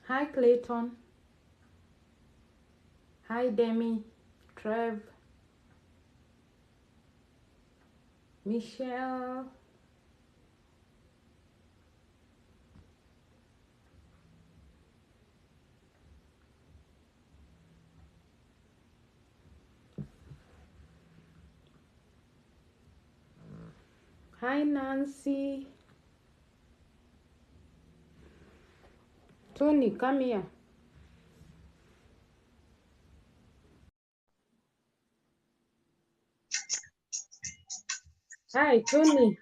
Hi, Clayton. Hi, Demi. Trev. Michelle. Hi, Nancy. Tony, come here. Hi, Tony.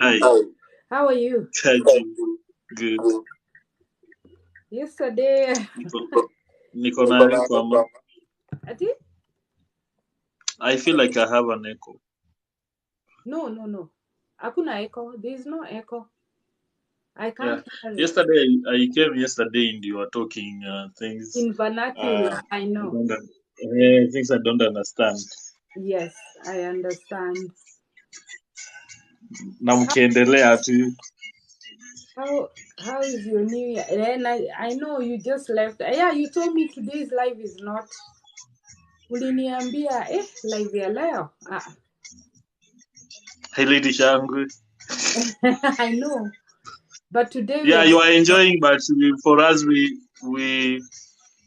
Hi, How are you? Kaji. Good. Yesterday. Niko na echo ama? Ati? I feel like I have an echo. No. Hakuna echo. There is no echo. I Yeah. can't hear it. Yesterday, I came yesterday and you were talking things. In vernacular, I know. Things I don't understand. Yes, I understand. Na mkiendelea tu. How is your new year? And I know you just left. Yeah, you told me today's live is not. Uliniambia live ya leo. Hiliti shangwe. I know. But today we Yeah, are you going. are enjoying, but for us, we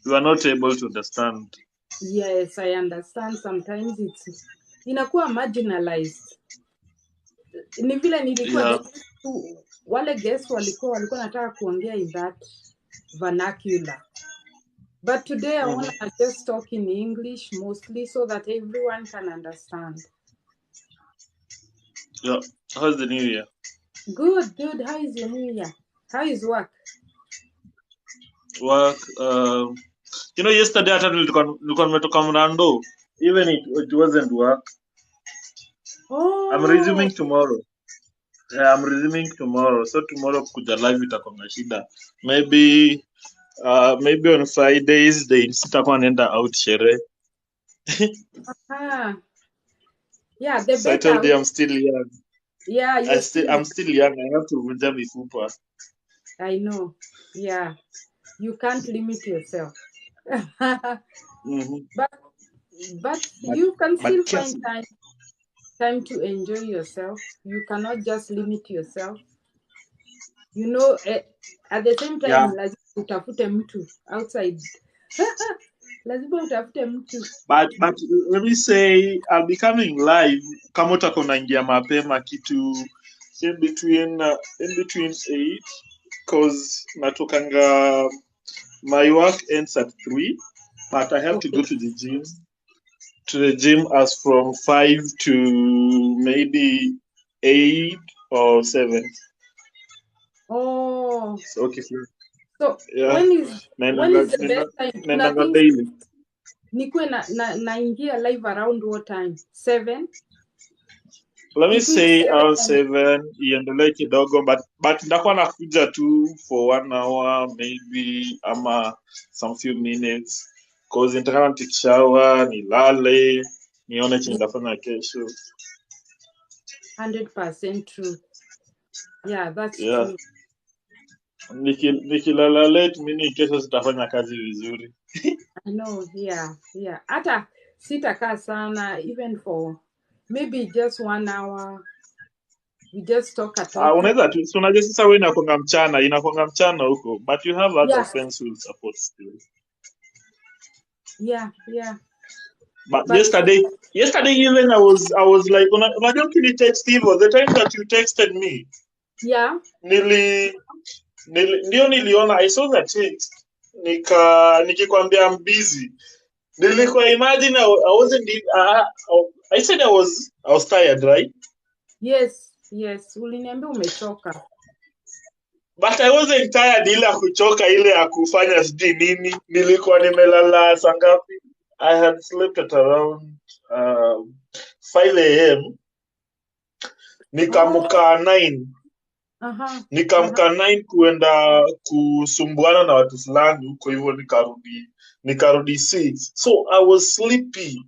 are not able to understand. Yes, I understand. Sometimes it's inakuwa marginalized. Ni vile nilikuwa Yeah. the wale guests walikuwa nataka kuongea in that vernacular. But today I want to just talk in English mostly so that everyone can understand. Yeah. How's the new year? Good. How is your new year? How is work? Work. Yesterday hata nilikuwa nimetoka Mrando. Even it wasn't work. I'm resuming Oh, tomorrow. Yeah, I'm resuming tomorrow. So tomorrow kuja live itakuwa na shida. Maybe on Fridays sitakuwa naenda out sherehe. yeah, the So I told better. you I'm still young. Yeah, you're I'm still. still young. I have to vunja mifupa. I know. Yeah, you can't limit yourself. Mm-hmm. But But you can still find careful. time to enjoy yourself. You cannot just limit yourself. At the same Yeah. time lazima utafute mtu outside. Lazima utafute mtu. But let me say I'll be coming live kama utakuwa unaingia mapema kitu in between 8 cause natokanga my work ends at 3 but I have to go Okay. to the gym as from 5 to maybe 8 or 7. Oh, So, okay, so, so yeah. when is the best time? Kuna Naendanga things daily. nikuwe naingia live around what time? 7? Let me Between say 7 around and 7 iendelee kidogo but nitakuwa nakuja tu for 1 hour maybe ama some few minutes cause nitakana nikishawa nilale nione chenye nitafanya kesho. 100% true. Yeah, that's Yeah. true. Nikilala late mimi kesho sitafanya kazi vizuri. I know, yeah. Hata sitakaa sana, even for maybe just 1 hour. We just talk a topic. Unaweza tu unajua sasa wewe inakwanga mchana huko but you have other Yeah. friends who will support still. Yeah. But But yesterday even I was like unajua text hivyo the time that you texted me yeah. ndio niliona I saw the text nikikwambia I'm busy nilikuwa imagine I wasn't I said I was tired, right? Yes. Uliniambia umechoka. But I wasn't tired ile ya kuchoka ile ya kufanya sijui nini nilikuwa nimelala saa ngapi I had slept at around 5 a.m. Nikaamka 9 nikamka 9 kuenda kusumbuana na watu fulani huko hivyo nikarudi 6 so I was sleepy.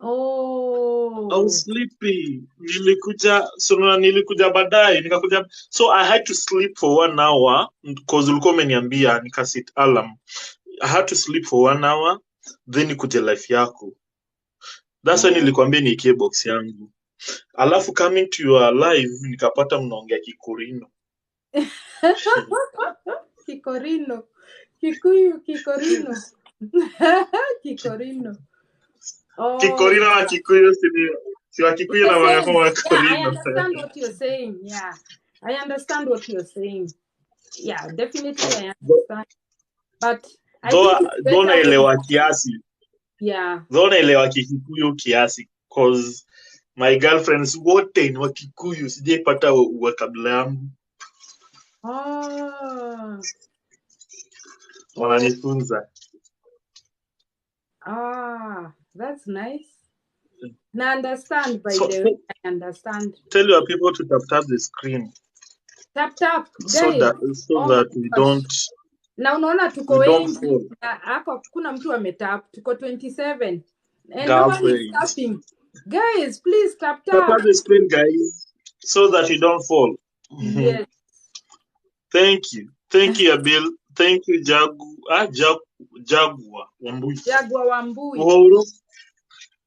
I was Oh. sleepy. Nilikuja baadaye, nikakuja. So I had to sleep for 1 hour because ulikuwa umeniambia nikaset alarm. I had to sleep for 1 hour, then nikuje life yako. That's why Oh. nilikwambia niikie box yangu. Alafu coming to your live nikapata mnaongea Kikorino. Kikorino. Kikuyu, Kikorino. Kikorino. Oh, Kikorino na yeah. Kikuyu si wa Kikuyu It's na the wangeko same. wa Yeah, I Korino. understand what you're saying. Yeah, I understand what you're saying. Yeah, definitely I understand. But I think it's Though better when, naelewa kiasi. yeah. Though naelewa Kikuyu kiasi cause my girlfriends wote ni wa Kikuyu, sijaipata wa kabila yangu. Oh, Wananifunza. that's nice. Now understand, by So the way, I understand. tell your people to tap the screen Tap, so guys. that we don't Na unaona tuko we don't wengi. fall. Hapa kuna mtu ametap. Tuko 27. And no one is Girlfriends. tapping. Guys, please tap. Tap the screen, guys, so that you don't fall. Yes. Thank you, Abil. Thank you, Jaguar Wambui. Jaguar Wambui.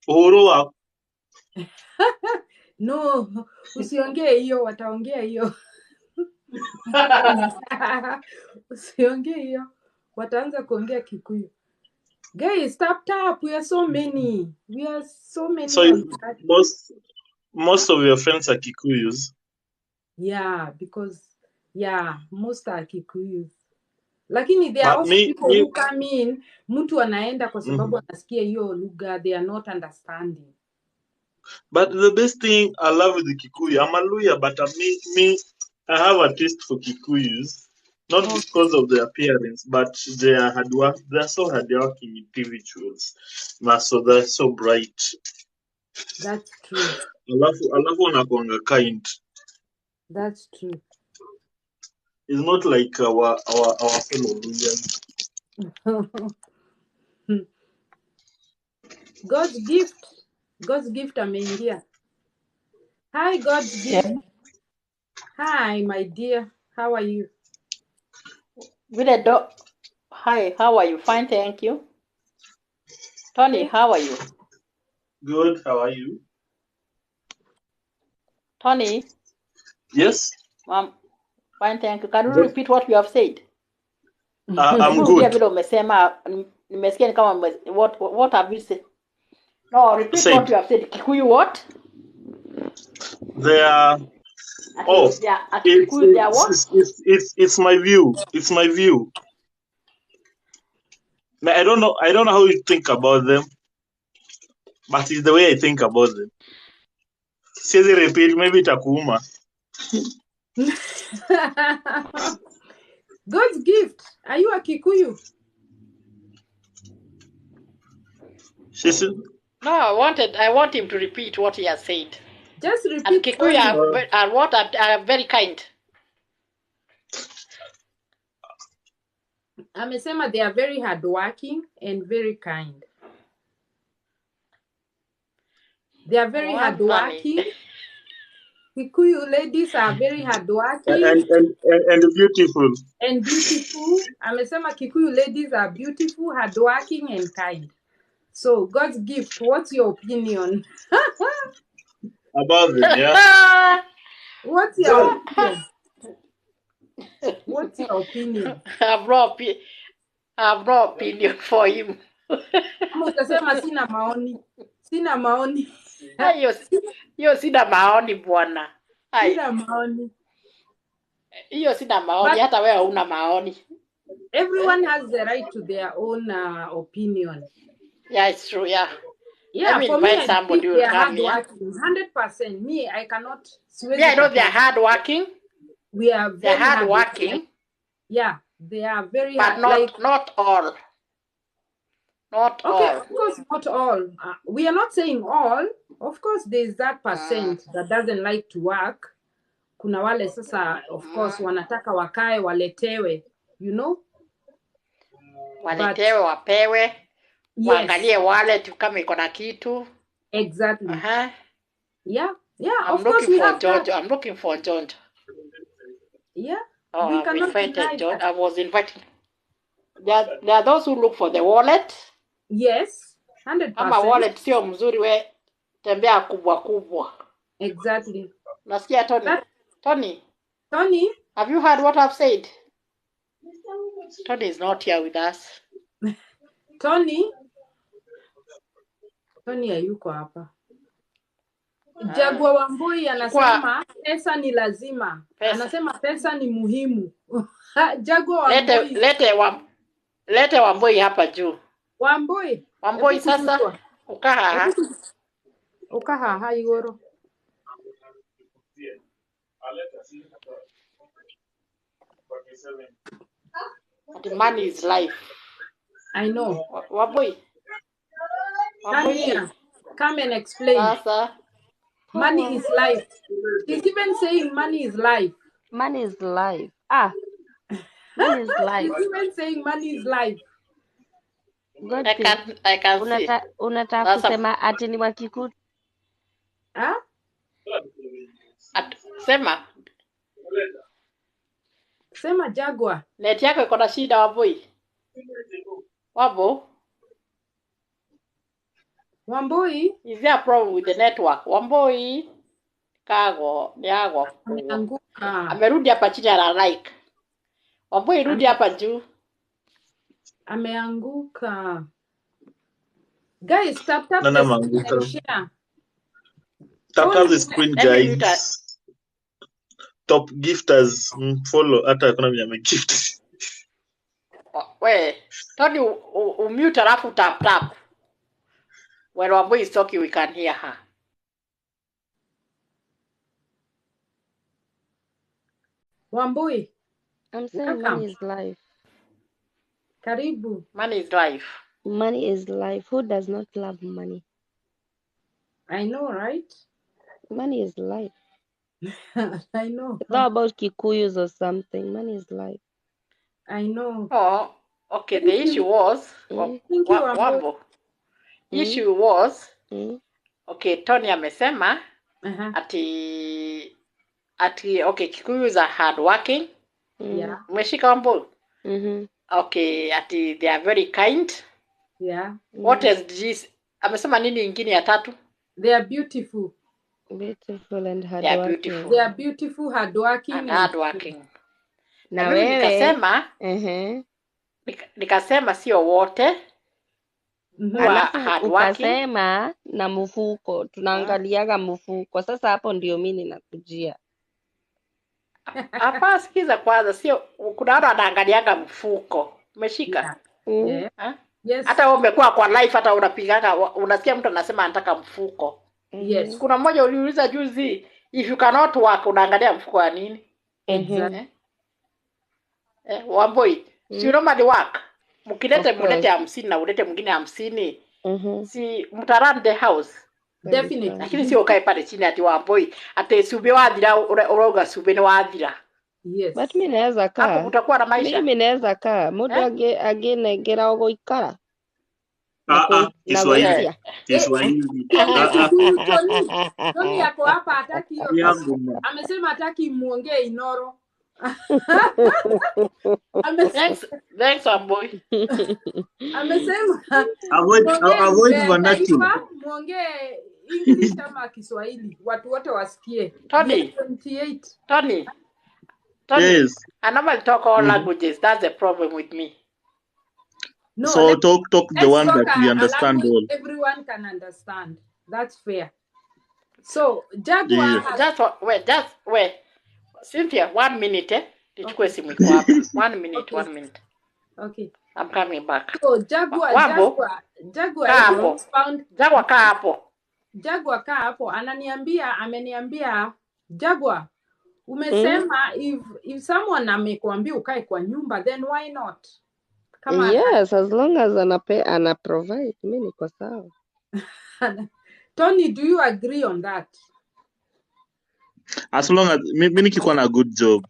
Uhuru wa No, usiongee hiyo, wataongea hiyo. Usiongee hiyo, wataanza kuongea Kikuyu. Guys, tap. We are so many. So most of your friends are Kikuyus. Yeah, because most are Kikuyus. Lakini there are also people who come in, mtu anaenda kwa sababu anasikia hiyo lugha, they are not understanding. But the best thing I love with the Kikuyu, I'm a Luya, but I have a taste for Kikuyus, not because of their appearance, but they are they're so hardworking individuals. So they're so bright. That's true. Alafu wanakuanga kind. That's true. It's not like our fellow Luyas. God's gift ameingia. Hi, God's gift. Yeah. Hi, my dear. How are you? Hi, how are you? Fine, thank you. Tony, how are you? Good, how are you? Tony? Yes? Fine, thank you. Can you repeat what you have said? I'm good. What have you said? No, repeat what you have said. Kikuyu what? They are... It's my view. It's my view. I don't know how you think about them, but it's the way I think about them. Siwezi repeat, maybe itakuuma. God's gift. Are you a Kikuyu? No, I want him to repeat what he has said. Just repeat. And Kikuyu are very kind. Amesema they are very hardworking and very kind. They are very hardworking. Kikuyu ladies are very hardworking and beautiful. And beautiful. Amesema Kikuyu ladies are beautiful, hardworking, and kind. So God's gift. What's your opinion? About them, yeah. What's your opinion? What's your opinion? I have no opinion for him. Utasema sina maoni. Sina maoni. Hiyo sina maoni bwana. Sina maoni. Hiyo sina maoni, hata wewe huna maoni. Everyone has the right to their own opinion. Yeah, it's true, yeah. Yeah, for me, somebody will come here. 100%. Me, I cannot swear. Yeah, I know they're hardworking. They're hardworking. Yeah, they are very hard. But not all. Not all. Okay, of course, not all. We are not saying all. Of course, there's that percent that doesn't like to work. Kuna wale sasa, of course, wanataka wakae, waletewe, you know? Waletewe, wapewe. Waangalie wallet kama iko na kitu. Exactly. Uh-huh. Yeah. I'm Of course looking we for have George. that. I'm looking for George. Yeah. Oh, We I've cannot invited deny George. that. I was inviting. There are those who look for the wallet. Yes. Kama 100%. wallet sio mzuri, we tembea kubwa kubwa. Exactly. Nasikia Tony. That, Tony, Tony, have you heard what I've said? Tony is not here with us. Tony hayuko hapa. Jagwa Wambui anasema pesa ni lazima. Pesa. Anasema pesa ni muhimu. Jagwa Wambui. Lete Wambui hapa juu. Wambui. Wambui sasa. Ukaha. Ukaha igoro. The money is life. I know. Wambui. Come here. Come and explain. Sasa. Money is life. He's even saying money is life. Money is life. Money is life. He's even saying money is life. I can see. Unataka kusema ati ni Wakikuyu? Sema Jagwa. Net yako iko na shida Wambui. Wambui? Is there a problem with the network? Wambui. Kago. Niago. Ameanguka. Amerudi hapa chini ana like. Wambui rudi hapa juu. Ameanguka. Guys, tap the screen and share. Tap the screen, guys. Top gifters follow. Hata kuna mwenye amegift. We, Tony mute alafu tap. When Wambui is talking, we can hear her. Wambui. I'm saying money is life. Karibu. Money is life. Money is life. Who does not love money? I know, right? Money is life. I know. It's not about Kikuyus or something. Money is life. I know. Oh, okay. The issue was Wambo. Issue was okay. Tony amesema ati okay, Kikuyus are hardworking. Yeah. Umeshika Wambo? Okay, ati they are very kind. Yeah. What else did you amesema nini ingine ya tatu? They are beautiful. Beautiful and hardworking. They are beautiful, hardworking. And hardworking. Na wewe nikasema sio wote. Ukasema na mfuko. Tunaangaliaga mfuko. Sasa hapo ndio mimi ninakujia. Hapa sikiza kwanza, sio kuna watu wanaangaliaga mfuko. Umeshika? Yeah. Yes. Hata wewe umekuwa kwa live, hata unapigaga unasikia mtu anasema anataka mfuko. Yes. Kuna mmoja uliuliza juzi, if you cannot work unaangalia mfuko wa nini? Wambui, si normally work. Mkilete mulete 50 na ulete mwingine 50. Si mtarun the house. Definitely. Lakini sio ukae pale chini ati Wambui, ati sube wathira uroga sube ni wathira. Yes. But mimi naweza kaa. Hapo utakuwa na maisha. Mimi naweza kaa. Mundu agenegera ugoikara. Kiswahili. Tony yako hapa hataki hiyo. Amesema hataki muongee Inoro. Thanks Wambui. Amesema avoid vernacular. Muongee English kama Kiswahili. Watu wote wasikie. Tony. 28. Tony. Yes. I normally talk all languages. That's the problem with me. No, so talk the one that we understand all. Everyone can understand. That's fair. So, Jaguar just wait. Cynthia, 1 minute. Nichukue simu iko hapa. 1 minute, 1 minute. Okay. I'm coming back. So, Jaguar kaa hapo. Jaguar kaa hapo. Ameniambia, Jaguar, umesema if someone amekuambia ukae kwa nyumba, then why not? Yes, as long as ana provide, mimi niko sawa. Tony, do you agree on that? As long as mimi nikikuwa na good job,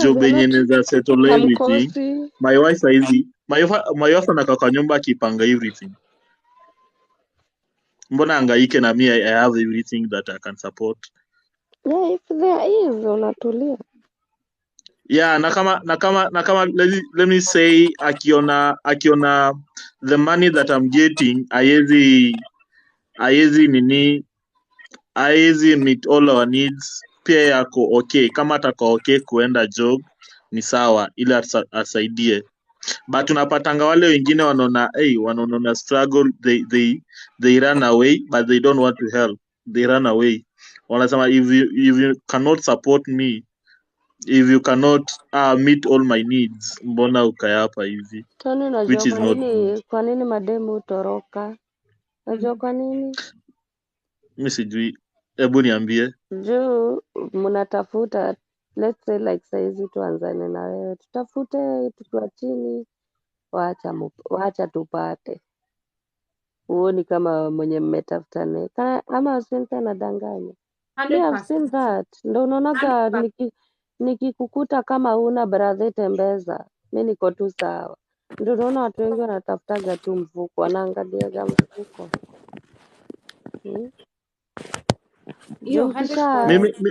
job yenye inaweza settle everything. My wife anakaa kwa nyumba akipanga everything. Mbona angaike na me, I have everything that I can support. Yeah, if there is, unatulia. Yeah, na kama let me say akiona the money that I'm getting haezi meet all our needs, pia yako okay. Kama atako okay kuenda job ni sawa, ili asaidie. But unapatanga wale wengine wanaona struggle, they run away, but they don't want to help. They run away. Wanasema if you cannot support me, if you cannot meet all my needs, mbona ukae hapa hivi, Tony, which unajua is not good. kwa nini mademu hutoroka? Unajua kwa nini? Mimi sijui, hebu niambie. Juu mnatafuta, let's say like saizi tuanzane na wewe, tutafute tukiwa chini, wacha tupate. Huoni kama mwenye mmetafutane ama Cynthia anadanganya? Me have seen 100%. that. Ndo unaonaga 100%. nikikukuta kama huna brother tembeza, mi niko tu sawa. Ndo unaona watu wengi wanatafutaga tu mfuko, wanaangaliaga mfuko. Hiyo Juu 100%.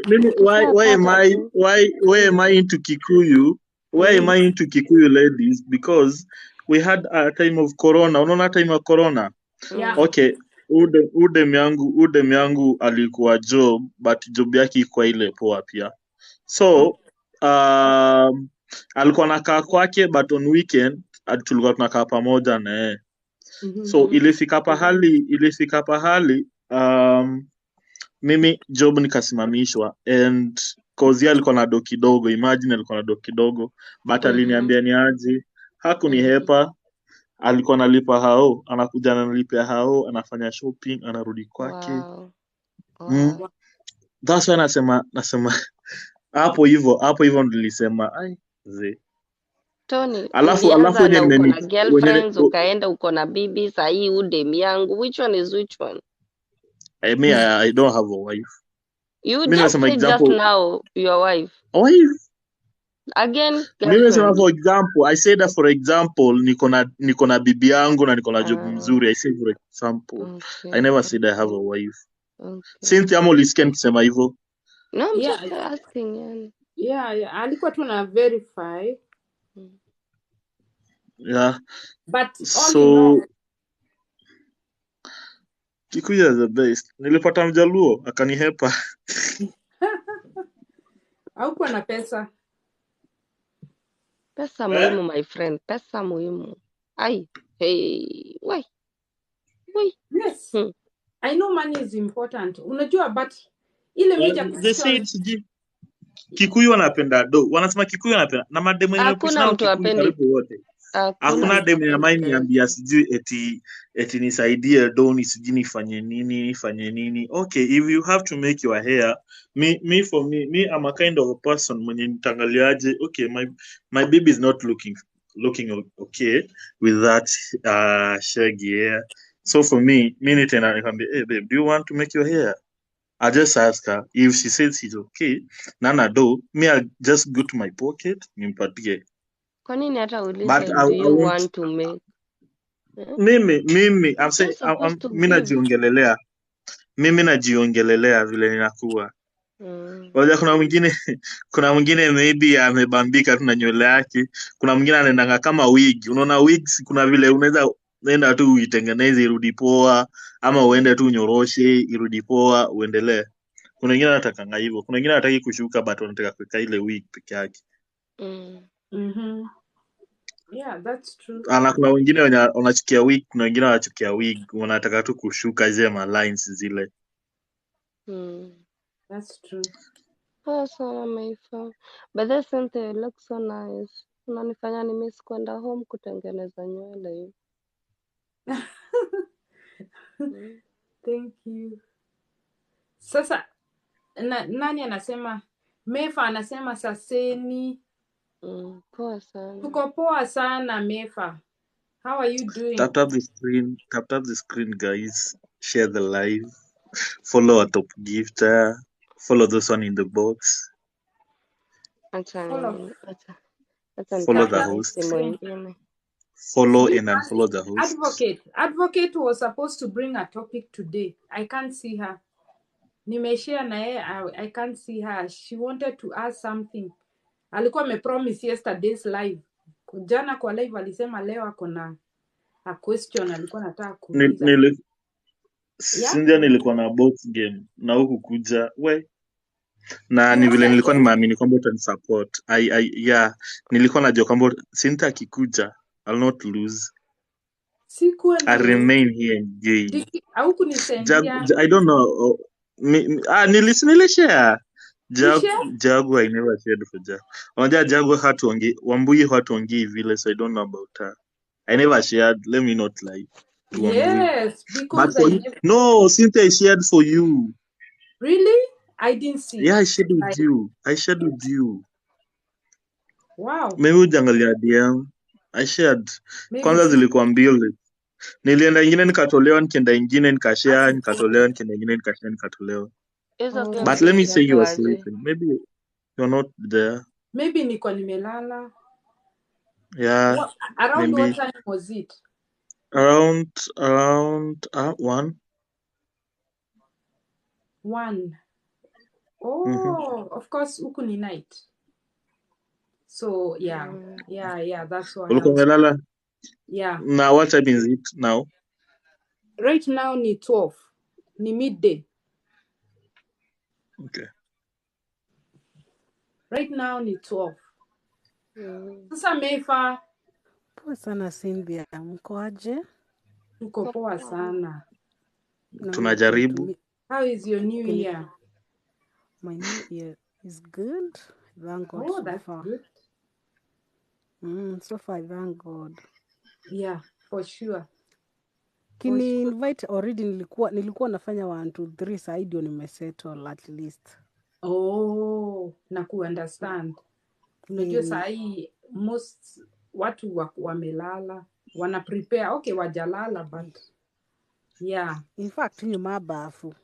Mimi why am I into Kikuyu? Why am I into Kikuyu ladies? Because we had a time of corona. Unaona time of corona? Yeah. Okay, udem yangu alikuwa job, but job yake ikuwa ile poa pia. So alikuwa nakaa kwake, but on weekend tulikuwa tunakaa pamoja na yeye. So ilifika pahali mimi job nikasimamishwa, and cause alikuwa na do kidogo, imagine alikuwa na do kidogo, but aliniambia ni aje, hakunihepa. Alikuwa analipa hao, anakuja ananilipia hao, anafanya shopping, anarudi kwake. Wow. That's why nasema hapo hivyo nilisema Tony, alafu ulianza na uko na wenye girlfriends, ukaenda uko na bibi, sahii udem yangu. Which one is which one? I don't have a wife. You Mimi just nasema said just example, now your wife. wife. Again, Mimi nasema girlfriend. for example, I said that for example, niko na bibi yangu na niko na job mzuri. I said for example. Okay. I never said I have a wife. Okay. Since ama ulisikia nikisema hivyo? No, I'm Yeah. just asking, yani. Yeah, alikuwa tuna verify. Yeah. But all So in all, Kikuyu is the best. Nilipata Mjaluo akanihepa. haukuwa na pesa. Pesa muhimu, my friend. Pesa muhimu. Ai, hey, why? Yes. I know money is important. Unajua, but ile major They question. said siji Kikuyu anapenda do. Wanasema Kikuyu anapenda na mademu yenye Hakuna nao mtu Kikuyu apendi. karibu wote. Hakuna demu ya mimi niambia sijui eti nisaidie do, ni sijui nifanye nini. Okay, if you have to make your hair, me I'm a kind of a person mwenye nitangaliaje, okay, my baby is not looking okay with that shaggy hair. So for me nitenda nikwambia, hey babe, do you want to make your hair? I just ask her. If she says she's okay, nana do, me I just go to my pocket, nimpatie. Kwa nini hata ulize But do you want to make? Mimi I'm saying mimi najiongelelea. Mimi najiongelelea vile ninakuwa. Wajua kuna mwingine maybe amebambika tu na nywele yake. Kuna mwingine anaendanga kama wig. Unaona wigs kuna vile unaweza nenda tu uitengeneze irudi poa, ama uende tu nyoroshe irudi poa uendelee. Kuna wengine wanatakanga hivyo. Kuna wengine hataki kushuka but wanataka kuweka ile wig peke yake. Yeah, that's true. Ana kuna wengine wanachukia wig, kuna wengine wanachukia wig, wanataka tu kushuka zile ma lines zile. That's true. Oh, so amazing. But this Cynthia looks so nice. Unanifanya ni miss kwenda home kutengeneza nywele hivi. Thank you. Sasa nani anasema? Mefa anasema saseni. Poa sana. Tuko poa sana Mefa. How are you doing? Tap the screen guys. Share the live. Follow our top gifter. Follow this one in the box. Acha Follow the host. follow and unfollow the host. Advocate was supposed to bring a topic today. I can't see her. Nimeshare na yeye, I can't see her. She wanted to ask something. Alikuwa amepromise yesterday's live. Jana kwa live alisema leo ako na a question alikuwa anataka kuuliza. Cynthia nilikuwa na box game na huku kuja na ni vile nilikuwa nimeamini kwamba utanisupport. Nilikuwa najua kwamba Cynthia akikuja I'll not lose. I remain here engaged. Au kunisendia. I don't know. Nilishare. Jagu I never shared for Jagu. Unajua Jagu hatuongei, Wambui hatuongei vile, so I don't know about her. I never shared, let me not lie. Yes, because No, Cynthia I shared for you. Really? I didn't see. Yeah, I shared with you. Wow. Maybe ujangalia DM. I shared. Kwanza zilikuwa mbili. Nilienda ingine nikatolewa, nikaenda ingine nikashare, nikatolewa, nikaenda ingine nikashare, nikatolewa. But let me say you are sleeping. Maybe you're not there. Maybe niko nimelala. Yeah. Around maybe. What time was it? Around 1. 1. Oh, Of course, huku ni night. So yeah, that's what. Ulikuwa umelala? Yeah. Now what time is it now? Right now ni 12. Ni midday. Okay. Right now ni 12. Sasa Mefa. Poa sana Cynthia, mkoaje? Tuko poa sana. Tunajaribu. How is your new year? My new year is good. Thank God. Oh, that's good. So far, thank God. Yeah, for sure. Kini invite already, nilikuwa nafanya 1 2 3 sasa ndio nimesettle at least. Oh, na understand. Unajua saa hii most watu wamelala, wana prepare. Okay, wajalala but yeah. In fact, nyuma bafu.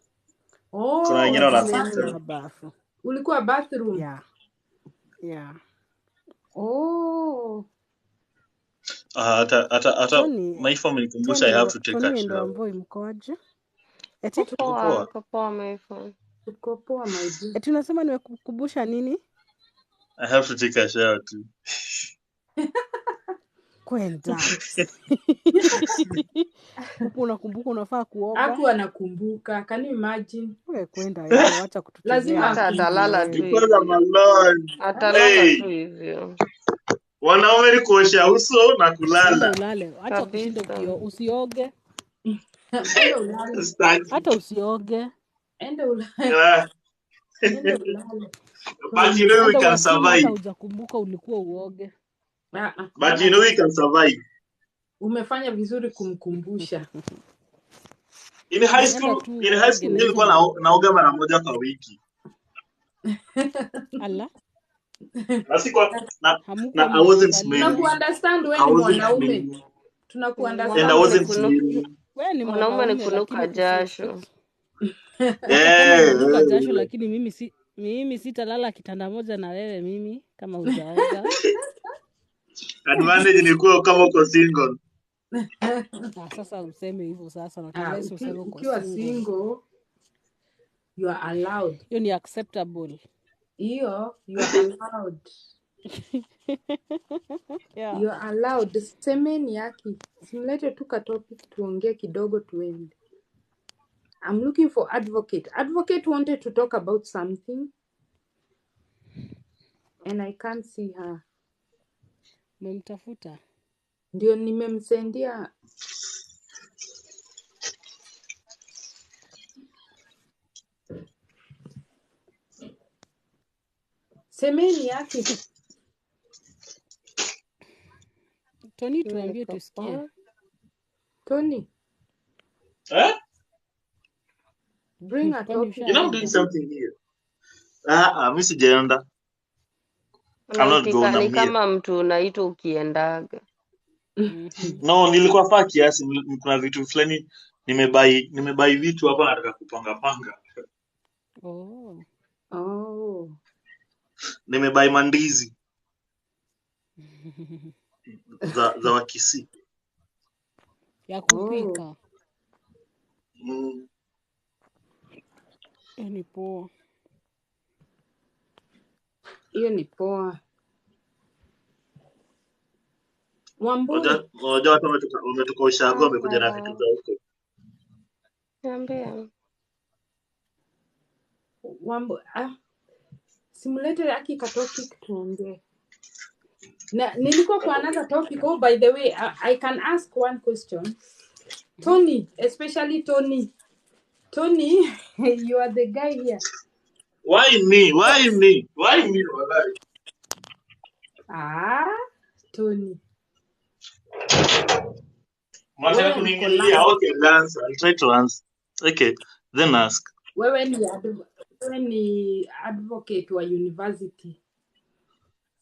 Oh, kuna wengine wanafuta bafu. Ulikuwa bathroom? Yeah. Oh. Hata my family kumbusha I have to take a shower. Ndio mkoaje? Eti poa my phone. Tuko poa my dear. Eti unasema nimekukumbusha nini? I have to take a shower too. Kwenda. Unakumbuka unafaa kuoga? Haku anakumbuka. Can you imagine? Wewe kwenda hiyo acha kutuchezea. Lazima atalala tu. Atalala tu hivyo. Wanaume ni kuosha uso na kulala. Ulale. Acha kushinda usioge. Ulale. Hata usioge. Ende ulale. Ende ulale. But you know we can survive. Hata hujakumbuka ulikuwa uoge. But you know we can survive. Umefanya vizuri kumkumbusha. In high school nilikuwa naoga mara moja kwa wiki. Ala. Na I wasn't smelling. Tunakuunderstand wewe ni mwanaume. Tunakuunderstand. And I wasn't smelling. Wewe ni mwanaume ni kunuka jasho. Kunuka jasho lakini mimi sitalala kitanda moja na wewe mimi kama hujaoga. Advantage ni kuwa kama uko single. Sasa useme hivyo sasa na useme ukiwa single you are allowed. Hiyo ni acceptable. Hiyo you are allowed. Yeah. You are allowed. Semeni yaki. Simlete tu ka topic tuongee kidogo tuende. I'm looking for advocate. Advocate wanted to talk about something and I can't see her. Mmemtafuta? Ndio nimemsendia. Semeni yake. Tony, tuambie tusikie. Tony. Bring a topic. You know I'm doing something here. Mimi sijaenda. I'm not going Ni kama mtu unaitwa ukiendaga. No, nilikuwa faa kiasi, kuna vitu fulani nimebai vitu hapa nataka kupanga. Oh. Nimebai mandizi. za Wakisii. Ya kupika. Ni poa. Hiyo ni poa. Wambui. Unajua watu wametoka ushago wamekuja na vitu za huko. Niambia. Simulate aki topic tuongee. Na nilikuwa kwa another topic. Oh, by the way, I can ask one question. Tony, especially Tony. Tony, you are the guy here. Why me? Tony. Mwataka kuniingilia? Okay, answer. I'll try to answer. Okay, then ask. Wewe ni advocate wa university.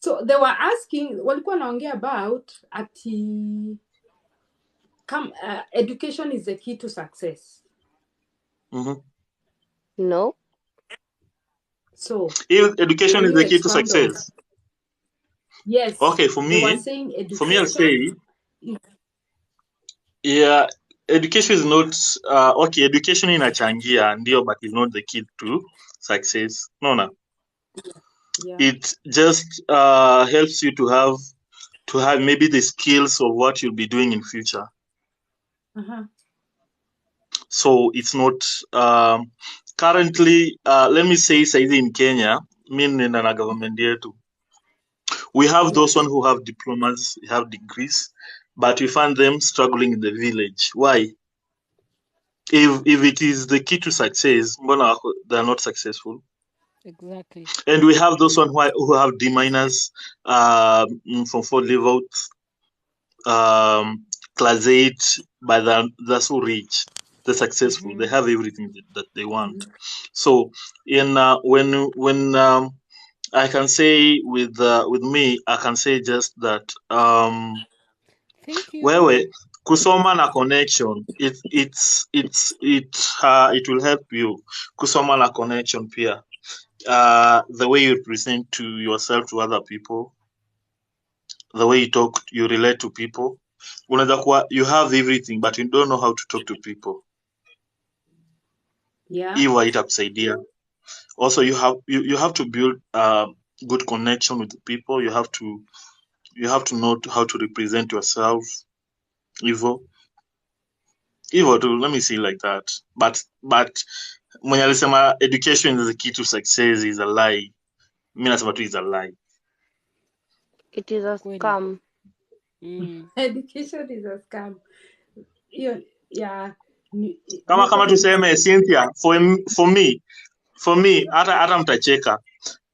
So they were asking, walikuwa naongea about education is the key to success. No. So if education is the key to success. Yes. Okay, for me I'll say, yeah, education is not okay. Education inachangia ndio, but is not the key to success. No. Yeah. It just helps you to have maybe the skills of what you'll be doing in future. So it's not currently. Let me say, in Kenya, meaning na government yetu, we have those one who have diplomas, have degrees, but we find them struggling in the village. Why? If it is the key to success, they are not successful. Exactly. And we have those one who have D minors from 4 levels, class 8, but they're so rich, they're successful, they have everything that they want. So in when I can say with me, I can say just that Thank you. Wewe kusoma na connection, it will help you. Kusoma na connection pia. The way you present to yourself to other people, the way you talk, you relate to people. You have everything, but you don't know how to talk to people. Yeah. Hiyo itakusaidia. Also, you have to build good connection with people. You have to know how to represent yourself. Let me say like that. But when I say education is the key to success is a lie. Mimi nasema tu is a lie. It is a scam. Education is a scam. Yeah. Kama tuseme Cynthia, for me hata mtacheka.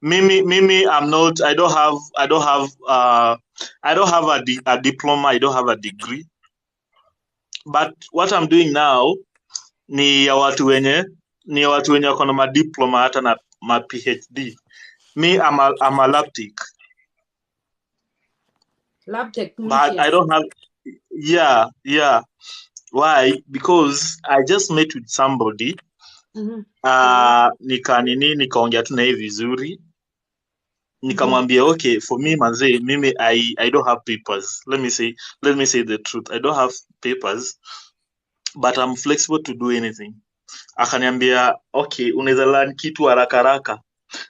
Mimi I don't have a diploma, I don't have a degree. But what I'm doing now ni ya watu wenye wako na madiploma hata na ma PhD. Me, I'm a lab tech. Lab technician. But I don't have, yeah. Why? Because I just met with somebody. Nikaongea tu naye vizuri. Nikamwambia, okay, for me manze, mimi I don't have papers. Let me say the truth. I don't have papers, but I'm flexible to do anything. Akaniambia, okay, unaweza learn kitu haraka.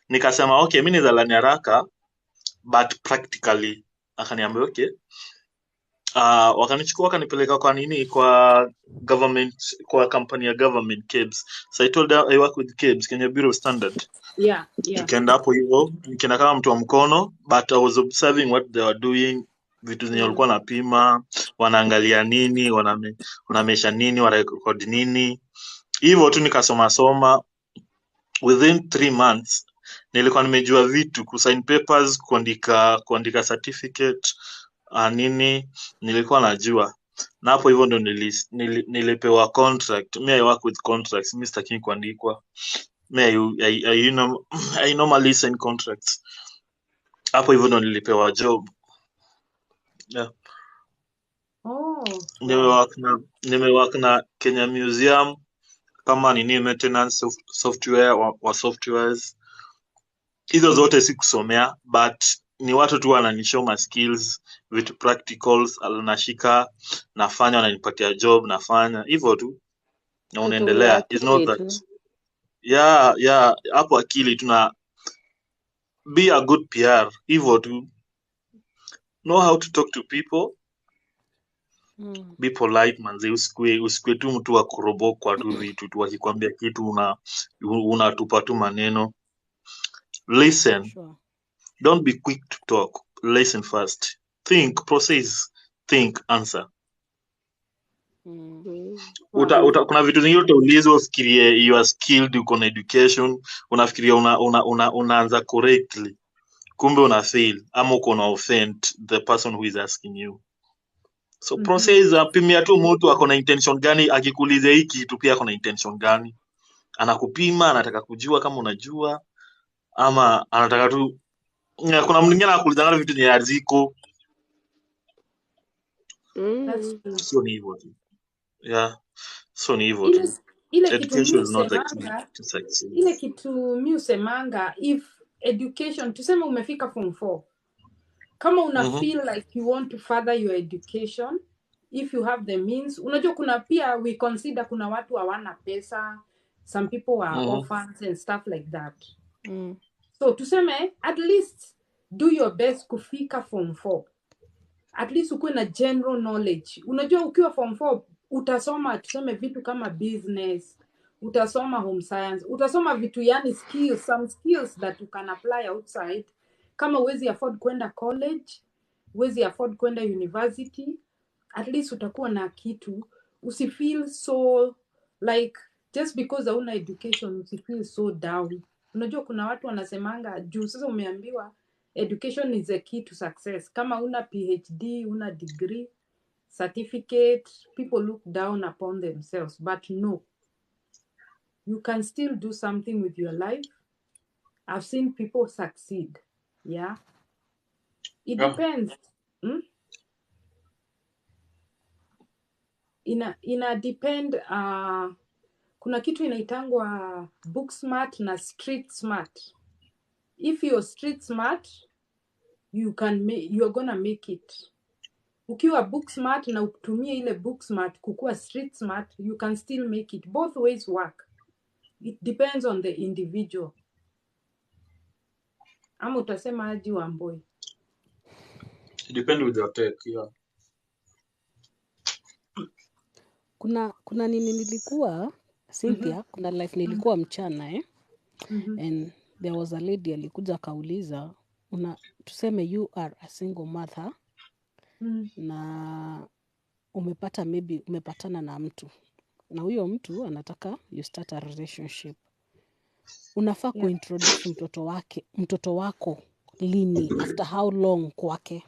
Nikasema, okay, mimi naweza learn haraka, but practically. Akaniambia, okay. Wakanichukua wakanipeleka kwa government, kwa company ya government, KEBS. So I told her I work with KEBS, Kenya Bureau of Standard. Yeah. Nikaenda hapo hivyo, nikaenda kama mtu wa mkono, but I was observing what they were doing, vitu zenye walikuwa napima, wanaangalia nini, wanamesha nini, wanarecord nini. Hivyo tu nikasoma. Within 3 months nilikuwa nimejua vitu, kusign papers, kuandika certificate, nini nilikuwa najua. Na hapo hivyo ndo nilipewa contract. I work with contracts, mimi sitaki kuandikwa. I normally sign contracts. Hapo hivyo ndo nilipewa job. Yeah. Nimework na Kenya Museum kama maintenance software wa softwares. Hizo zote sikusomea, but ni watu tu wananishow ma skills, vitu practicals, nashika, nafanya, wananipatia job, nafanya hivyo tu na Kutumia unaendelea. It's not akili that tu. yeah, hapo akili tuna be a good PR hivyo tu. Know how to talk to people, be polite manze, usikue tu mtu wa kurobokwa tu vitu tu, wakikwambia kitu unatupa tu maneno. Listen, Sure. don't be quick to talk, listen first, think, process, think, answer. Kuna vitu zingine utaulizwa ufikirie you are skilled, uko na education, unafikiria unaanza correctly, kumbe una fail ama uko na offend the person who is asking you. So process, apimia tu mtu ako na intention gani, akikuuliza hiki kitu pia ako na intention gani, anakupima, anataka kujua kama unajua ama anataka tu. Kuna mwingine anakuuliza vitu ni haziko. That's true. So ni hivyo tu. Yeah. So ni hivyo tu. Ile kitu Education is not the key miusemanga, to succeed. ile kitu miusemanga, if education, tuseme umefika form 4, kama una feel like you want to further your education, if you have the means, unajua kuna pia we consider kuna watu hawana pesa, some people are orphans and stuff like that. So tuseme at least do your best kufika form 4. At least ukuwe na general knowledge. Unajua ukiwa form 4 utasoma tuseme vitu kama business, utasoma home science, utasoma vitu yani skills, some skills that you can apply outside. Kama huwezi afford kwenda college, huwezi afford kwenda university, at least utakuwa na kitu. Usifeel so like just because hauna education usifeel so down. Unajua kuna watu wanasemanga juu sasa umeambiwa education is a key to success. Kama una PhD, una degree, certificate, people look down upon themselves. But no, you can still do something with your life. I've seen people succeed. Yeah. It depends. Ina depend, kuna kitu inaitangwa book smart na street smart. If you're street smart, you're gonna make it. Ukiwa book smart na utumie ile book smart kukua street smart, you can still make it. Both ways work. It depends on the individual. Ama utasema aje Wamboi? It depends with your take, yeah. Kuna nini nilikuwa Cynthia, kuna life nilikuwa mchana and there was a lady alikuja kauliza, tuseme you are a single mother na umepatana na mtu na huyo mtu anataka you start a relationship, unafaa kuintroduce mtoto wako lini, after how long kwake?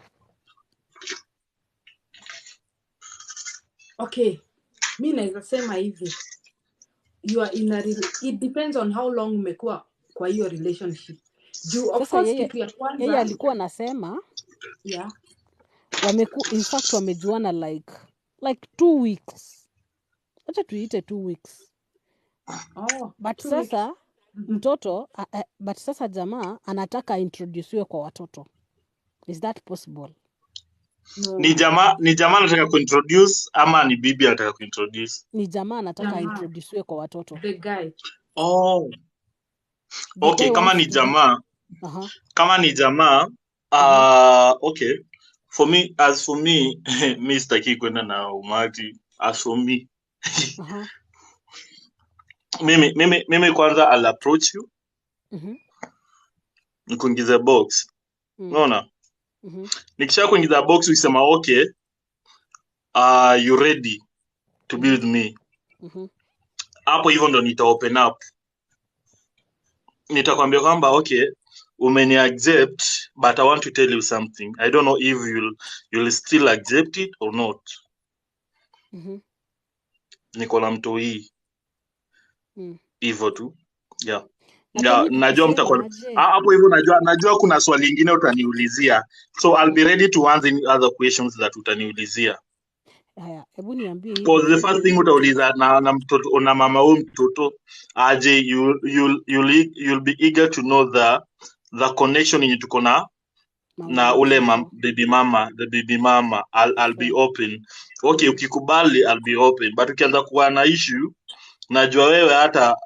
Okay, mi naweza sema hivi, it depends on how long umekuwa kwa hiyo relationship. Of course kitu ya kwanza yeye alikuwa anasema in fact wamejuana like 2 weeks. Acha tuite 2 weeks. But sasa mtoto but sasa jamaa anataka introducewe kwa watoto. Is that possible? No. Ni jamaa anataka kuintroduce ama ni bibi anataka kuintroduce? Ni jamaa anataka introducewe kwa watoto. The guy. Okay, kama ni jamaa. Okay. For me, mi sitaki kwenda na umati. As for me. Mimi kwanza I'll approach you. Nikuingize box. Unaona? Nikisha kuingiza box ukisema okay, you ready to be with me? Hapo hivyo ndo nita open up. Nitakwambia kwamba okay, umeni accept, but I want to tell you something. I don't know if you'll still accept it or not. Niko na mtu hii. Hivyo tu. Yeah. Najua mtakuwa hapo hivyo, najua kuna swali lingine utaniulizia. So I'll be ready to answer any other questions that utaniulizia. Haya, hebu niambie hivi. Because the first thing utauliza na mtoto na mama huyu mtoto aje, you'll be eager to know the connection yenye tuko na ule baby mama, the baby mama, I'll be open. Okay, ukikubali I'll be open, but ukianza kuwa na issue, najua wewe hata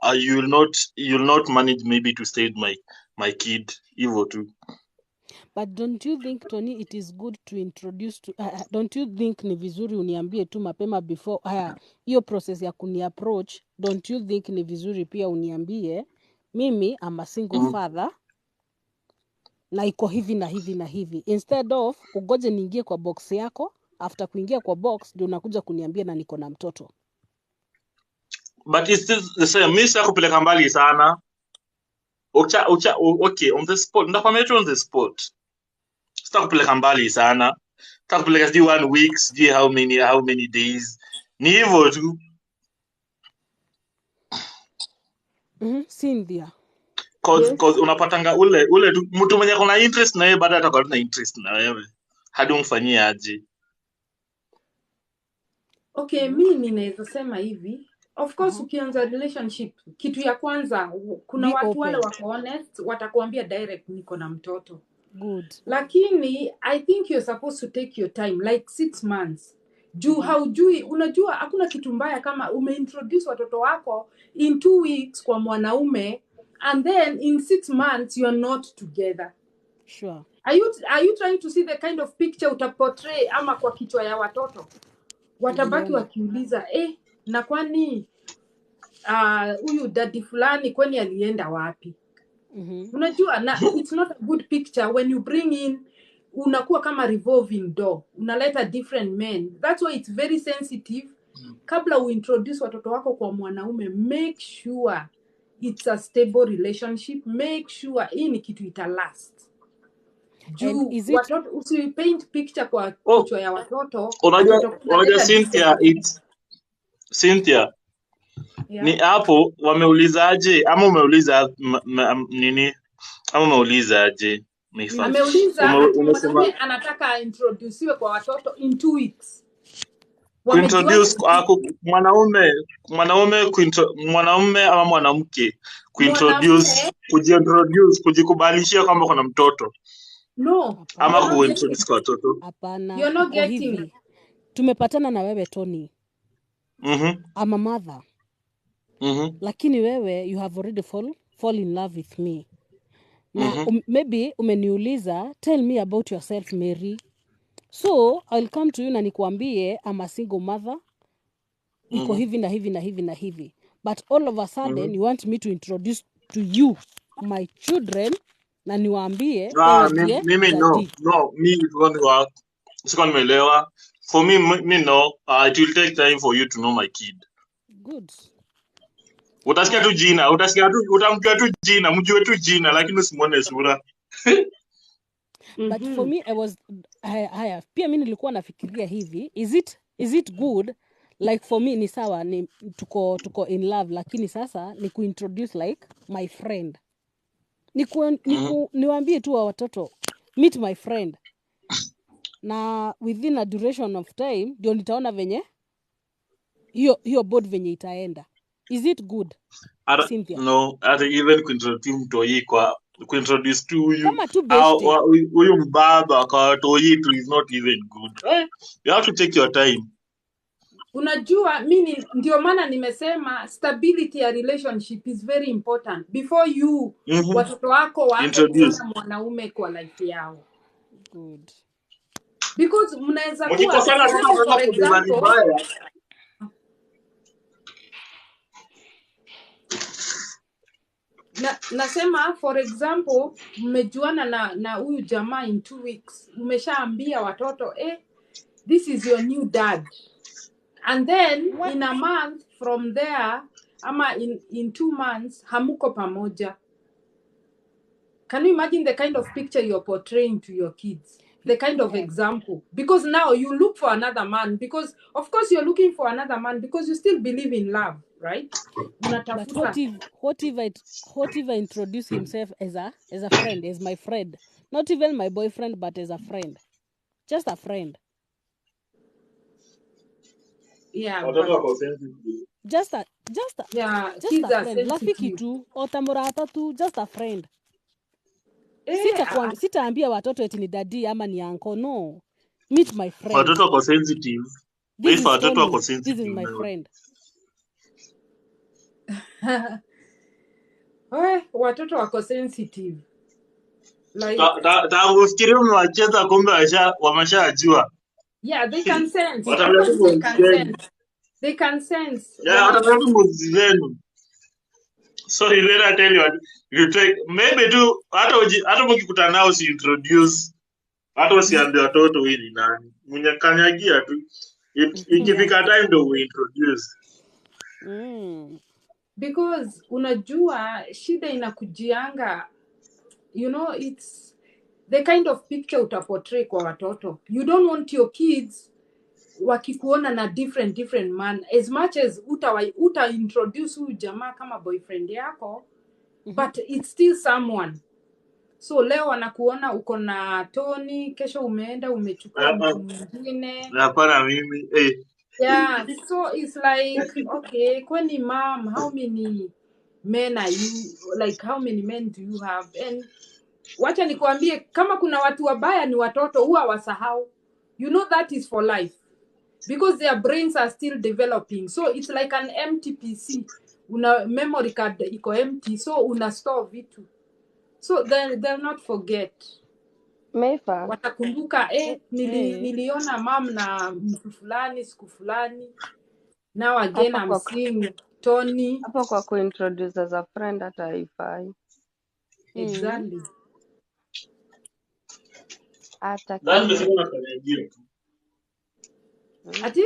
you'll not manage maybe to stay with my kid hivyo tu. But don't you think, Tony, it is good to introduce to don't you think ni vizuri uniambie tu mapema before hiyo process ya kuni approach? Don't you think ni vizuri pia uniambie mimi am a single father na iko hivi na hivi na hivi, instead of ugoje niingie kwa box yako, after kuingia kwa box ndio unakuja kuniambia na niko na mtoto. But it's still the same. Mimi sikupeleka mbali sana. Okay, on the spot. Ndakwambia on the spot. Sitakupeleka mbali sana. Sitakupeleka sijui 1 week, sijui how many days. Ni hivyo tu. Cynthia. Cause unapatanga ule tu mtu mwenye kuna interest na yeye baada atakuwa na interest na wewe. Hadi umfanyie aje. Okay, mimi ninaweza sema hivi. Of course ukianza relationship, kitu ya kwanza kuna Be watu open. wale wako honest, watakuambia direct niko na mtoto. Good. Lakini I think you're supposed to take your time like 6 months. Juu haujui, unajua hakuna kitu mbaya kama umeintroduce watoto wako in 2 weeks kwa mwanaume and then in 6 months you are not together. Sure. Are you trying to see the kind of picture utaportray ama kwa kichwa ya watoto? Watabaki wakiuliza na kwani huyu daddy fulani kwani alienda wapi? Unajua na it's not a good picture when you bring in, unakuwa kama revolving door, unaleta different men. That's why it's very sensitive. Kabla uintroduce watoto wako kwa mwanaume, make sure it's a stable relationship, make sure hii ni kitu italast. Juu watoto usipaint picture kwa kichwa ya watoto. Unajua Cynthia Yeah. Ni hapo wameulizaje ama umeuliza nini ama umeulizaje? Ameuliza mwanaume anataka introduciwe kwa watoto in 2 weeks. Kuintroduce mwanaume ama mwanamke kuintroduce, kujikubalishia kwamba kuna mtoto. No. Ama kuintroduce kwa watoto. Hapana. You're not getting. Tumepatana na wewe Tony. I'm a mother. Lakini wewe you have already fall in love with me. Na maybe umeniuliza tell me about yourself Mary. So I'll come to you na nikuambie I'm a single mother. Iko hivi na hivi na hivi na hivi. But all of a sudden you want me to introduce to you my children na niwaambie mimi no me it won't work. Siko nimeelewa. For me no, it will take time for you to know my kid. Good. Utasikia tu jina, utamjua tu jina, mjue tu jina lakini usimuone sura. But for me pia mimi nilikuwa nafikiria hivi, is it good like for me ni sawa ni tuko in love lakini sasa ni kuintroduce like my friend. Niwaambie tu wa watoto meet my friend. Na within a duration of time ndio nitaona venye hiyo board venye itaenda. Is it good? Cynthia? No, even kuintroduce to you kama tu best huyu mbaba kwa toi tu is not even good. You have to take your time. Unajua mimi ndio maana nimesema stability ya relationship is very important before you watoto wako waanze mwanaume kwa life yao. Good. Because mnaweza kuwa for example nasema for example mmejuana na huyu jamaa in 2 weeks, umeshaambia watoto this is your new dad, and then in a month from there ama in 2 months hamuko pamoja. Can you imagine the kind of picture you're portraying to your kids? The kind of example, because now you look for another man, because of course you're looking for another man because you still believe in love, right? But what if I introduce himself as a friend, as my friend, not even my boyfriend, but as a friend, just a friend? Yeah, just a friend. Lafiki tu, otamurata tu, just a friend. Sitaambia watoto eti ni daddy ama ni uncle. No. Meet my friend. Watoto wako sensitive. This is Watoto wako Tony. sensitive. This is my friend. Watoto wako sensitive. Like usikirie umewacheza kumbe wameshajua. Yeah, they can sense. Wataambia tu They can sense. They can sense. Yeah, wataambia tu muziki zenu. So you better tell you take maybe tu hata mkikutana nao si introduce. Hata usiambie watoto wewe ni nani. Mnyakanyagia tu. Ikifika time ndo we introduce. Because unajua shida inakujianga, you know, it's the kind of picture utaportray kwa watoto. You don't want your kids wakikuona na different man. As much as uta introduce huyu jamaa kama boyfriend yako, but it's still someone. So leo wanakuona uko na Tony, kesho umeenda umechukua mtu mwingine. Hapana mimi. Yeah, so it's like, okay, kwani mom, how many men are you, like how many men do you have? And wacha nikuambie, kama kuna watu wabaya ni watoto, huwa wasahau. You know that is for life. Because their brains are still developing. So it's like an empty PC. Una memory card iko empty, so una store vitu. So they'll not forget. Meifa. Watakumbuka, niliona mom na mtu fulani, siku fulani. Now again I'm seeing Tony. Hapo kwa kuintroduce as a friend hata haifai. Exactly. Hata ati?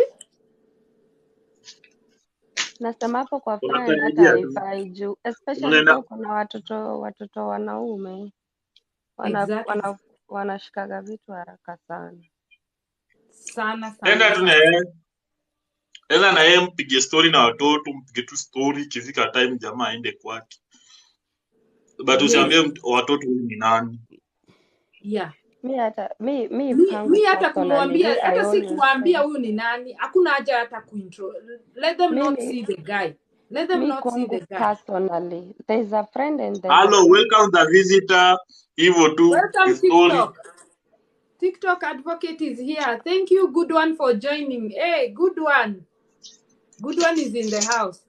Nasema hapo kwa friend hata haifai juu. Especially kwa kuna watoto wanaume. Wanashikaga vitu haraka sana. Sana. Enda na yeye mpige story na watoto, mpige tu story kifika time jamaa aende kwake. But usiambie watoto huyu ni nani. Yeah. Mi hata kumwambia, hata si kuambia huyu ni nani, hakuna haja hata kuintro. Let them not see the guy. Let them not see the guy. Personally, there is a friend and there Hello, welcome the visitor. Evo too. Welcome TikTok. TikTok advocate is here. Thank you, good one, for joining. Hey, good one. Good one is in the house.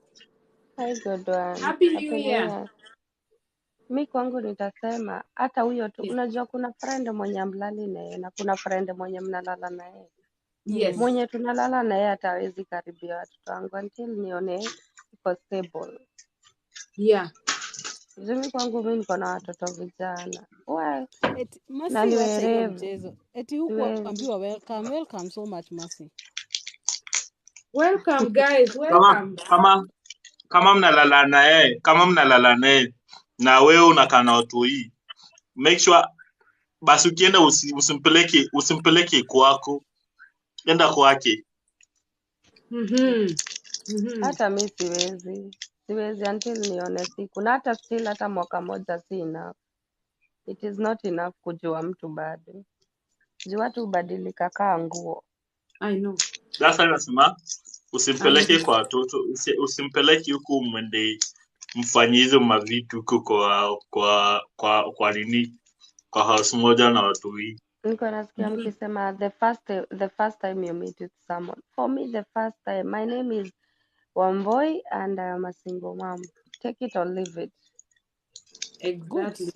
Hi, good one. Happy New Year. Mi kwangu nitasema hata huyo tu, unajua kuna friend mwenye mlali naye na kuna friend mwenye mnalala naye. Yes. Mwenye tunalala naye hatawezi karibia watoto wangu until nione iko stable. Yeah. Mimi kwangu mimi niko na watoto vijana. Mercy wacha mchezo. Eti huko ambiwa welcome so much Mercy. Welcome guys, welcome. Kama mnalala naye na wewe unakaa na watu hii, make sure basi ukienda usimpeleke kwako, enda kwake. Hata mimi siwezi until nione siku, na hata still hata mwaka moja si enough. It is not enough kujua mtu bado. Juu watu hubadilika kaa nguo. I know. Sasa nasema usimpeleke kwa watoto, usimpeleke huko mwende mfanyizo mavitu huko kwa nini kwa house moja na watu hii. Niko nasikia mkisema the first time you meet with someone. For me the first time, my name is Wamboi and I am a single mom. Take it or leave it. Exactly.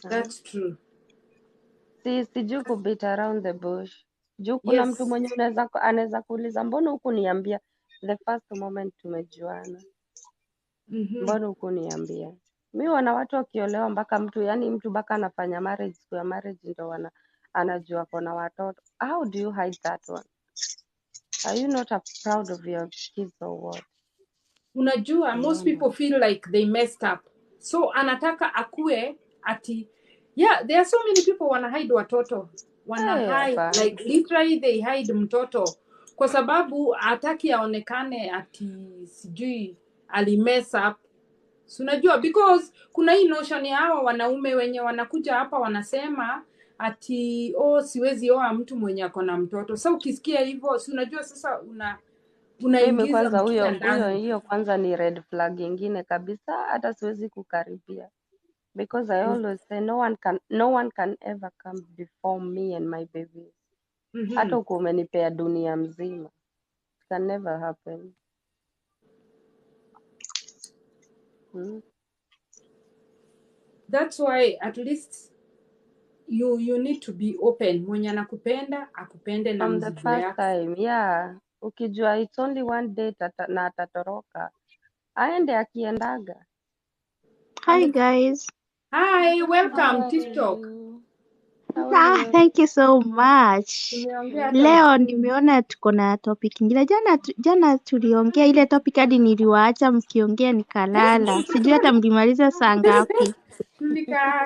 That's true. Sijui kubit around the bush. Juu kuna mtu mwenye anaweza kuuliza mbona huku niambia the first moment tumejuana. Mbona huku niambia. Mimi wana watu wakiolewa mpaka mtu mpaka anafanya marriage, siku ya marriage ndo anajua kuna watoto. How do you hide that one? Are you not proud of your kids or what? Unajua, most people feel like they messed up. So anataka akue ati, yeah, there are so many people wanna hide watoto. Hide, like literally they hide mtoto. Kwa sababu hataki aonekane ati sijui alimess up. So unajua, because kuna hii notion ya hawa wanaume wenye wanakuja hapa wanasema ati siwezi oa mtu mwenye ako na mtoto. Sasa ukisikia hivyo, si unajua sasa Mimi unaingiza kwanza mkia hiyo ndani. kwanza ni red flag ingine kabisa, hata siwezi kukaribia, because I always say no one can ever come before me and my baby. Hata uko umenipea dunia mzima, it can never happen. That's why at least you need to be open. Mwenye anakupenda akupende na From the mzigo first yako. time, yeah. Ukijua it's only one day na atatoroka, aende akiendaga. Hi guys. Hi, welcome Hi. TikTok. How are you? Thank you so much. Tumeongea hata Leo nimeona tuko na topic ingine. Jana tuliongea ile topic hadi niliwaacha mkiongea nikalala. Sijui hata mlimaliza saa ngapi. tulikaa.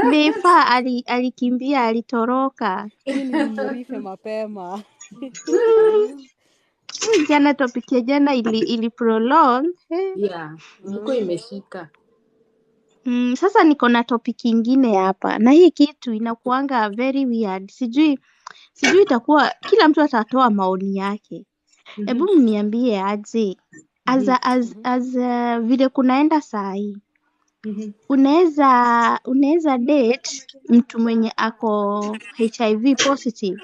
Mefa alikimbia, alitoroka. Mimi nilimrife mapema. Jana topic ya jana ili prolong. Yeah, ilikuwa imeshika. Sasa niko na topic ingine hapa. Na hii kitu inakuanga very weird. Sijui itakuwa kila mtu atatoa maoni yake. Hebu mniambie aje. As vile kunaenda saa hii. Unaweza date mtu mwenye ako HIV positive.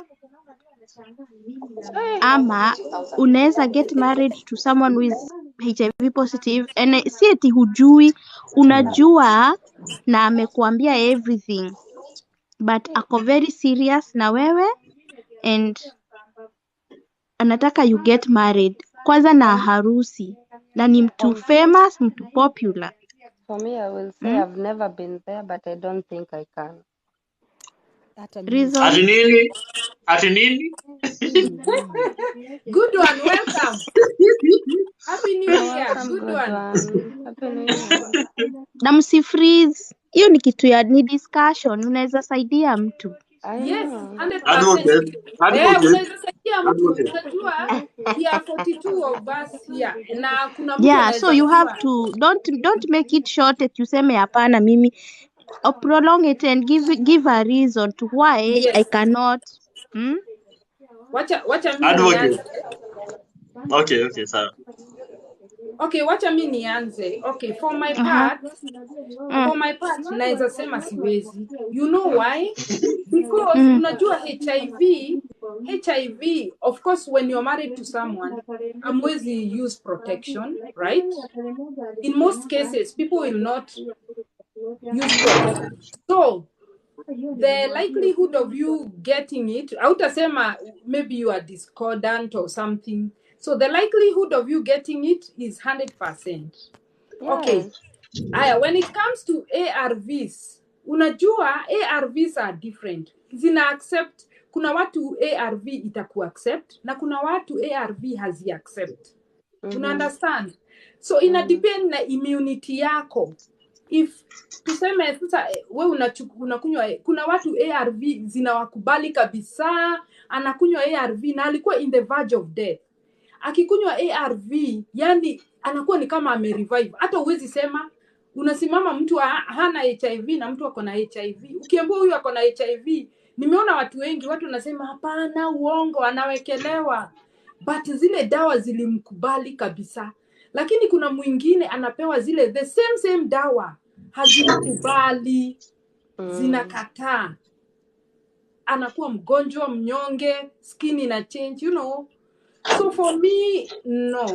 Ama unaweza get married to someone who is HIV positive and si eti hujui, unajua na amekuambia everything but ako very serious na wewe and anataka you get married kwanza na harusi na ni mtu famous, mtu popular. For me, I will say I've never been there, but I don't think I can. Reason? Ati nini? Good one, welcome. Happy New Year. Good one. Happy New Year. Na msifreeze. Hiyo ni kitu ya ni discussion, unaweza saidia mtu. Yes, 100%. Advocate. Unaweza saidia mtu, unajua here 42 of us here. Na kuna mtu Yeah, so you have to don't make it short at useme hapana mimi prolong it and give a reason to why I cannot. Wacha mimi Advocate. Okay, sawa. Okay, wacha mimi nianze. Okay, for my part naweza sema siwezi. You know why? Because unajua HIV, of course when you're married to someone, amwezi use protection, right? In most cases, people will not use protection. So, the likelihood of you getting it, hautasema maybe you are discordant or something. So the likelihood of you getting it is 100%. Okay. When it comes to ARVs, unajua ARVs are different. Zina accept, kuna watu ARV itaku accept na kuna watu ARV hazi accept. Una understand? So ina depend na immunity yako. If tuseme sasa wewe unakunywa, kuna watu ARV zinawakubali kabisa, anakunywa ARV na alikuwa in the verge of death. Akikunywa ARV, yani anakuwa ni kama amerevive. Hata uwezi sema unasimama mtu hana HIV na mtu ako na HIV. Ukiambiwa huyu ako na HIV, nimeona watu wengi wanasema hapana, uongo, anawekelewa. But zile dawa zilimkubali kabisa. Lakini kuna mwingine anapewa zile the same dawa hazimkubali, zinakataa. Anakuwa mgonjwa, mnyonge, skin ina change, you know. So for me, no.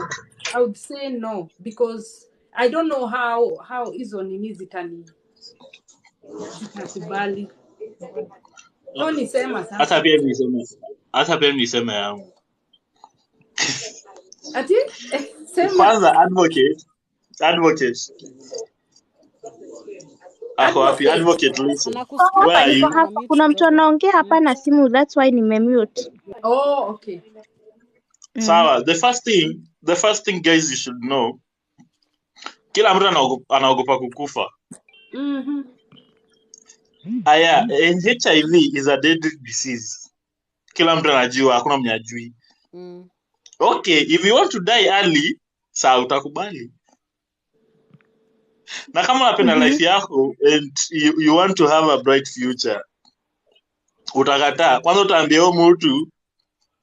I would say no because I don't know how hizo nini zitakubali. No nisema sasa. Hata pia niseme yangu. Ati? Sema. Kwanza advocate. Ako wapi advocate listen. Where are you? Kuna mtu anaongea hapa na simu, that's why nimemute. Oh, okay. Sawa, the first thing guys you should know, kila mtu anaogopa kukufa. Aya, HIV is a deadly disease. Kila mtu anajua, hakuna mwenye hajui. Okay, if you want to die early, sawa utakubali. Na kama unapenda life yako and you want to have a bright future, utakataa. Kwanza utaambia huyo mtu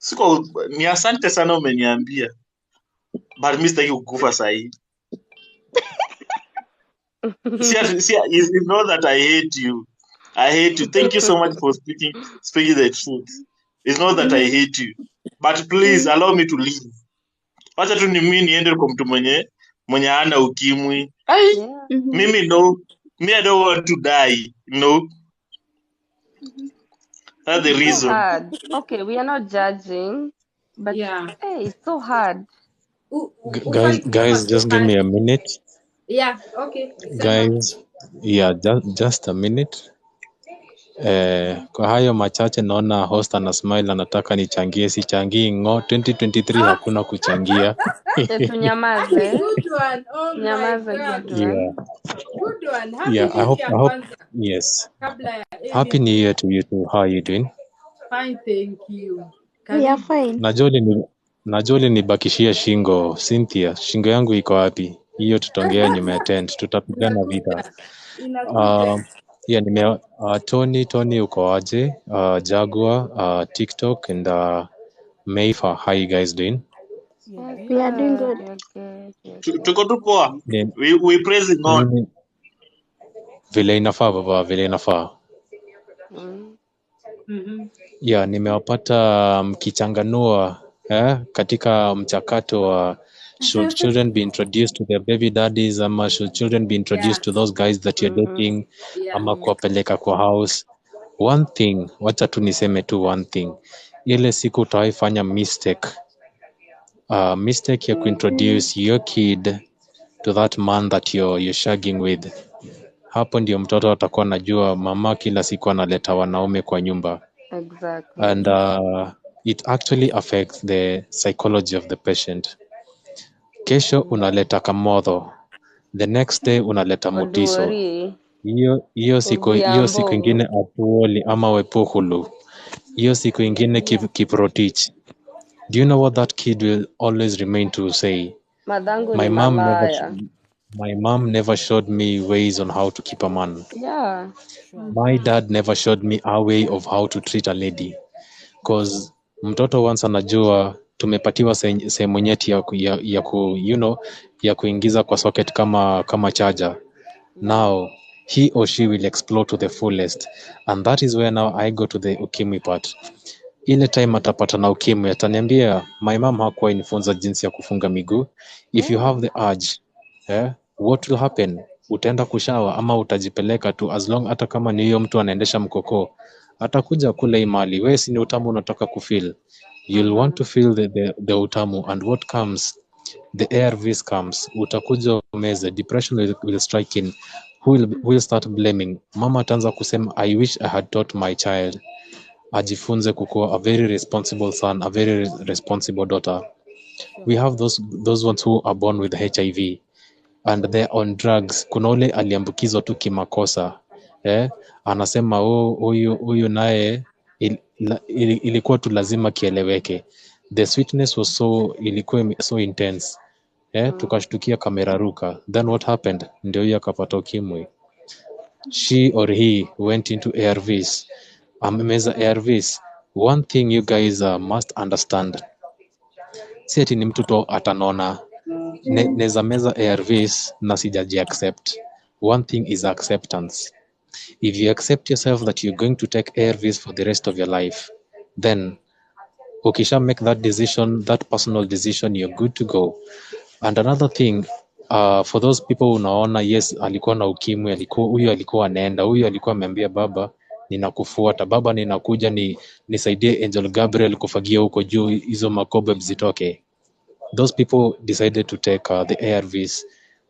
Siko ni asante sana umeniambia. But mimi sitaki kukufa sahi. It's not that I hate you. I hate you. Thank you so much for speaking the truth. It's not that I hate you. But please allow me to live. Wacha tu ni mimi niende kwa mtu mwenye hana ukimwi. Yeah. Mimi no. Me I don't want to die. No. That's the It's so reason. hard. Okay, we are not judging, but Yeah. hey, it's so hard. Guys, just give me a minute. Yeah, okay. Guys, yeah, just a minute. Kwa hayo machache naona host ana smile anataka nichangie, sichangii ngo 2023 hakuna kuchangia. Tunyamaze. Good one. Oh my Nyamaze, God. good one. Yeah. Good one. Happy Yeah, I New hope Year kwanza. yes. Kabla ya Happy New Year to you too. How are you doing? Fine, thank you. We are fine. Najua ulinibakishia shingo. Cynthia, shingo yangu iko wapi? Hiyo tutaongea nyuma ya tent. Tutapigana vita. Inakuja. Yeah, Tony uko aje? Jaguar, TikTok and Mayfa. How you guys doing? We are doing good. Tuko tu poa. Yeah. We praise God. Vile inafaa baba, vile inafaa. Yeah, nimewapata mkichanganua katika mchakato wa should children be introduced to their baby daddies ama should children be introduced to those guys that you're dating ama kuwapeleka kwa house. One thing, wacha tu niseme tu one thing. Ile siku utawaifanya mistake ya kuintroduce your kid to that man that you're shagging with. Hapo ndio mtoto atakuwa anajua mama kila siku analeta wanaume kwa nyumba. Exactly. And it actually affects the psychology of the patient. Kesho unaleta kamodho, the next day unaleta mutiso. Oduori. Hiyo siku ingine atuoli ama wepuhulu. Hiyo siku ingine kiprotich. Do you know what that kid will always remain to say? Madangu My ni mom malaya. never showed me ways on how to keep a man. Yeah. My dad never showed me a way of how to treat a lady. Cause mtoto once anajua tumepatiwa sehemu nyeti ya kuingiza kwa socket kama charger. Now he or she will explore to the fullest, and that is where now I go to the ukimwi part. Ile time atapata na ukimwi ataniambia my mom hakuwa inifunza jinsi ya kufunga miguu. If you have the urge, what will happen? Utaenda kushawa ama utajipeleka tu, as long hata kama ni hiyo mtu anaendesha mkoko atakuja kule imali. Wewe si ni utamu unataka kufeel, you'll want to feel the utamu, and what comes, the ARVs comes, utakuja umeze, depression will strike in. Who will start blaming? Mama ataanza kusema I wish I had taught my child. Ajifunze kukuwa a very responsible son, a very responsible daughter. We have those ones who are born with HIV and they're on drugs. Kuna ule aliambukizwa tu kimakosa. Anasema huyu naye ilikuwa tu lazima kieleweke. The sweetness was ilikuwa so intense. Tukashtukia kamera ruka. Then what happened? Ndio hiyo akapata ukimwi. She or he went into ARVs. Amemeza ARVs. One thing you guys must understand. Si ati ni mtu to atanona. Neza meza ARVs na sijaji accept. One thing is acceptance. If you accept yourself that you're going to take ARVs for the rest of your life, then ukisha make that decision, that personal decision, you're good to go. And another thing, for those people unaona, yes, alikuwa na ukimwi, huyu alikuwa anaenda, huyu alikuwa ameambia baba, ninakufuata, baba ninakuja nisaidie Angel Gabriel kufagia huko juu, hizo makobe zitoke. Those people decided to take the ARVs.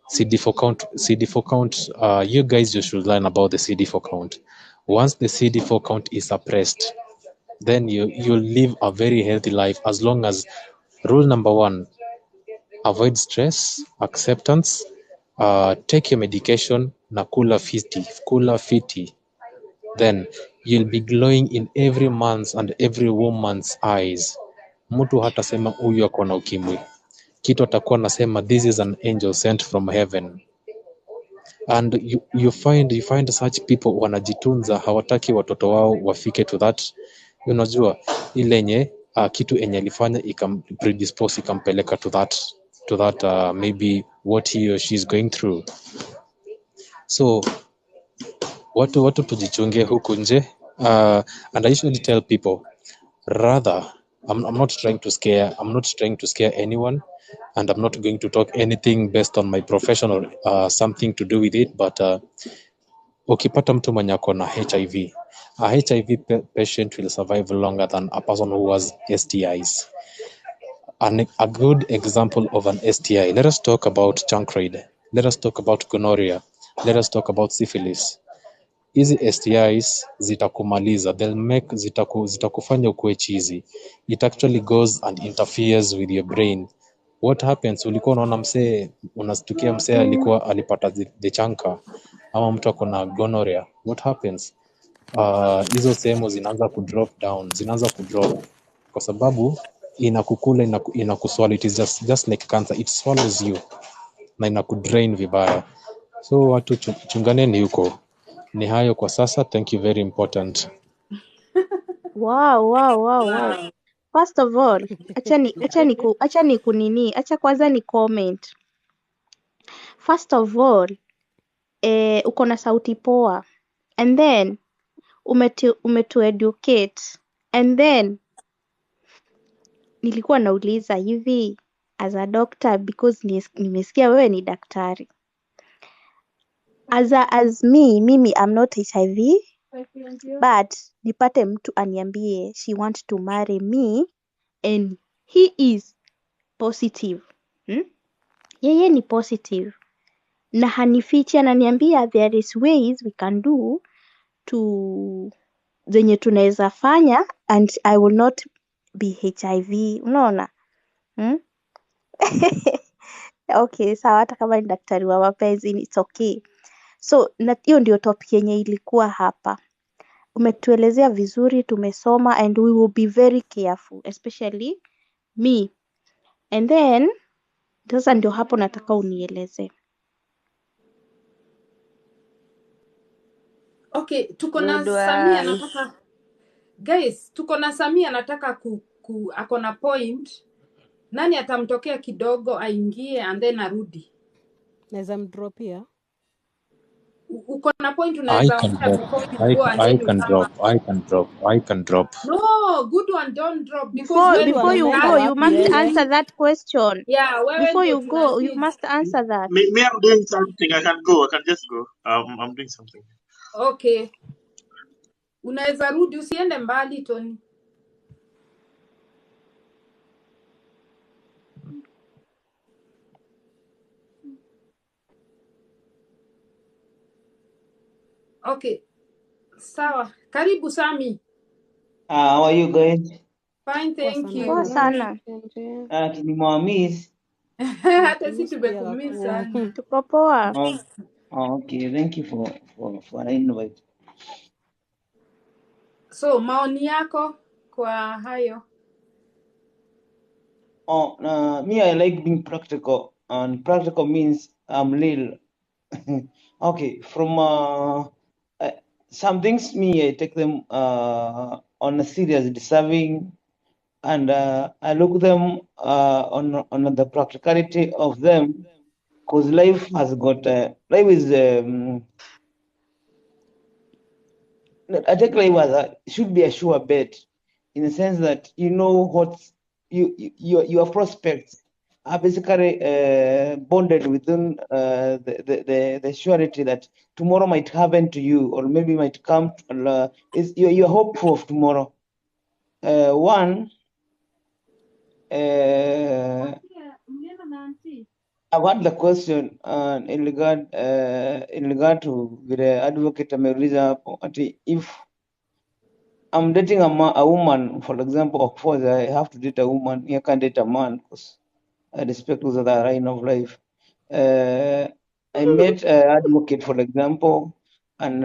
CD4 count, you guys, you should learn about the CD4 count. Once the CD4 count is suppressed, then you'll live a very healthy life, as long as rule number 1, avoid stress, acceptance, take your medication, na kula fiti. Then you'll be glowing in every man's and every woman's eyes. Mtu hatasema huyu ako na ukimwi. Kitu atakuwa nasema this is an angel sent from heaven. And you find such people wanajitunza, hawataki watoto wao wafike to that, unajua ile nye kitu enye alifanya predispose ikampeleka to that maybe what he or she is going through. So watu tujichunge huku nje, and I usually tell people, rather, I'm not trying to scare anyone, and I'm not going to talk anything based on my profession or something to do with it, but ukipata mtu mwenye ako na HIV, a HIV patient will survive longer than a person who has STIs. A good example of an STI, let us talk about chancroid, let us talk about gonorrhea, let us talk about syphilis. Hizi STIs zitakumaliza, zitakufanya ukue chizi. It actually goes and interferes with your brain. What happens, ulikuwa unaona msee, unastukia msee alipata the chanka, ama mtu ako na gonorrhea, what happens? Hizo sehemu zinaanza kudrop down, kwa sababu inakukula, inakuswallow. It is just like cancer, it swallows you na inakudrain vibaya. So watu chunganeni huko. Ni hayo kwa sasa, thank you, very important. Wow. First of all, acha kwanza ni comment. First of all, uko na sauti poa, and then umetu educate, and then nilikuwa nauliza hivi as a doctor, because nimesikia wewe ni daktari. As mimi I'm not HIV, but nipate mtu aniambie she wants to marry me and he is positive. Yeye ni positive na hanifichi, ananiambia there is ways we can do to zenye tunaweza fanya and I will not be HIV. Unaona? Okay, sawa, hata kama ni daktari wa mapenzi it's okay. So hiyo ndio topic yenye ilikuwa hapa. Umetuelezea vizuri, tumesoma, and we will be very careful, especially me. And then sasa ndio hapo nataka unieleze. Okay, tuko na Samia anataka, guys, tuko na Samia anataka ako na point. Nani atamtokea kidogo aingie and then arudi? Naweza mdropia. Uko na point unaweza ongea before you go and then I can drop. No, good one, don't drop, because before you go you must answer that question. Yeah, before you go you must answer that. Me, I'm doing something. I can just go. I'm doing something. Okay. Unaweza rudi, usiende mbali Tony. Okay. Sawa. Karibu Sami. How are you guys? Fine, thank you. Poa sana. Nimewamiss. Hata sisi tumekumiss sana. Tuko poa. Okay, thank you for an invite. So, maoni yako kwa hayo? Me, I like being practical, and practical means I'm real. Okay, from some things, me, I take them on a serious, deserving, and I look them on the practicality of them, because life life is I take life as should be a sure bet, in the sense that you know what your prospects are basically bonded within the surety that tomorrow might happen to you, or maybe might come. You're hopeful of tomorrow. I've had the question in regard to the advocate ameuliza hapo, if I'm dating a woman, for example, of course I have to date a woman. I can't date a man because I respect the line of life. I met an advocate, for example, and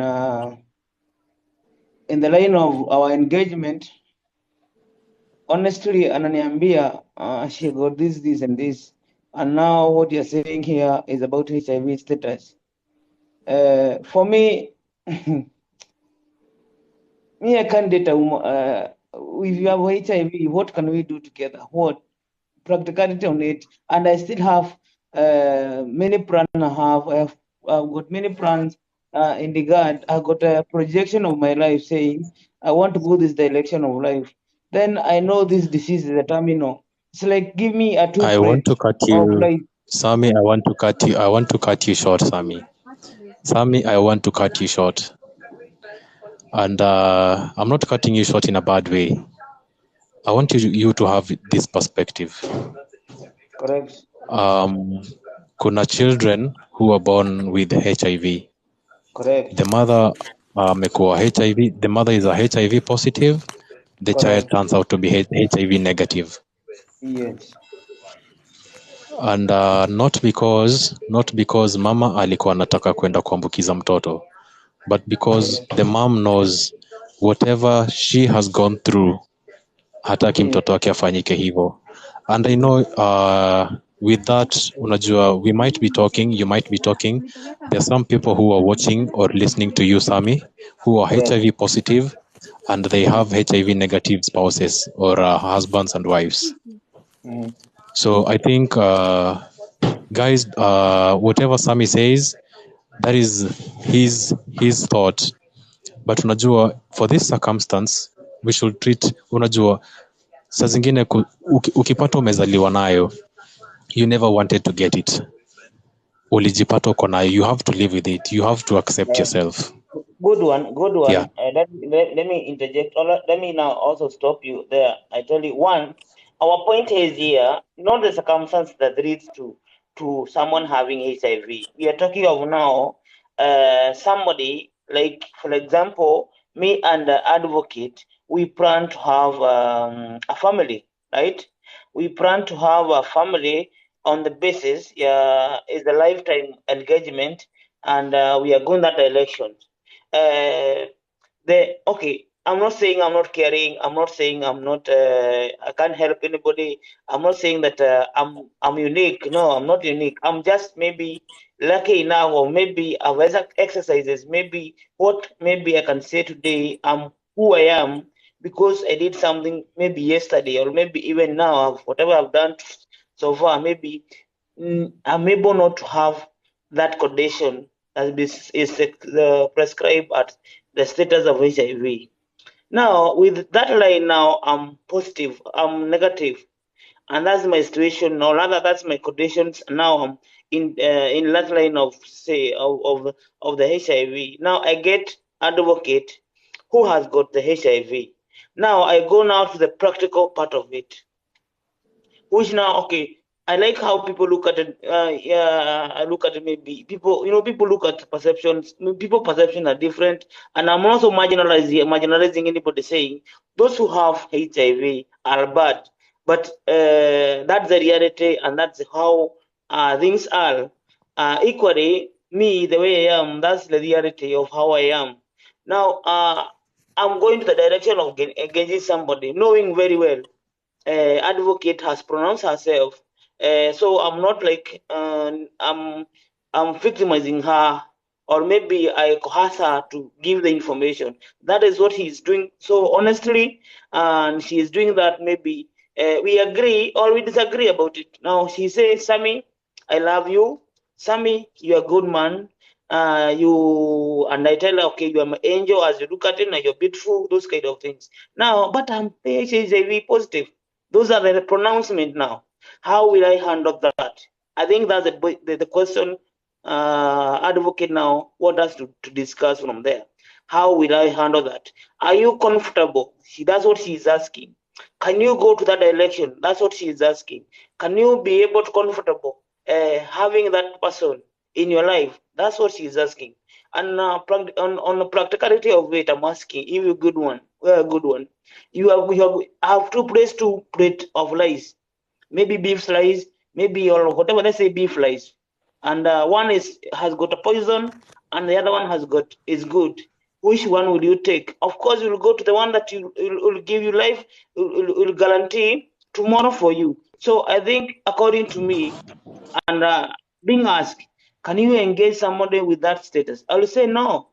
in the line of our engagement, honestly, ananiambia she got this and this. And now what you're saying here is about HIV status. For me, I can't date a woman. if you have HIV, what can we do together? What practicality on it? And I still have many plans. I've got many plans in the guard. I've got a projection of my life saying I want to go this direction of life. Then I know this disease is a terminal. It's like give me a I want to cut of you, life. Sammy. I want to cut you short, Sammy. Sammy, I want to cut you short, and I'm not cutting you short in a bad way. I want you to have this perspective. Correct. Kuna children who are born with HIV. Correct. The mother amekuwa HIV. The mother is a HIV positive. The child Correct. turns out to be HIV negative. Yes. And not because mama alikuwa anataka kwenda kuambukiza mtoto, but because the mom knows whatever she has gone through, hataki mtoto wake afanyike hivyo. And I know with that, unajua, you might be talking. There are some people who are watching or listening to you, Sammy, who are HIV positive and they have HIV negative spouses or husbands and wives. So I think, guys, whatever Sammy says, that is his thought. But unajua, for this circumstance, we should treat, unajua, saa zingine ukipata umezaliwa nayo, you never wanted to get it. Ulijipata uko nayo, you have to live with it. You have to accept yourself. Good one. Yeah. Let me interject. Let me now also stop you there. I tell you, one, our point is here, not the circumstance that leads to someone having HIV. We are talking of now somebody, like, for example, me and the advocate, we plan to have a family, right? We plan to have a family on the basis is a lifetime engagement, and we are going that direction. I'm not saying I'm not caring. I'm not saying I'm not. I can't help anybody. I'm not saying that I'm unique. No, I'm not unique. I'm just maybe lucky enough, or maybe I've exercises. Maybe I can say today I'm who I am because I did something maybe yesterday, or maybe even now, whatever I've done so far. Maybe I'm able not to have that condition as is prescribed at the status of HIV. Now, with that line, now I'm positive, I'm negative, and that's my situation. Or rather, that's my conditions. Now I'm in that line of say of the HIV. Now I get advocate who has got the HIV. Now I go now to the practical part of it, which now I like how people look at it. I look at it. Maybe people look at perceptions. People perceptions are different, and I'm also marginalizing anybody saying those who have HIV are bad. But that's the reality, and that's how things are. Equally, me, the way I am, that's the reality of how I am. Now, I'm going to the direction of engaging somebody, knowing very well advocate has pronounced herself. So I'm not like I'm victimizing her, or maybe I coerce her to give the information. That is what he's doing. So honestly, and she is doing that. Maybe we agree or we disagree about it. Now she says, "Sammy, I love you. Sammy, you're a good man. And I tell her, okay, you are my angel. As you look at it, and you're beautiful. Those kind of things. Now, but I'm HIV positive. Those are the pronouncement now. How will I handle that? I think that's the question advocate now want us to discuss from there. How will I handle that? Are you comfortable? That's what she is asking. Can you go to that direction? That's what she is asking. Can you be able to comfortable having that person in your life? That's what she is asking. And on the practicality of it, I'm asking if you're a good one. You have two plate of rice, maybe beef slice, maybe or whatever. Let's say beef slice, and one has got a poison, and the other one is good. Which one will you take? Of course, you will go to the one that will give you life, will guarantee tomorrow for you. So I think, according to me, and being asked, can you engage somebody with that status? I will say no,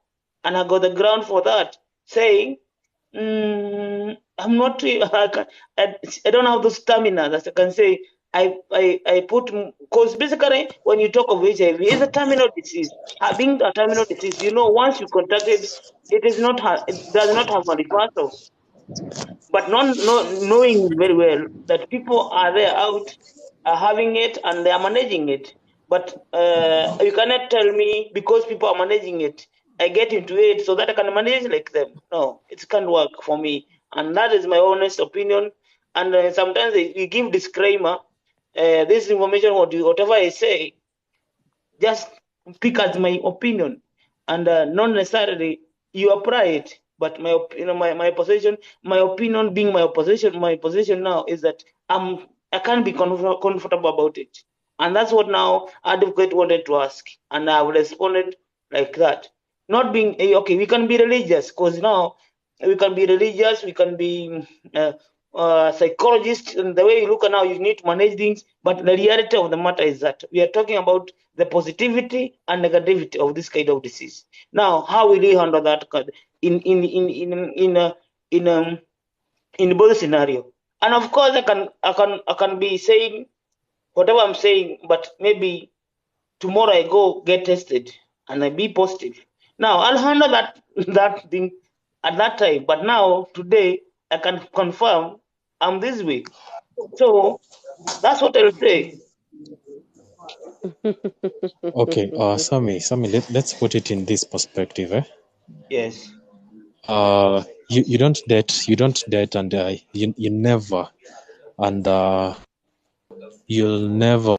and I got the ground for that, saying I'm not. I don't have the stamina that I can say. I put, because basically when you talk of HIV, it's a terminal disease. Having a terminal disease, once you contracted, it does not have a reversal. But not knowing very well that people are there out are having it and they are managing it. But you cannot tell me because people are managing it, I get into it so that I can manage like them. No, it can't work for me. And that is my honest opinion. And sometimes we give disclaimer, this information, whatever I say, just pick as my opinion, and not necessarily you apply it. But my position, my opinion being my position now is that I can't be comfortable about it, and that's what now advocate wanted to ask, and I responded like that. Not being okay, we can be religious, because now we can be religious, we can be psychologists, and the way you look at now, you need to manage things. But the reality of the matter is that we are talking about the positivity and negativity of this kind of disease. Now, how will we handle that in both scenario? And of course, I can be saying whatever I'm saying, but maybe tomorrow I go get tested and I be positive. Now I'll handle that thing at that time. But now today I can confirm I'm this way. So that's what I'll say. Okay, Sammy, let's put it in this perspective, eh? Yes. You don't date, and you never, and you'll never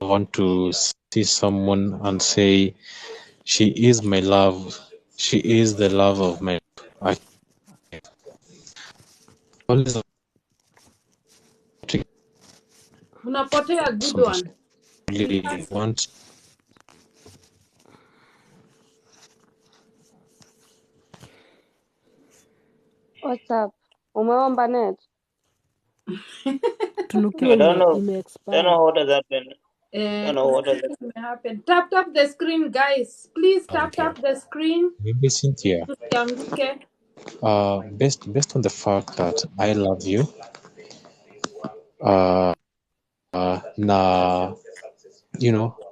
want to see someone and say, she is my love, she is the love of my life. I always Unapotea, good one. really want. What's up? Umeomba net? Tunukiwa I don't know. ime-expire. I don't know what has happened. I don't know what has happened. May happen. Tap the screen, guys. Please tap the screen. Maybe Cynthia. Tusiamke. Based on the fact that I love you, na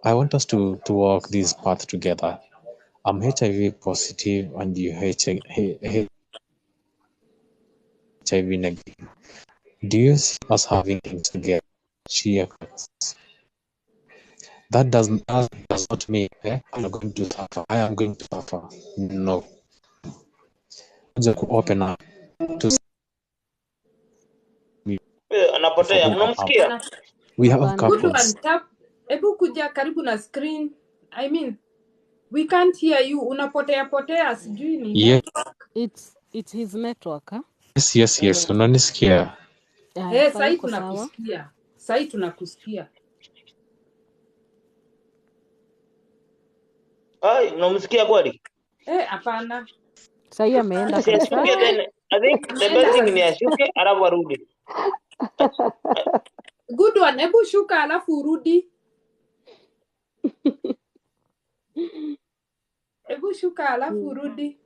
I want us to walk this path together. I'm HIV positive and you HIV negative. Do you see us having things together? That does not mean I'm not going to suffer. I am going to suffer. No. Just open up to Anapotea, mnamsikia? we have Hapana. Good couples. one. Tap. Ebu kuja karibu na screen. I mean, we can't hear you. Unapotea sijui ni. Yeah. It's his network, huh? Yes. Unanisikia? Sai tunakusikia. Sai tunakusikia. Ai, mnamsikia kweli? Hapana. Sai ameenda kabisa. I think the best thing ni ashuke alafu arudi. Good one. Ebu shuka alafu urudi. Ebu shuka alafu urudi.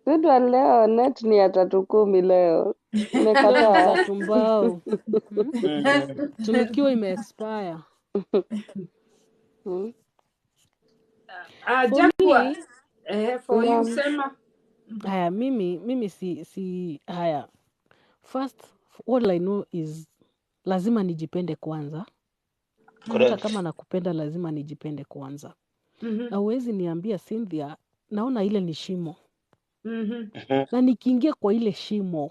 Good one, leo net ni ya 3:10 leo. Nimekataa. Tumbao. Tunukiwa ime-expire. Jaguar. For you sema. Haya, mimi si haya. First, all I know is lazima nijipende kwanza. Hata kama nakupenda lazima nijipende kwanza. Na huwezi niambia Cynthia, naona ile ni shimo. Na nikiingia kwa ile shimo,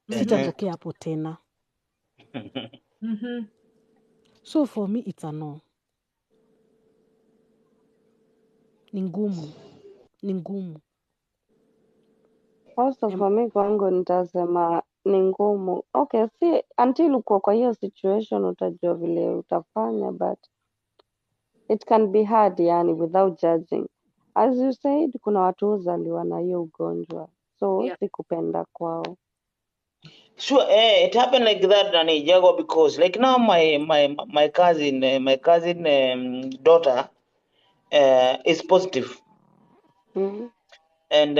sitatokea hapo tena. So for me it's a no. Ni ngumu. Also for me kwangu nitasema ni ngumu. Okay, si until uko kwa hiyo situation utajua vile utafanya, but it can be hard yani without judging. As you said, kuna watu huzaliwa na hiyo ugonjwa. So si kupenda kwao. Sure, it happened like that, Nani Jago, because like now my cousin daughter is positive. and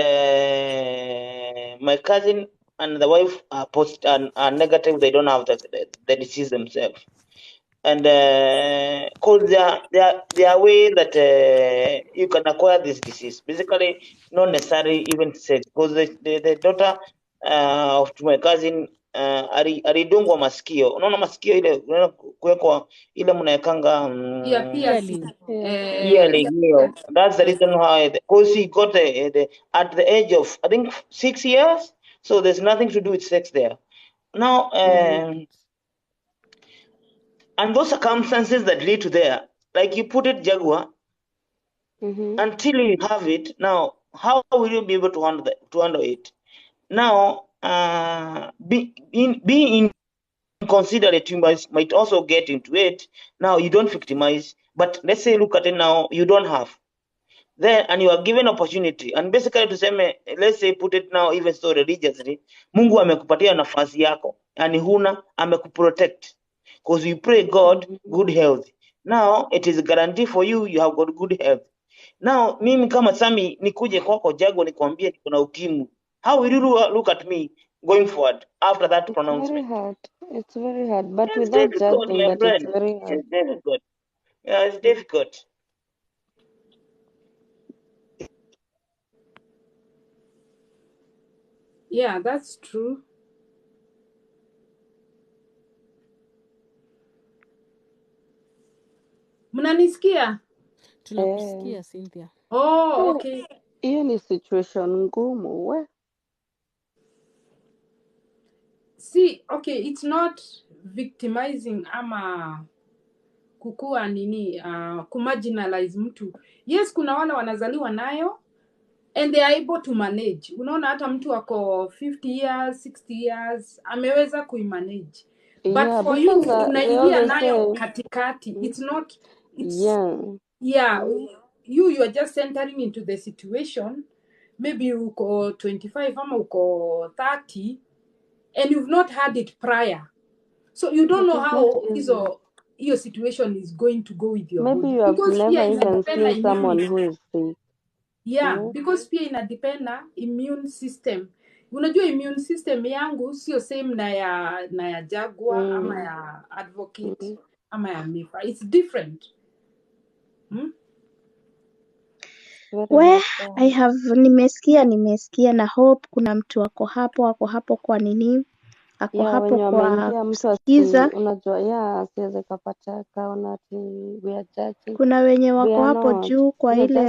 my cousin and the wife are negative. They don't have the disease themselves, and cause there are ways that you can acquire this disease. Basically, not necessarily even sex, because the daughter of my cousin alidungwa masikio. Unaona masikio ile kuwekwa ile mnaekanga piercing. hiyo. That's the reason why, because he got at the age of I think 6 years, so there's nothing to do with sex there. Now, and those circumstances that lead to there, like you put it, Jaguar, until you have it. Now, how will you be able to handle it? Now, being inconsiderate, you might also get into it. Now, you don't victimize, but let's say, look at it now, you don't have. Then, and you are given opportunity, and basically to say, let's say, put it now, even so religiously, Mungu amekupatia nafasi yako, and huna amekuprotect, because you pray God good health. Now it is a guarantee for you have got good health. Now mimi kama Sami nikuje kwako Jaguar nikwambie niko na ukimwi, how will you look at me going forward after that pronouncement? It's very hard, but without judging, but it's very hard. It's difficult. Yeah, it's difficult. Yeah, that's true. Mnanisikia? Tunakusikia Cynthia. Oh, okay. Hiyo ni situation ngumu we. See, okay, it's not victimizing ama kukua nini, kumarginalize mtu. Yes, kuna wale wanazaliwa nayo and they are able to manage. Unaona hata mtu ako 50 years, 60 years, ameweza kuimanage. But for you, unaingia nayo katikati. It's not, you are just entering into the situation. Maybe uko 25 ama uko 30 and you've not had it prior. So you don't know how your situation is going to go with your body. Maybe you have never even seen someone who is sick. Yeah, because pia inadepend na immune system. Unajua immune system yangu sio same na ya Jaguar ama ya Advocate ama ya Mifa. It's different. Nimesikia na hope kuna mtu ako hapo kwa nini? Ako hapo kwa kusikiza. Unajua asiweze kapata kaona ati we are judging. Kuna wenye wako hapo juu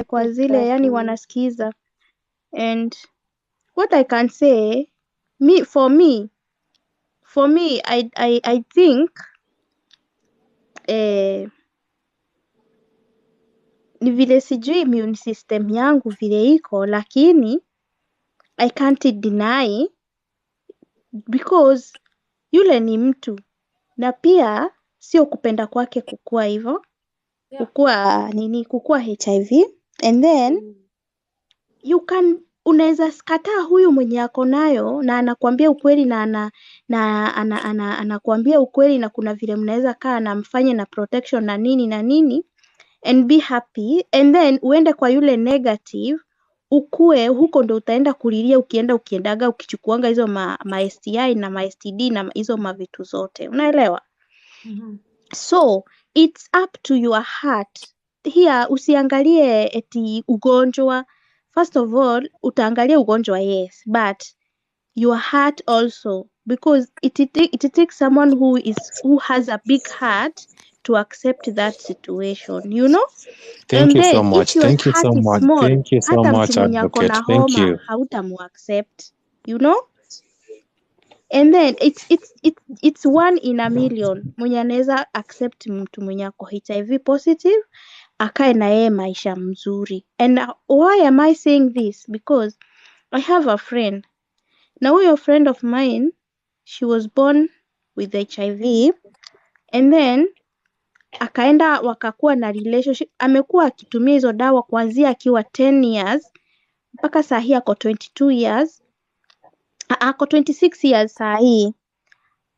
kwa zile yani wanasikiza. And what I can say, for me I think ni vile sijui immune system yangu vile iko, lakini I can't deny because yule ni mtu na pia sio kupenda kwake kukua hivyo, kukua HIV, and then unaweza kataa huyu mwenye ako nayo na anakuambia ukweli na anakuambia ukweli na kuna vile mnaweza kaa na mfanye na protection na nini and be happy, and then uende kwa yule negative ukue huko ndo utaenda kulilia ukiendaga ukichukuanga hizo ma STI na ma STD na hizo mavitu zote, unaelewa? So it's up to your heart here. Usiangalie eti ugonjwa. First of all, utaangalia ugonjwa, yes, but your heart also, because it takes someone who has a big heart to accept that situation, you know. Thank you so much. Thank you so much, Advocate. Thank you. Hautamu accept, you know. And then it's one in a million mwenye anaweza accept mtu mwenye ako HIV positive akae na yeye maisha mzuri. And why am I saying this? Because I have a friend. Na huyo friend of mine, she was born with HIV, and then akaenda wakakuwa na relationship. Amekuwa akitumia hizo dawa kuanzia akiwa 10 years mpaka saa hii ako 22 years. Ako 26 years saa hii.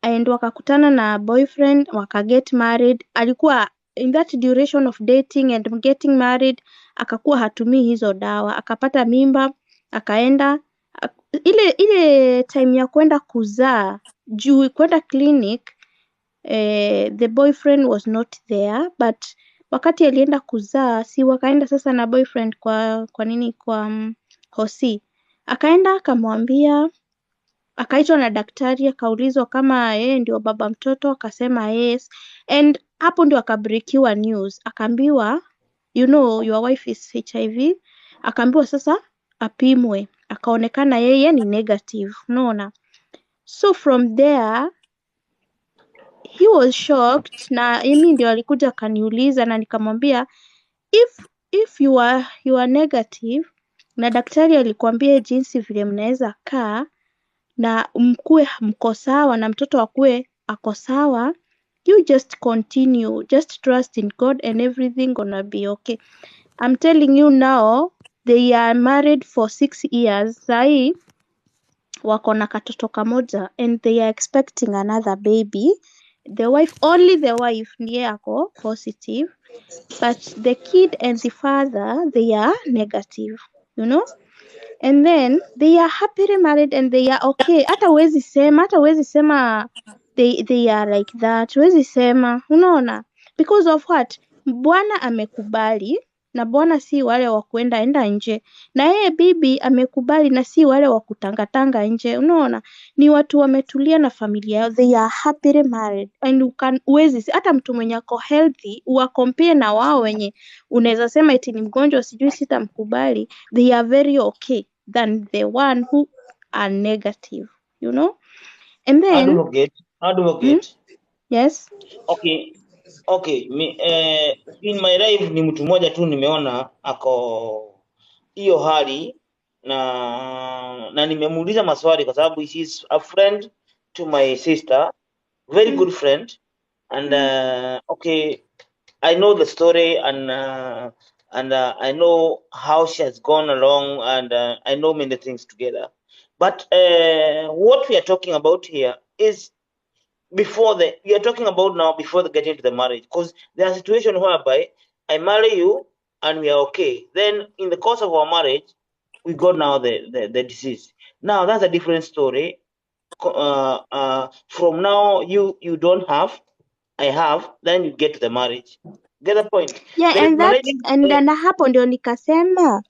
And wakakutana na boyfriend, wakaget married. Alikuwa in that duration of dating and getting married, akakuwa hatumii hizo dawa, akapata mimba, akaenda ile time ya kwenda kuzaa juu kwenda clinic, the boyfriend was not there, but wakati alienda kuzaa si wakaenda sasa na boyfriend kwa hosi, akaenda akamwambia, akaitwa na daktari, akaulizwa kama yeye ndio baba mtoto, akasema yes, and hapo ndio akabreakiwa news, akaambiwa you know your wife is HIV, akaambiwa sasa apimwe, akaonekana yeye ni negative, unaona. So from there he was shocked, na mimi ndio alikuja akaniuliza na nikamwambia if you are negative na daktari alikwambia jinsi vile mnaweza kaa na mkue mko sawa na mtoto akue ako sawa, you just continue, just trust in God and everything gonna be okay. I'm telling you now, they are married for 6 years. Sahi wako na katoto kamoja and they are expecting another baby. The wife ndiye ako positive, but the kid and the father, they are negative, you know. And then they are happily married and they are okay. Hata huwezi sema they are like that. Huwezi sema, unaona? Because of what? Bwana amekubali, na bwana si wale wa kuenda nje, na yeye bibi amekubali na si wale wa kutangatanga nje, unaona. Ni watu wametulia na familia yao, they are happily married. And huwezi hata mtu mwenye ako healthy uwakompare na wao wenye unaweza sema eti ni mgonjwa sijui sitamkubali, they are very okay than the one who are negative, you know. And then advocate. Yes. Okay, in my life ni mtu mmoja tu nimeona ako hiyo hali na nimemuuliza maswali kwa sababu he is a friend to my sister, very good friend, and okay, I know the story and I know how she has gone along, and I know many things together, but what we are talking about here is we are talking about now before the getting to the marriage, because there are situations whereby I marry you and we are okay, then in the course of our marriage we got now the disease. Now that's a different story. From now you don't have, I have, then you get to the marriage. Get the point? Yeah, and then hapo ndio nikasema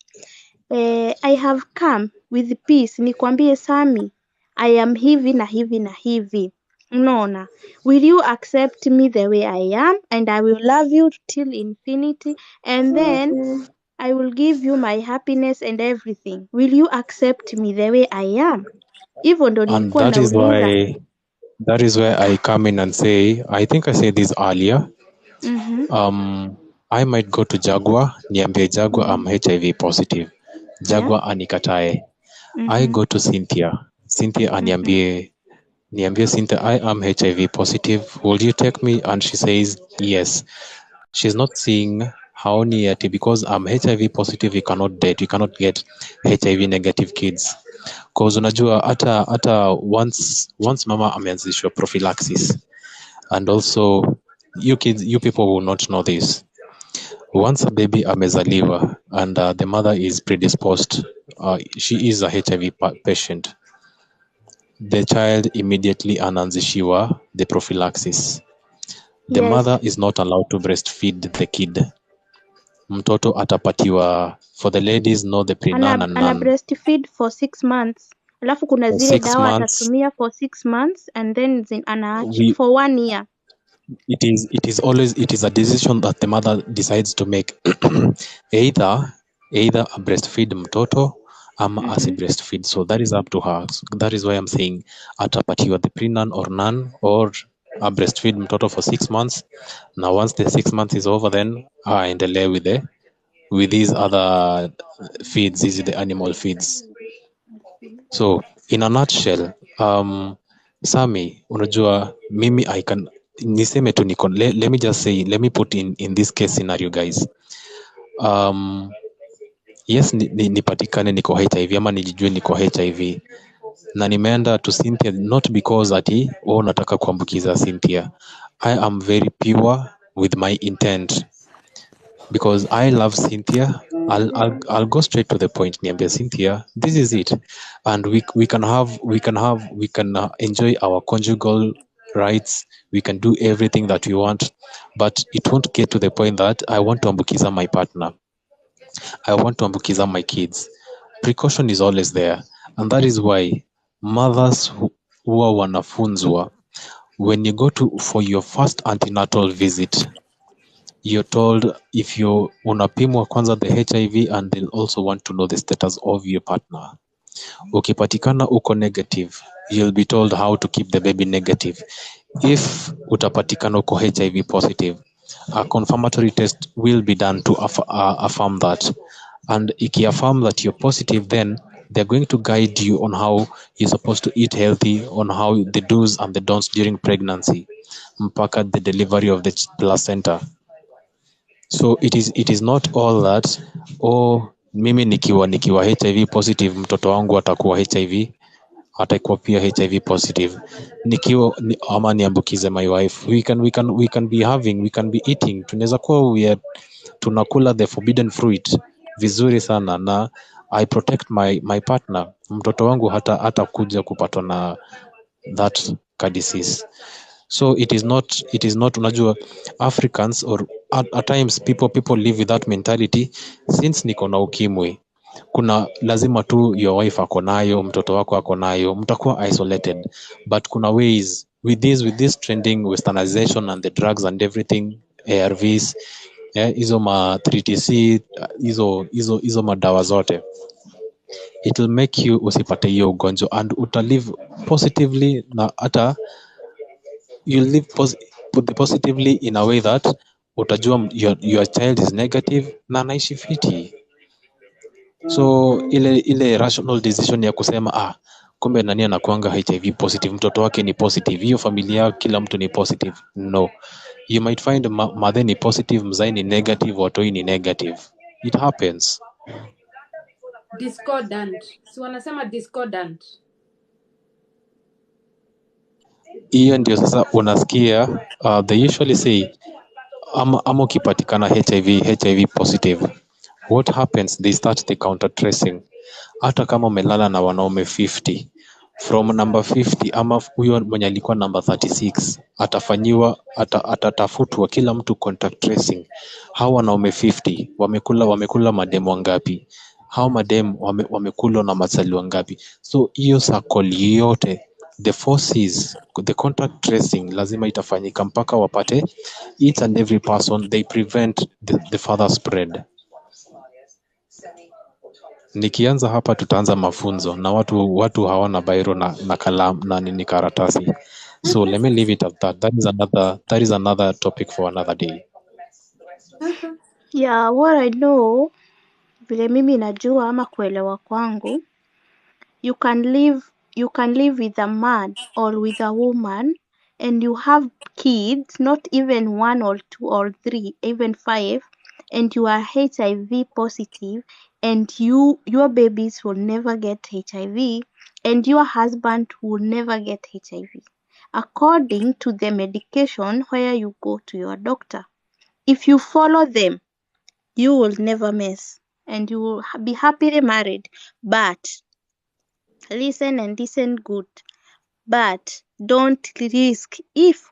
I have come with peace, nikwambie Sami, I am hivi na hivi na hivi. Unaona, will you accept me the way I am, and I will love you till infinity, and then I will give you my happiness and everything. Will you accept me the way I am? Hivyo ndo nilikuwa nauliza. That is where I come in and say, I think I said this earlier. I might go to Jaguar, niambie Jaguar I'm HIV positive. Jaguar anikatae. I go to Cynthia aniambie Cynthia, I am HIV positive. Will you take me? And she says yes. She's not seeing haoni yet because I'm HIV positive, you cannot date, you cannot get HIV negative kids. Cause unajua hata once mama ameanzishwa prophylaxis, and also you people will not know this. Once a baby amezaliwa and the mother is predisposed, she is a HIV patient, the child immediately anaanzishiwa the prophylaxis. The mother is not allowed to breastfeed the kid. Mtoto atapatiwa, for the ladies know the prenan and ana breastfeed for 6 months. Alafu kuna zile dawa atatumia for 6 months and then anaacha for 1 year. It is a decision that the mother decides to make. either a breastfeed mtoto ama asi breastfeed, so that is up to her. So that is why I'm saying atapatiwa the prenan or none, or a breastfeed mtoto for 6 months. Now once the 6 months is over, then aendelee with these other feeds, these are the animal feeds. So in a nutshell, Sami, unajua mimi I can niseme tu niko, let me just say, let me put in this case scenario, guys. Yes, nipatikane niko HIV ama nijijue niko HIV na nimeenda to Cynthia not because ati nataka kuambukiza Cynthia. I am very pure with my intent because I love Cynthia I'll go straight to the point, niambia Cynthia, this is it, and we can enjoy our conjugal rights, we can do everything that we want, but it won't get to the point that I want to ambukiza my partner, I want to ambukiza my kids. Precaution is always there, and that is why mothers huwa wanafunzwa, when you go for your first antenatal visit, you're told if you unapimwa kwanza the HIV, and they'll also want to know the status of your partner. Ukipatikana uko negative, you'll be told how to keep the baby negative. If utapatikana uko HIV positive, a confirmatory test will be done to affirm that. And if you affirm that you're positive, then they're going to guide you on how you're supposed to eat healthy, on how the do's and the don'ts during pregnancy, mpaka the delivery of the placenta. So it is not all that, mimi nikiwa HIV positive, mtoto wangu atakuwa pia HIV positive. Ama niambukize my wife. We can be eating. Tunaweza kuwa tunakula the forbidden fruit vizuri sana, na I protect my partner. Mtoto wangu hata kuja kupatwa na that disease. So it is not unajua, Africans or at times people live with that mentality, since niko na ukimwi kuna lazima tu your wife ako nayo, mtoto wako ako nayo, mtakuwa isolated. But kuna ways with this trending westernization and the drugs and everything, ARVs, hizo ma 3TC, hizo madawa zote, it will make you usipate hiyo ugonjwa, and utalive positively, na hata you live positively in a way that utajua your child is negative na anaishi fiti. So ile rational decision ya kusema kumbe nani anakuanga HIV positive, mtoto wake ni positive, hiyo familia kila mtu ni positive, no. You might find mother ni positive, mzai ni negative, watoi ni negative. It happens. Discordant. Si wanasema discordant. Hiyo ndio sasa unasikia they usually say ama ukipatikana HIV positive, what happens, they start the counter tracing. Hata kama umelala na wanaume 50, from number 50 ama huyo mwenye alikuwa number 36 atatafutwa kila mtu contact tracing. Hao wanaume 50 wamekula mademu wangapi, hao mademu wamekula na masali wangapi. So hiyo circle yote, the forces, the contact tracing lazima itafanyika mpaka wapate each and every person, they prevent the further spread. Nikianza hapa tutaanza mafunzo na watu hawana bairo na kalamu na nini karatasi. So let me leave it at that. That is another topic for another day. Yeah, what I know, vile mimi najua ama kuelewa kwangu, you can live with a man or with a woman and you have kids, not even 1 or 2 or 3, even 5, and you are HIV positive, and your babies will never get HIV, and your husband will never get HIV, according to the medication where you go to your doctor. If you follow them, you will never mess, and you will be happily married. But listen good, but don't risk if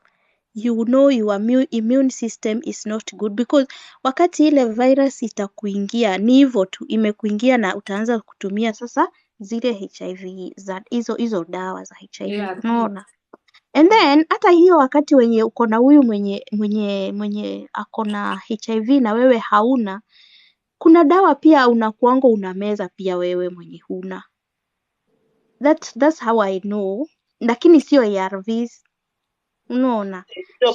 you know your immune system is not good, because wakati ile virus itakuingia ni hivyo tu, imekuingia na utaanza kutumia sasa zile HIV za hizo dawa za HIV, unaona. And then hata hiyo wakati wenye uko na huyu mwenye ako na HIV na wewe hauna, kuna dawa pia unakuanga unameza pia wewe mwenye huna. That's how I know, lakini sio ARVs, unaona.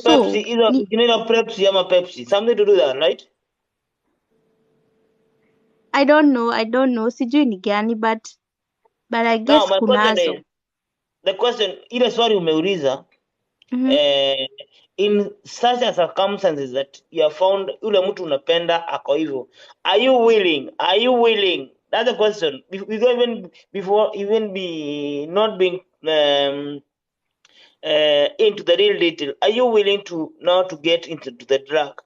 So either Pepsi ama Pepsi, something to do that, right? I don't know, sijui ni gani, but I guess kunazo. The question, ile swali umeuliza, in such a circumstances that you have found ule mtu unapenda ako hivyo, are you willing? That's the question. Before even be not being into the real detail, are you willing to now to get into the drug?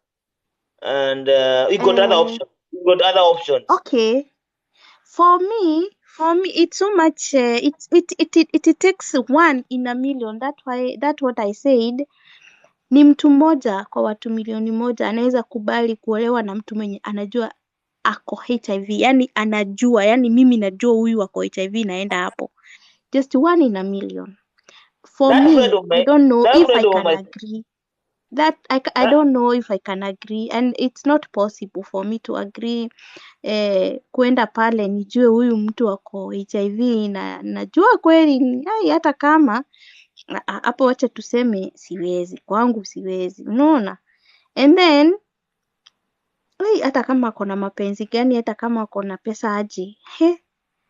And you got other options. you've got other options. Okay. For me, it's so much. It takes 1 in a million. That's what I said. Ni mtu mmoja kwa watu milioni moja anaweza kubali kuolewa na mtu mwenye anajua ako HIV, yani anajua, yani mimi najua huyu ako HIV, naenda hapo. Just 1 in a million. For That friend me, of I mine, don't know that if I friend of can mine, agree. I that, don't know if I can agree, and it's not possible for me to agree. Kwenda pale nijue huyu mtu ako HIV na najua kweli, hata kama hapo, wacha tuseme siwezi, kwangu siwezi, unaona. And then hata kama ako na mapenzi gani, hata kama ako na pesa aje,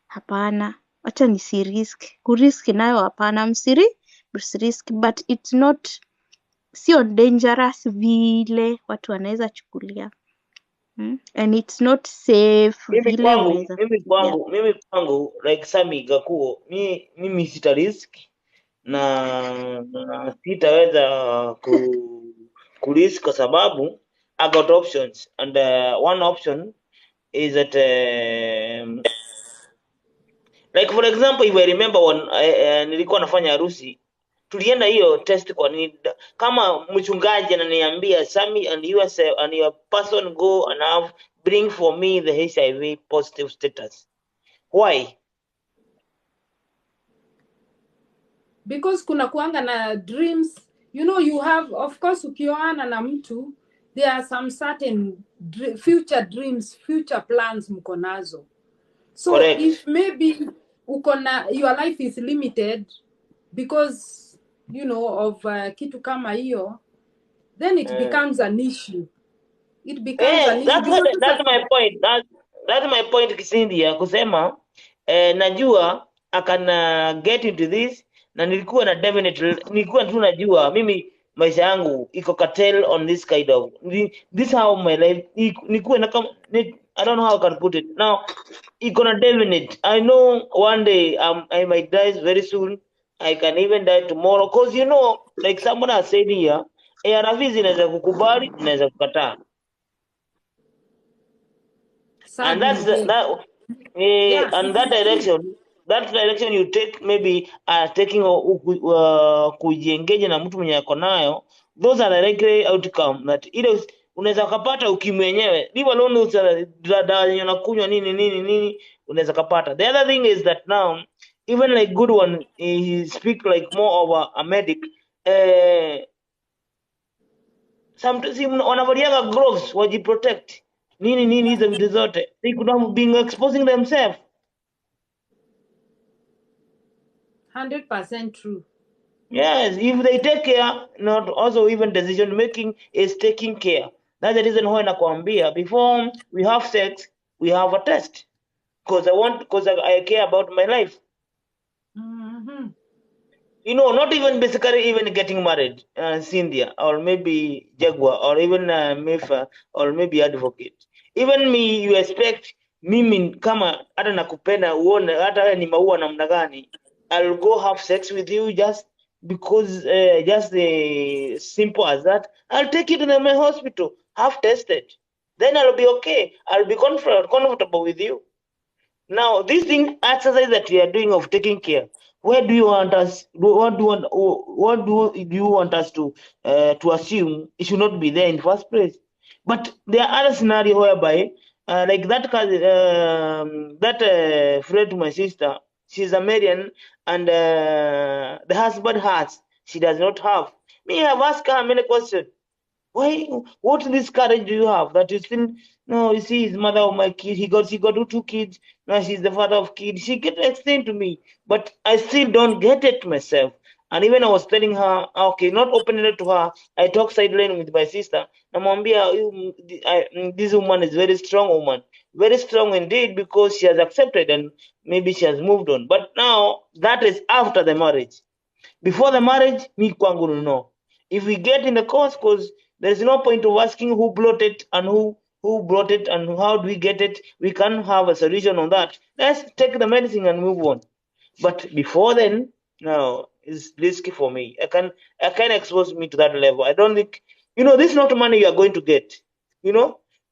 hapana, wacha nisirisk. Kurisk nayo hapana, msirisk, but it's not, sio dangerous vile watu wanaweza chukulia. And it's not safe vile unaweza fikiria. mimi kwangu like Sami Gakuo, mimi sita risk na sitaweza kurisk kwa sababu I got options, and one option is that like for example, if I remember when nilikuwa nafanya harusi, tulienda hiyo test kwa nini, kama mchungaji ananiambia Sami and yourself and your person go and have bring for me the HIV positive status. Why? Because kuna kuanga na dreams, you have, of course, ukioana na mtu, there are some certain future dreams, future plans mko nazo. So Correct. if maybe your life is limited because of kitu kama hiyo, then it becomes an issue. It becomes an issue. That's my point. That's my point, Kisindia, kusema najua I can get into this, na nilikuwa na nilikuwa tu najua mimi maisha yangu iko cartel on this kind of this how my life nilikuwa na kama I don't know how I can put it now. Iko na definite. I know one day I might die very soon. I can even die tomorrow, because like someone has said here, ARV zinaweza kukubali, inaweza kukataa. And that's and that direction you take, maybe taking kujiengage na mtu mwenye ako nayo, those are the likely outcome that ile unaweza kupata ukimwi wenyewe, leave alone dawa yenye unakunywa nini unaweza kupata. The other thing is that now even like good one, he speak like more of a medic, sometimes wanavaliaga gloves wajiprotect nini hizo vitu zote, they could have been exposing themselves. 100% true. Yes, if they take care, not also even decision making is taking care. That's the reason why nakwambia before we have sex, we have a test, because I care about my life. Not even basically even getting married, Cynthia, or maybe Jaguar, or even Mefa, or maybe Advocate. Even me, you expect mimi kama hata nakupenda uone hata ni maua namna gani, I'll go have sex with you just because just simple as that. I'll take you to my hospital, have tested, then I'll be okay. I'll be comfortable with you. Now, this thing exercise that we are doing of taking care, where do you want us? What do you want us to assume it should not be there in the first place? But there are other scenario whereby, like that friend to my sister, she's American, and the husband has, she does not have. Me, I've asked her many questions. Why? What this courage do you have that you still? No, you see, his mother of my kid. She got 2 kids. Now she's the father of kids. She can explain to me, but I still don't get it myself. And even I was telling her, okay, not opening it to her. I talk sideline with my sister. Namwambia, this woman is very strong woman, very strong indeed, because she has accepted and maybe she has moved on. But now that is after the marriage. Before the marriage, me kwangu no. If we get in the course, because there's no point of asking who brought it and who brought it and how do we get it. We can have a solution on that. Let's take the medicine and move on. But before then, no, it's risky for me. I can expose me to that level. I don't think, this is not money you are going to get.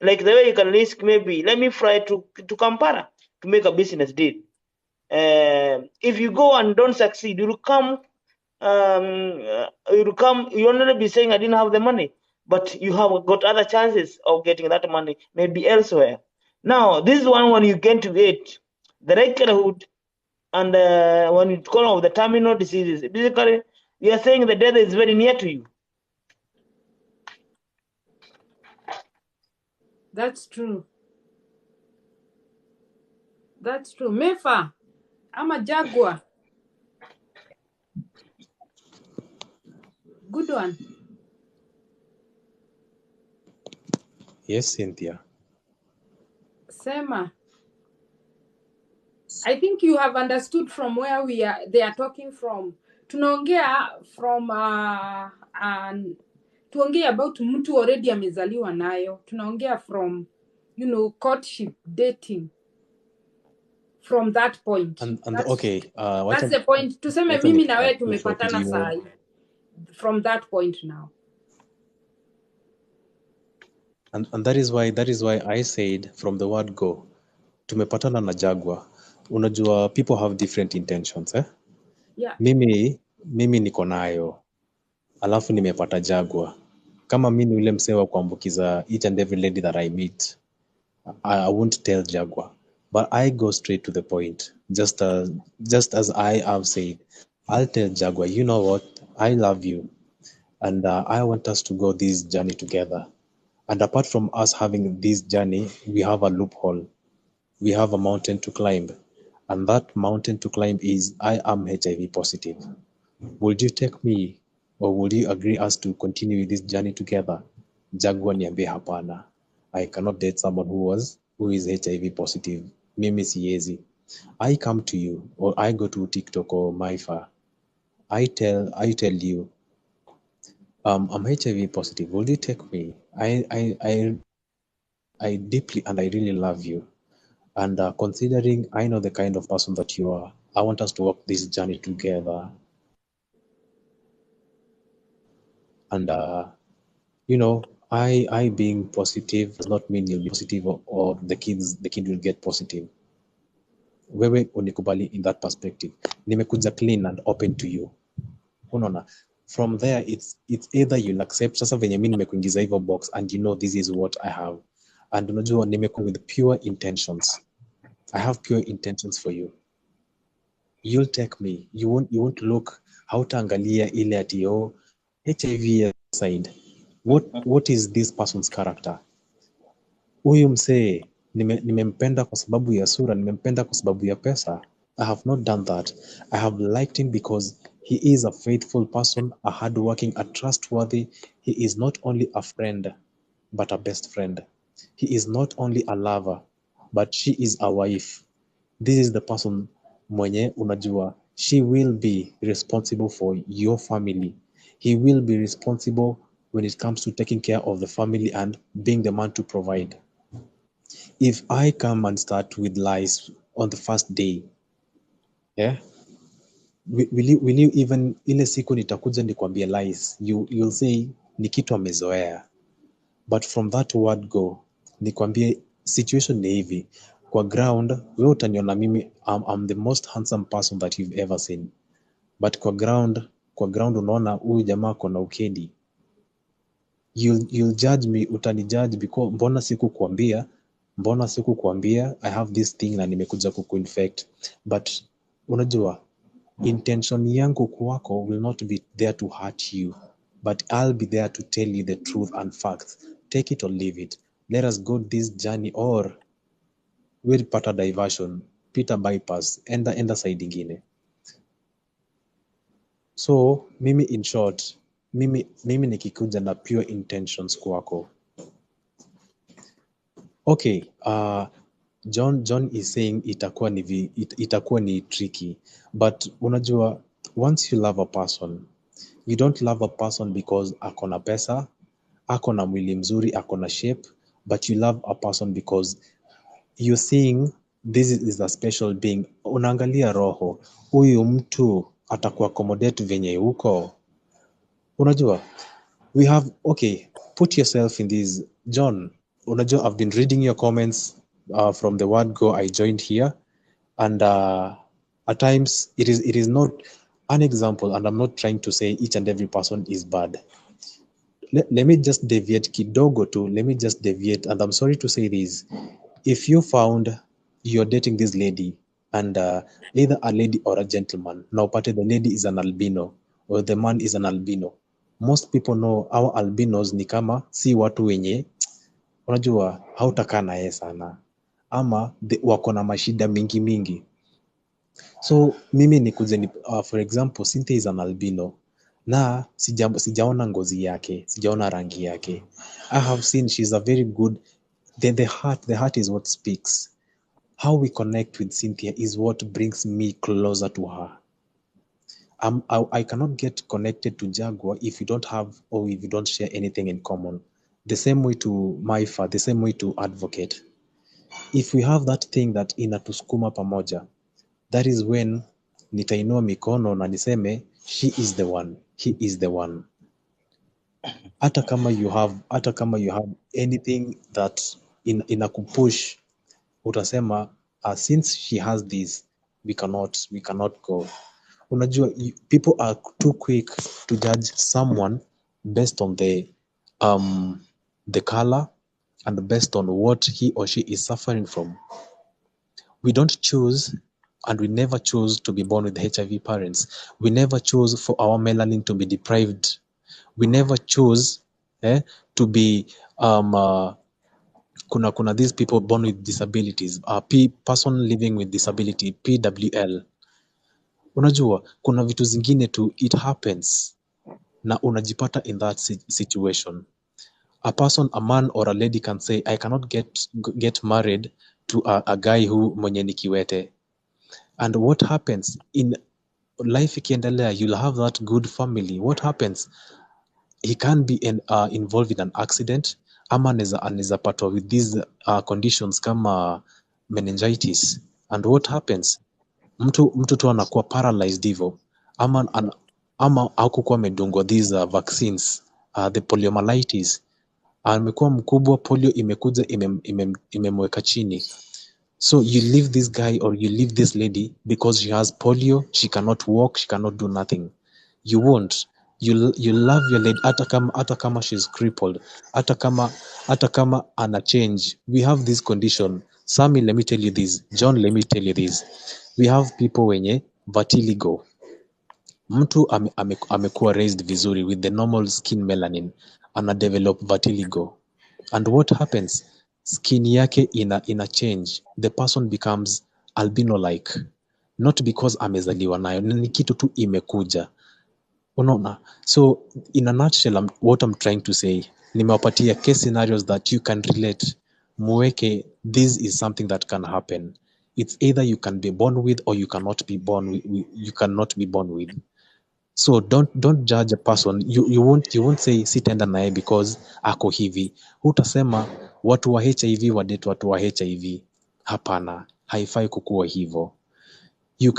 Like the way you can risk, maybe let me fly to Kampala to make a business deal. If you go and don't succeed, you'll come. You'll not be saying I didn't have the money, but you have got other chances of getting that money maybe elsewhere. Now, this one when you get to it, the likelihood and when you call of the terminal diseases, basically you are saying the death is very near to you. That's true. That's true. Mefa, I'm a jaguar. Good one. Yes, Cynthia. Sema. I think you have understood from where they are talking from. Tunaongea from tuongea about mtu already amezaliwa nayo. Tunaongea from, courtship, dating. From that point. Okay. That's the point. Tuseme mimi na wewe tumepatana saa. From that point now. And that is why I said from the word go, tumepatana na Jaguar. Unajua people have different intentions, eh? Yeah. Mimi niko nayo. Alafu nimepata Jaguar. Kama mimi yule msee wa kuambukiza each and every lady that I meet, I won't tell Jaguar. But I go straight to the point. Just as I have said, I'll tell Jaguar, you know what? I love you. And I want us to go this journey together. And apart from us having this journey, we have a loophole. We have a mountain to climb. And that mountain to climb is I am HIV positive. Would you take me or would you agree us to continue this journey together? Jaguar niambie hapana. I cannot date someone who is HIV positive. Mimi siezi. I come to you or I go to TikTok or Myfa. I tell you, I'm HIV positive. Will you take me? I deeply and I really love you. And considering I know the kind of person that you are, I want us to walk this journey together. And I being positive does not mean you'll be positive or the kid will get positive. Wewe unikubali in that perspective. Nimekuja clean and open to you. Unaona? From there it's either you'll accept sasa venye mimi nimekuingiza hivyo box and this is what I have. And unajua nimekuwa with pure intentions. I have pure intentions for you. You'll take me. You won't look hautaangalia ile ati HIV aside. What is this person's character? Huyu msee nimempenda kwa sababu ya sura, nimempenda kwa sababu ya pesa. I have not done that. I have liked him because he is a faithful person, a hardworking, a trustworthy. He is not only a friend, but a best friend. He is not only a lover, but she is a wife. This is the person mwenye unajua. She will be responsible for your family. He will be responsible when it comes to taking care of the family and being the man to provide. If I come and start with lies on the first day, yeah, will you even ile siku nitakuja nikwambia lies, you'll say ni kitu amezoea. But from that word go, nikwambie situation ni hivi. Kwa ground, wewe utaniona mimi I'm the most handsome person that you've ever seen. But kwa ground unaona huyu jamaa kona ukedi. You'll judge me, utanijudge because mbona sikukuambia I have this thing na nimekuja kukuinfect. But unajua intention yangu kwako will not be there to hurt you, but I'll be there to tell you the truth and facts. Take it or leave it. Let us go this journey or we'll pata diversion, pita bypass, enda side ingine. So mimi in short, mimi nikikuja na pure intentions kwako. Okay, John is saying itakuwa ni tricky, but unajua once you love a person, you don't love a person because akona pesa, akona mwili mzuri, akona shape, but you love a person because you're seeing this is a special being. Unaangalia roho, huyu mtu atakuwa accommodate venye uko. Unajua, we have, okay, put yourself in this. John, unajua, I've been reading your comments from the word go. I joined here, and at times it is not an example, and I'm not trying to say each and every person is bad. Let me just deviate kidogo too. Let me just deviate, and I'm sorry to say this. If you found you're dating this lady, and either a lady or a gentleman, now upate the lady is an albino or the man is an albino, most people know our albinos ni kama si watu wenye unajua hautakaa naye sana, ama wako na mashida mingi mingi. So mimi nikuje for example, Cynthia is an albino na sijaona ngozi yake, sijaona rangi yake. I have seen she's a very good, the heart is what speaks. How we connect with Cynthia is what brings me closer to her. I cannot get connected to Jaguar if you don't have, or if you don't share anything in common. The same way to Maifa, the same way to Advocate. If we have that thing that inatusukuma pamoja, that is when nitainua mikono na niseme she is the one, he is the one. Hata kama you have anything that inakupush, utasema since she has this, we cannot go. Unajua, people are too quick to judge someone based on the color and based on what he or she is suffering from. We don't choose, and we never choose to be born with HIV parents. We never choose for our melanin to be deprived. We never choose to be kuna these people born with disabilities, person living with disability, PWL. Unajua kuna vitu zingine tu, it happens na unajipata in that situation. A person, a man or a lady can say, I cannot get married to a guy who mwenye ni kiwete. And what happens in life ikiendelea, you'll have that good family. What happens? He can be involved in an accident, ama anaweza patwa with these conditions kama meningitis. And what happens? Mtu tu anakuwa paralyzed hivyo, ama hakukuwa amedungwa these vaccines, the poliomyelitis. Amekuwa mkubwa, polio imekuja imemweka chini. So you leave this guy or you leave this lady because she has polio, she cannot walk, she cannot do nothing. You won't. You love your lady hata kama she's crippled, hata kama ana change. We have this condition. Sammy, let me tell you this. John, let me tell you this. We have people wenye vitiligo. Mtu amekuwa raised vizuri with the normal skin melanin, ana develop vitiligo. And what happens? Skin yake ina change. The person becomes albino like. Not because amezaliwa nayo, ni kitu tu imekuja. Unaona? So in a nutshell, what I'm trying to say, nimewapatia case scenarios that you can relate. Muweke, this is something that can happen. It's either you can be born with or you cannot be born with. So don't judge a person. You won't say sitaenda naye because ako hivi. Hutasema watu wa HIV wadate watu wa HIV. Hapana, haifai kukuwa hivyo. You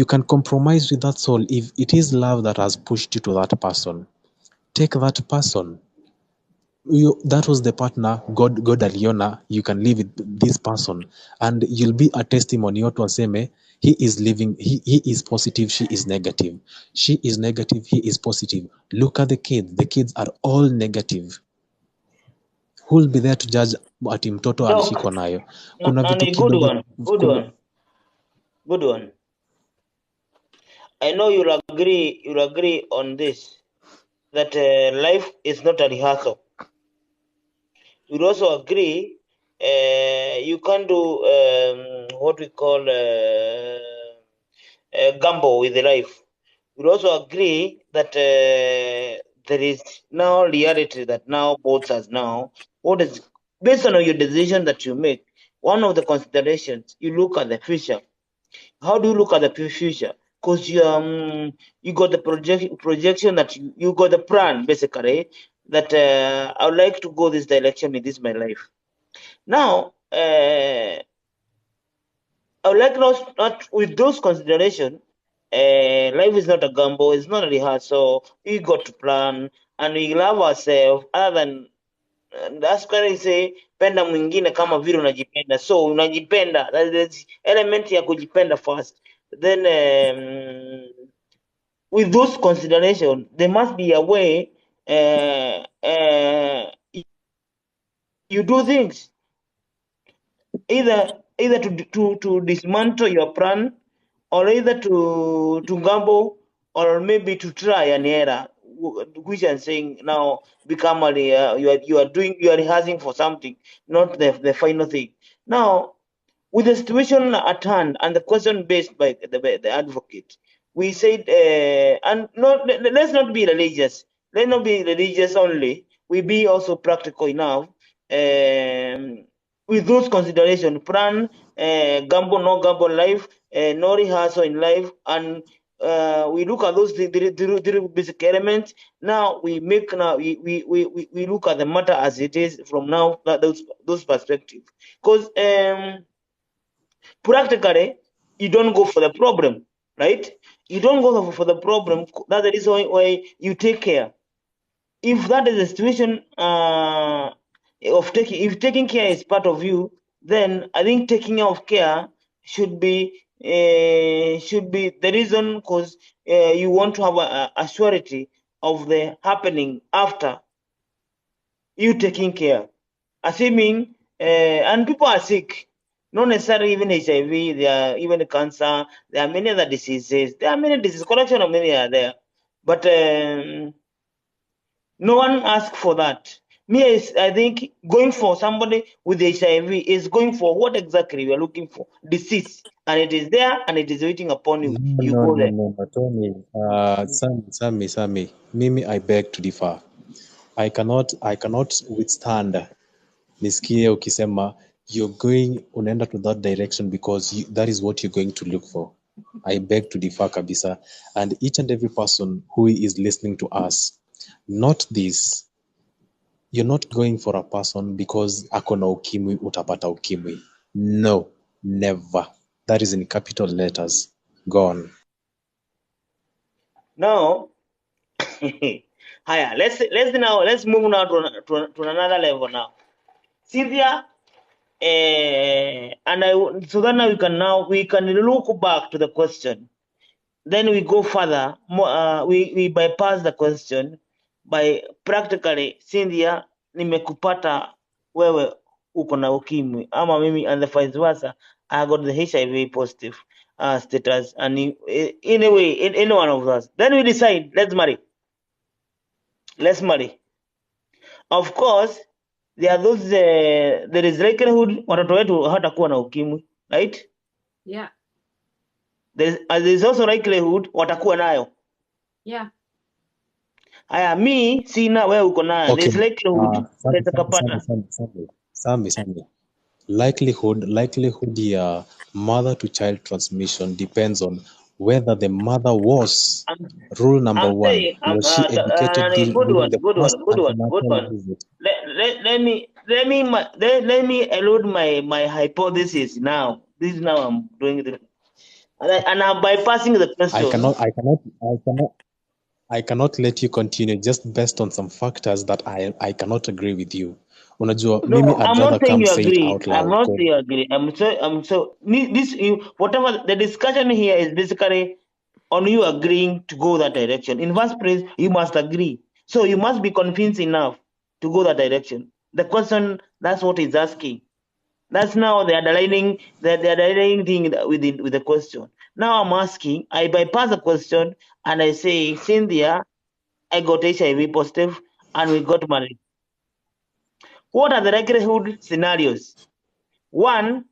can compromise with that soul if it is love that has pushed you to that person. Take that person. That was the partner God aliona, you can live with this person, and you'll be a testimony. Watu waseme he is living, he is positive, she is negative. She is negative, he is positive. Look at the kids are all negative. Who will be there to judge ati mtoto alishikwa nayo? Kuna vitu kidogo. Good one. I know you'll agree on this, that life is not a rehearsal. You'll also agree you can do what we call gamble with life. You'll also agree that there is now reality that now both us now. What is based on your decision that you make? One of the considerations, you look at the future. How do you look at the future? Because you got the projection that you got the plan basically that I would like to go this direction in this my life. Now I would like not with those considerations. Life is not a gamble, it's not a rehearsal. We got to plan and we love ourselves. Other than that's why I say penda mwingine kama vile unajipenda. So unajipenda, there's element ya kujipenda first, then with those consideration there must be a way you do things, either to dismantle your plan, or either to gamble, or maybe to try an error, which I'm saying now become you are rehearsing for something, not the final thing. Now, with the situation at hand and the question based by the advocate, we said, and let's not be religious. Let's not be religious only. We be also practical enough. With those considerations, plan, gamble, no gamble life, no rehearsal in life, and we look at those three basic elements. Now we look at the matter as it is from now, those perspectives, because practically you don't go for the problem, right? You don't go for the problem. That's the reason why you take care. If that is the situation if taking care is part of you, then I think taking of care should be the reason, because you want to have a surety of the happening after you taking care. Assuming and people are sick, not necessarily even HIV, there are even cancer, there are many other diseases, collection of many are there, but no one asks for that. I think going for somebody with HIV is going for what exactly we are looking for, disease, and it is there and it is waiting upon you. You go there. No, Tony. Sammy, mimi, I beg to differ. I cannot withstand nisikie ukisema you're going unaenda to that direction because that is what you're going to look for. I beg to differ kabisa. And each and every person who is listening to us, not this. You're not going for a person because ako na ukimwi utapata ukimwi. No, never. That is in capital letters. Go on. Now, let's move now to another level now. Cynthia, so then we can look back to the question. Then we go further. We bypass the question by practically, Cynthia, nimekupata wewe uko na ukimwi, ama mimi, and the vice versa, I got the HIV positive status, and in a way, any one of us. Then we decide, let's marry. Of course, there are those, there is likelihood watoto wetu hatakuwa na ukimwi, right? Yeah. There's also likelihood watakuwa nayo. Yeah. Aya, mi sina, wewe uko nayo. Okay. There's likelihood utakapata. Sammy. Likelihood ya mother to child transmission depends on whether the mother was rule number one. Was she educated? Good one. Let me elude my hypothesis now. This is now I'm doing it, and I'm bypassing the question. I cannot let you continue just based on some factors that I cannot agree with you. Unajua, mimi I'd rather come say it out loud. I'm not saying you agree. Whatever the discussion here is basically on you agreeing to go that direction. In first place, you must agree. So you must be convinced enough to go that direction. The question, that's what it's asking. That's now the underlining thing with the question. Now I'm asking, I bypass the question and I say, Cynthia, I got HIV positive and we got married. What are the likelihood scenarios? One,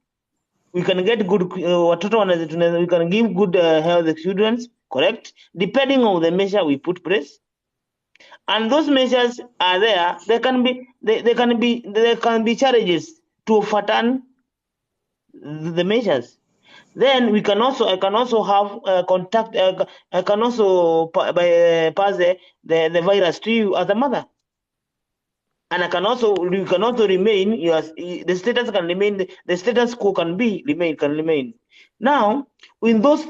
we can get good, we can give good health to children, correct? Depending on the measure we put place. And those measures are there. There can be challenges to fatten the measures. Then I can also have contact. I can also pass the virus to you as a mother, and you can also remain. The status can remain. The status quo can remain. Now, with those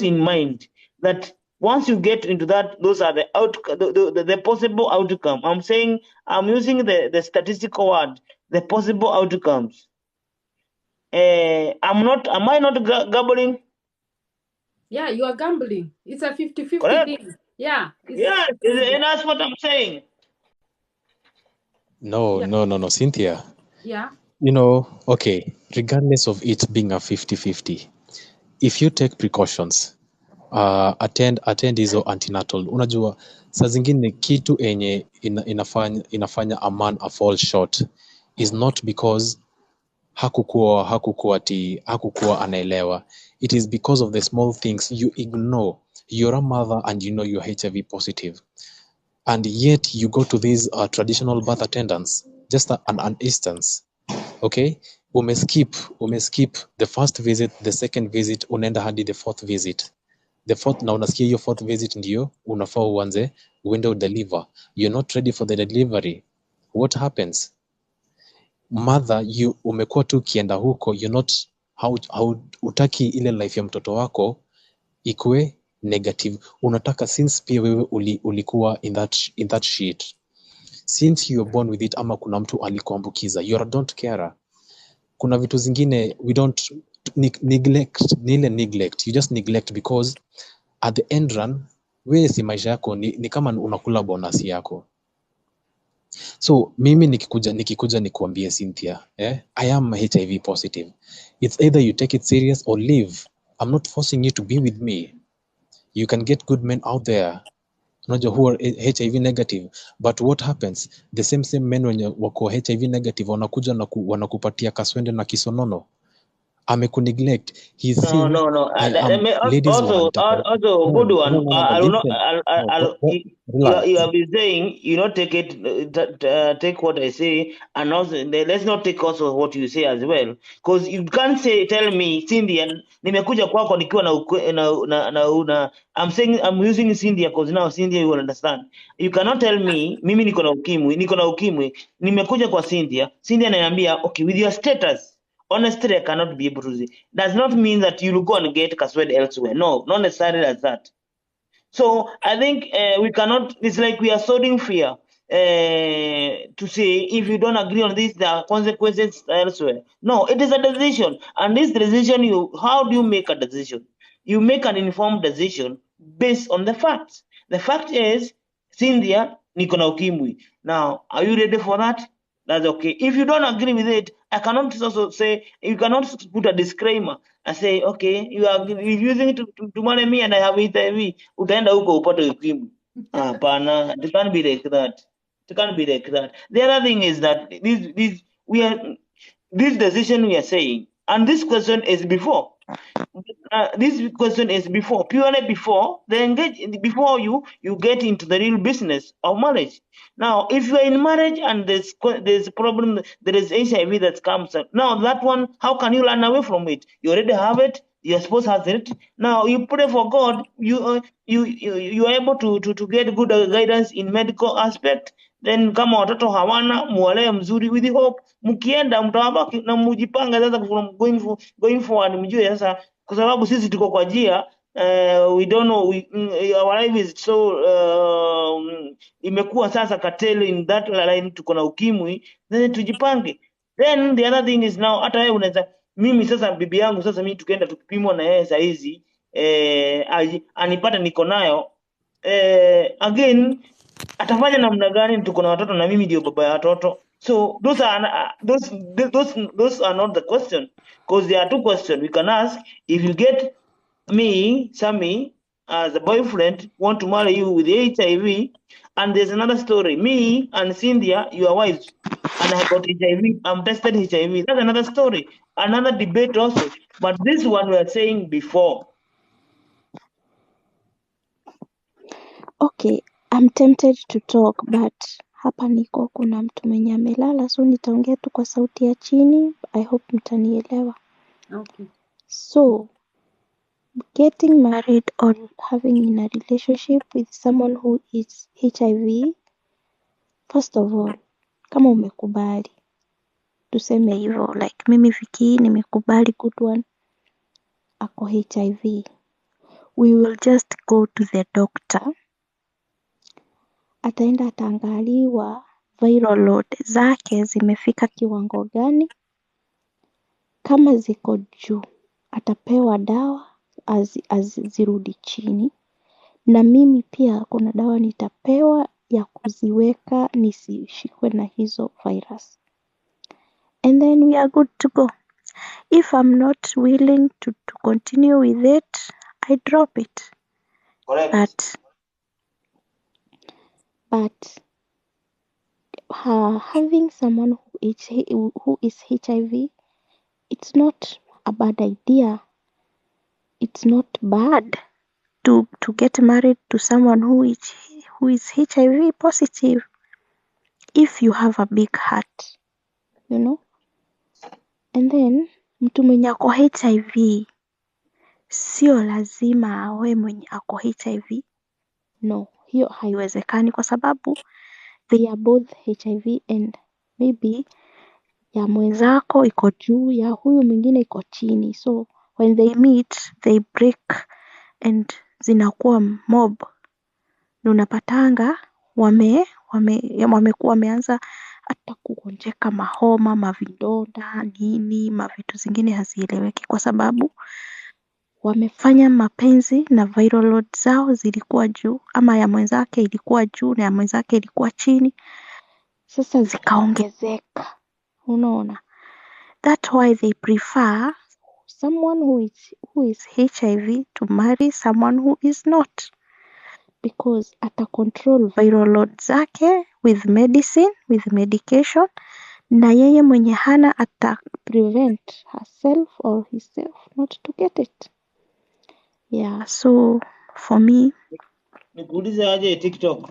in mind, that once you get into that, those are the possible outcome. I'm using the statistical word the possible outcomes. Am I not gambling? Yeah, you are gambling. It's a 50-50 Correct? thing. Yeah. Yes, and that's what I'm saying. No, Cynthia. Yeah. Okay, regardless of it being a 50-50, if you take precautions, attend hizo antenatal. Unajua saa zingine kitu enye inafanya a man a fall short is not because hakukuwa anaelewa. It is because of the small things you ignore. You're a mother and you know you're HIV positive, and yet you go to these traditional birth attendants. Just an instance, okay? Umeskip the first visit, the second visit, unaenda hadi the fourth visit. The fourth, na unasikia hiyo fourth visit ndio unafaa uanze uende udeliver. You're not ready for the delivery. What happens? Mother, umekuwa tu ukienda huko, you're not utaki ile life ya mtoto wako ikue negative. Unataka since pia wewe ulikuwa in that shit, since you were born with it, ama kuna mtu alikuambukiza, you don't care. Kuna vitu zingine we don't neglect, you just neglect because at the end run wewe si maisha yako ni kama unakula bonus yako. So mimi nikikuja nikuambie Cynthia, I am HIV positive. It's either you take it serious or leave. I'm not forcing you to be with me. You can get good men out there who are HIV negative, but what happens? The same men wenye wako HIV negative wanakuja na wanakupatia kaswende na kisonono. Ameku-neglect. He's saying, No. I am ladies Also, good one. You have been saying, take what I say, and also let's not take also what you say as well, because you can't tell me Cynthia, nimekuja kwako nikiwa na I'm saying I'm using Cynthia because now Cynthia you will understand. You cannot tell me mimi niko na ukimwi, nimekuja kwa Cynthia ananiambia okay, with your status honestly I cannot be able to say. Does not mean that you will go and get Kaswed elsewhere. No, not necessarily as that. So I think we cannot, it's like we are sowing fear to say if you don't agree on this, there are consequences elsewhere. No, it is a decision. And this decision, how do you make a decision? You make an informed decision based on the facts. The fact is, Cynthia, niko na ukimwi. Now, are you ready for that? That's okay. If you don't agree with it, I cannot also say, you cannot put a disclaimer and say, okay, you are using it to marry me and I have HIV. Utaenda huko upate ukimwi. Hapana, it can't be like that. It can't be like that. The other thing is that this decision we are saying, and this question is before. This question is purely before before you get into the real business of marriage. Now, if you are in marriage and there's a problem, there is HIV that comes up. Now that one, how can you run away from it? You already have it. Your spouse has it. Now you pray for God. You are able to get good guidance in medical aspect. Then kama watoto hawana muwalee mzuri with hope, mkienda mtawabaki na mujipanga sasa going forward, mjue sasa kwa sababu sisi tuko kwa njia we don't know our life is so imekuwa sasa kateli in that line, tuko na ukimwi, then tujipange. Then the other thing is now hata wewe unaweza, mimi sasa bibi yangu sasa mimi tukaenda tukipimwa na yeye saa hizi anipata niko nayo again atafanya namna gani? Tuko na watoto na mimi ndio baba ya watoto. So those are not the question, because there are two questions we can ask. If you get me, Sammy, as a boyfriend, want to marry you with HIV, and there's another story, me and Cynthia, your wife, and I got HIV, I'm tested HIV. That's another story, another debate also. But this one we are saying before. Okay, I'm tempted to talk but hapa niko kuna mtu mwenye amelala, so nitaongea tu kwa sauti ya chini. I hope mtanielewa. Okay. So, getting married or having in a relationship with someone who is HIV, first of all, kama umekubali, tuseme hivyo, like mimi Viki nimekubali good one ako HIV, we will just go to the doctor. Ataenda ataangaliwa viral load zake zimefika kiwango gani. Kama ziko juu, atapewa dawa zirudi chini. Na mimi pia kuna dawa nitapewa ya kuziweka nisishikwe na hizo virus. And then we are good to go. If I'm not willing to continue with it, I drop it. Correct. But having someone who is HIV, it's not a bad idea. It's not bad to get married to someone who is HIV positive if you have a big heart, you know. And then mtu mwenye ako HIV sio lazima awe mwenye ako HIV. No, hiyo haiwezekani kwa sababu they are both HIV and maybe ya mwenzako iko juu, ya huyu mwingine iko chini. So when they meet, they break and zinakuwa mob. Na unapatanga wameanza hata kugonjeka mahoma, mavidonda, nini, mavitu zingine hazieleweki kwa sababu wamefanya mapenzi na viral load zao zilikuwa juu, ama ya mwenzake ilikuwa juu na ya mwenzake ilikuwa chini. Sasa zikaongezeka. Unaona? That's why they prefer someone who is HIV to marry someone who is not. Because ata control viral load zake with medicine, with medication, na yeye mwenye hana ata prevent herself or himself not to get it. Yeah, so for me, Nikuulize aje TikTok.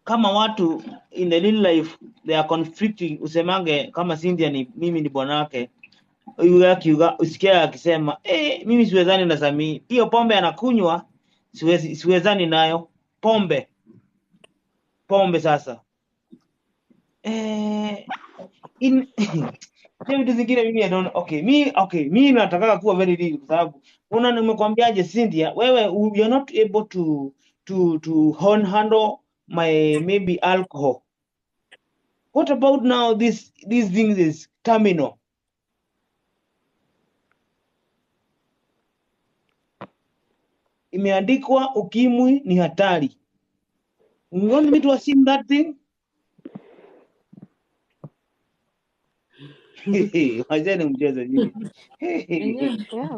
Kama watu in the real life they are conflicting, usemange kama Cynthia mimi ni bwanake. Huyu usikia akisema mimi siwezani na Samii. Hiyo pombe anakunywa siwezani nayo. Pombe sasa. Vitu zingine mimi mimi nataka kuwa very real kwa sababu nimekwambiaje Cynthia, wewe you're not able to handle my maybe alcohol. What about now these things is terminal? Imeandikwa ukimwi ni hatari. You want me to assume that thing? Wazeni mchezo hivi.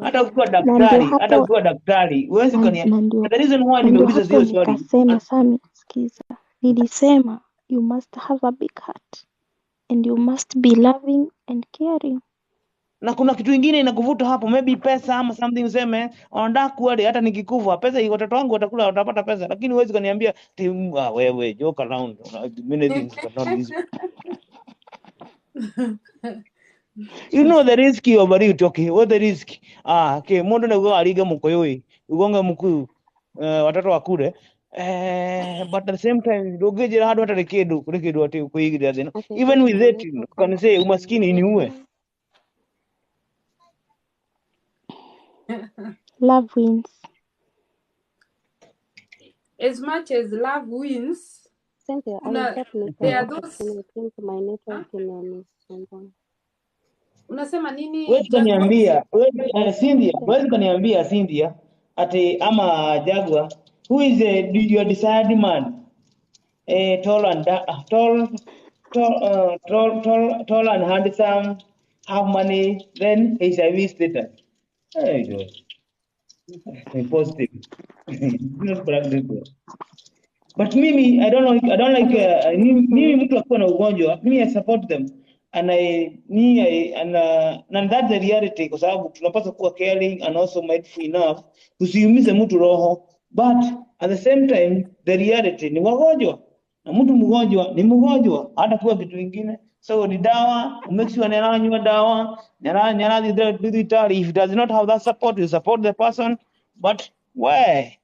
Hata ukiwa daktari, huwezi kuniambia. The reason why nimeuliza hiyo swali. Nikasema Sami, sikiza. Nilisema you must have a big heart and you must be loving and caring. Na kuna kitu kingine inakuvuta hapo, maybe pesa ama something, useme unataka kuwa hata nikikufa pesa iko, watoto wangu watakula, watapata pesa, lakini huwezi kuniambia wewe joke around many things but not this. You know the risk of it. Okay, what the risk? Okay, mundu na aliga mkoyoi ugonge mkuu watoto wakure but at the same time dogejera hadu hata rekedu ati kuigira thina. Even with that can say umaskini ni uwe. Love wins. As much as love wins, Cynthia, there are those. Unasema nini? Wewe kaniambia, Cynthia ati ama Jagwa, who is your desired man? Tall and handsome, have money, then HIV status. Hey, God. Positive. Not practical. But mimi, I don't like mimi mtu akiwa na ugonjwa, mimi I support them. And that's the reality, kwa sababu tunapaswa kuwa caring and also mindful enough usiumize mtu roho, but at the same time the reality ni wagonjwa, na mtu mgonjwa ni mgonjwa hata kuwa kitu kingine. So ni dawa, make sure ananywa dawa, if it does not have that support, you support the person, but why?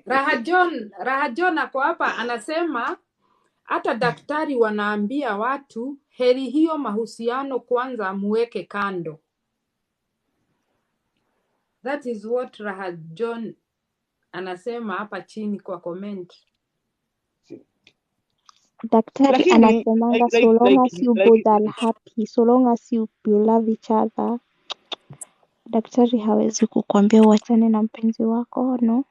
Raha John ako hapa anasema hata daktari wanaambia watu heri hiyo mahusiano kwanza muweke kando. That is what Raha John anasema hapa chini kwa comment. Daktari Lakini anasemanga so long as you both are happy, so long as you love each other. Daktari hawezi kukwambia uachane na mpenzi wako, no?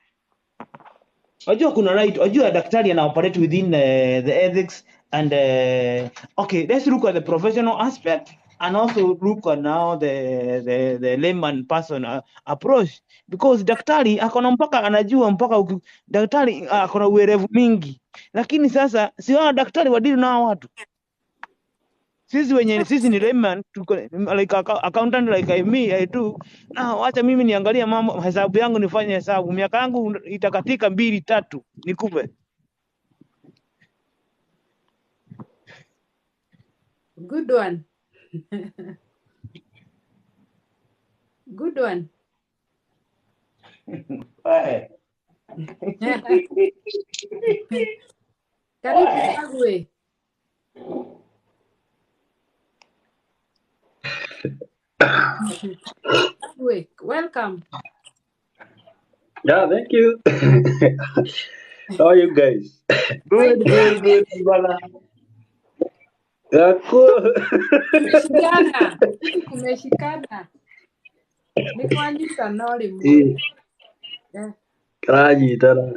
Wajua kuna right, wajua daktari ana operate within the ethics and okay, let's look at the professional aspect and also look at now the layman person approach, because daktari akona mpaka anajua mpaka daktari akona uwerevu mingi, lakini sasa sio daktari wadili na watu. Sisi ni layman, like accountant like I do. Acha mimi niangalia mambo, hesabu yangu nifanye hesabu. Miaka yangu itakatika 2-3 nikupe. Good one. Good one. Karibu Kagwe. Welcome. Yeah, thank you. How are you guys? Good. Bana. Yeah, cool. Kumeshikana. Nikuandika noli mu. Karaji tara.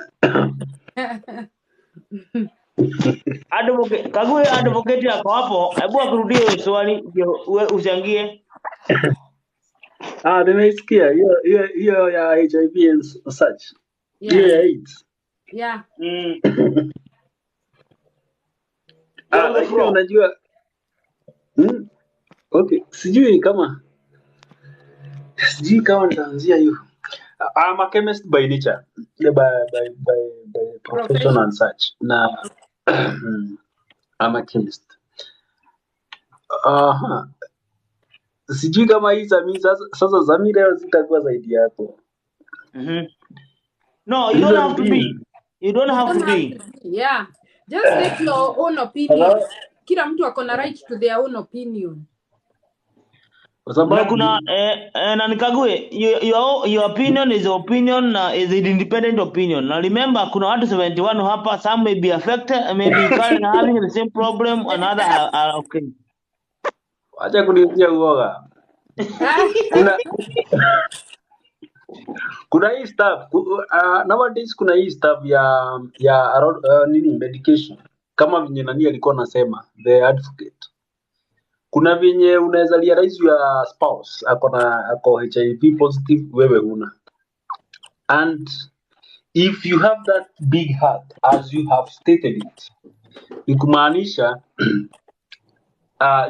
Kagwe advocate yako hapo, hebu akurudie swali ndio uchangie. Nimesikia hiyo ya HIV and such. Hiyo ya AIDS. Yeah. Unajua. Okay, sijui kama nitaanzia hiyo. I'm a chemist by nature, by profession and such. Na I'm a chemist. Sijui kama hii sasa Zami leo zitakuwa zaidi yako. No, you don't have to be. You don't have to be. Yeah. Just take your own opinion. Kila mtu akona right to their own opinion. Na kuna na Kagwe, your opinion is your opinion, is an independent opinion. Now remember, kuna watu 71 hapa, some may be affected, maybe having the same problem, another are okay. Acha kuniambia uoga. Kuna hii stuff nowadays, kuna hii stuff ya medication, kama venye nani alikuwa anasema, the advocate. Kuna venye unaweza realize your spouse ako HIV positive, wewe huna. And if you have that big heart as you have stated it, ikumaanisha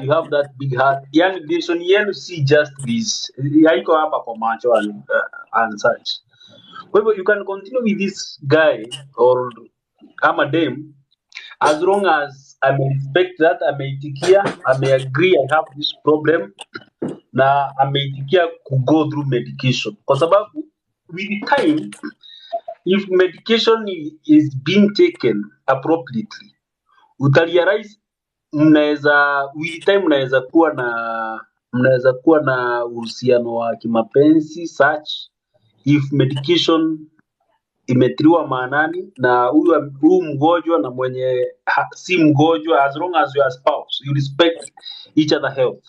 you have that big heart. Yani decision yenu si just this, haiko hapa kwa macho and such. Kwa hivyo you can continue with this guy or kama dem, as long as I may respect that, ameitikia, agree I have this problem, na ameitikia to go through medication. Kwa sababu with time, if medication is being taken appropriately, utarealize with time mnaweza kuwa na uhusiano wa kimapenzi such if medication imetiliwa maanani, na huyu mgonjwa na mwenye si mgonjwa, as long as you are spouse, you respect each other health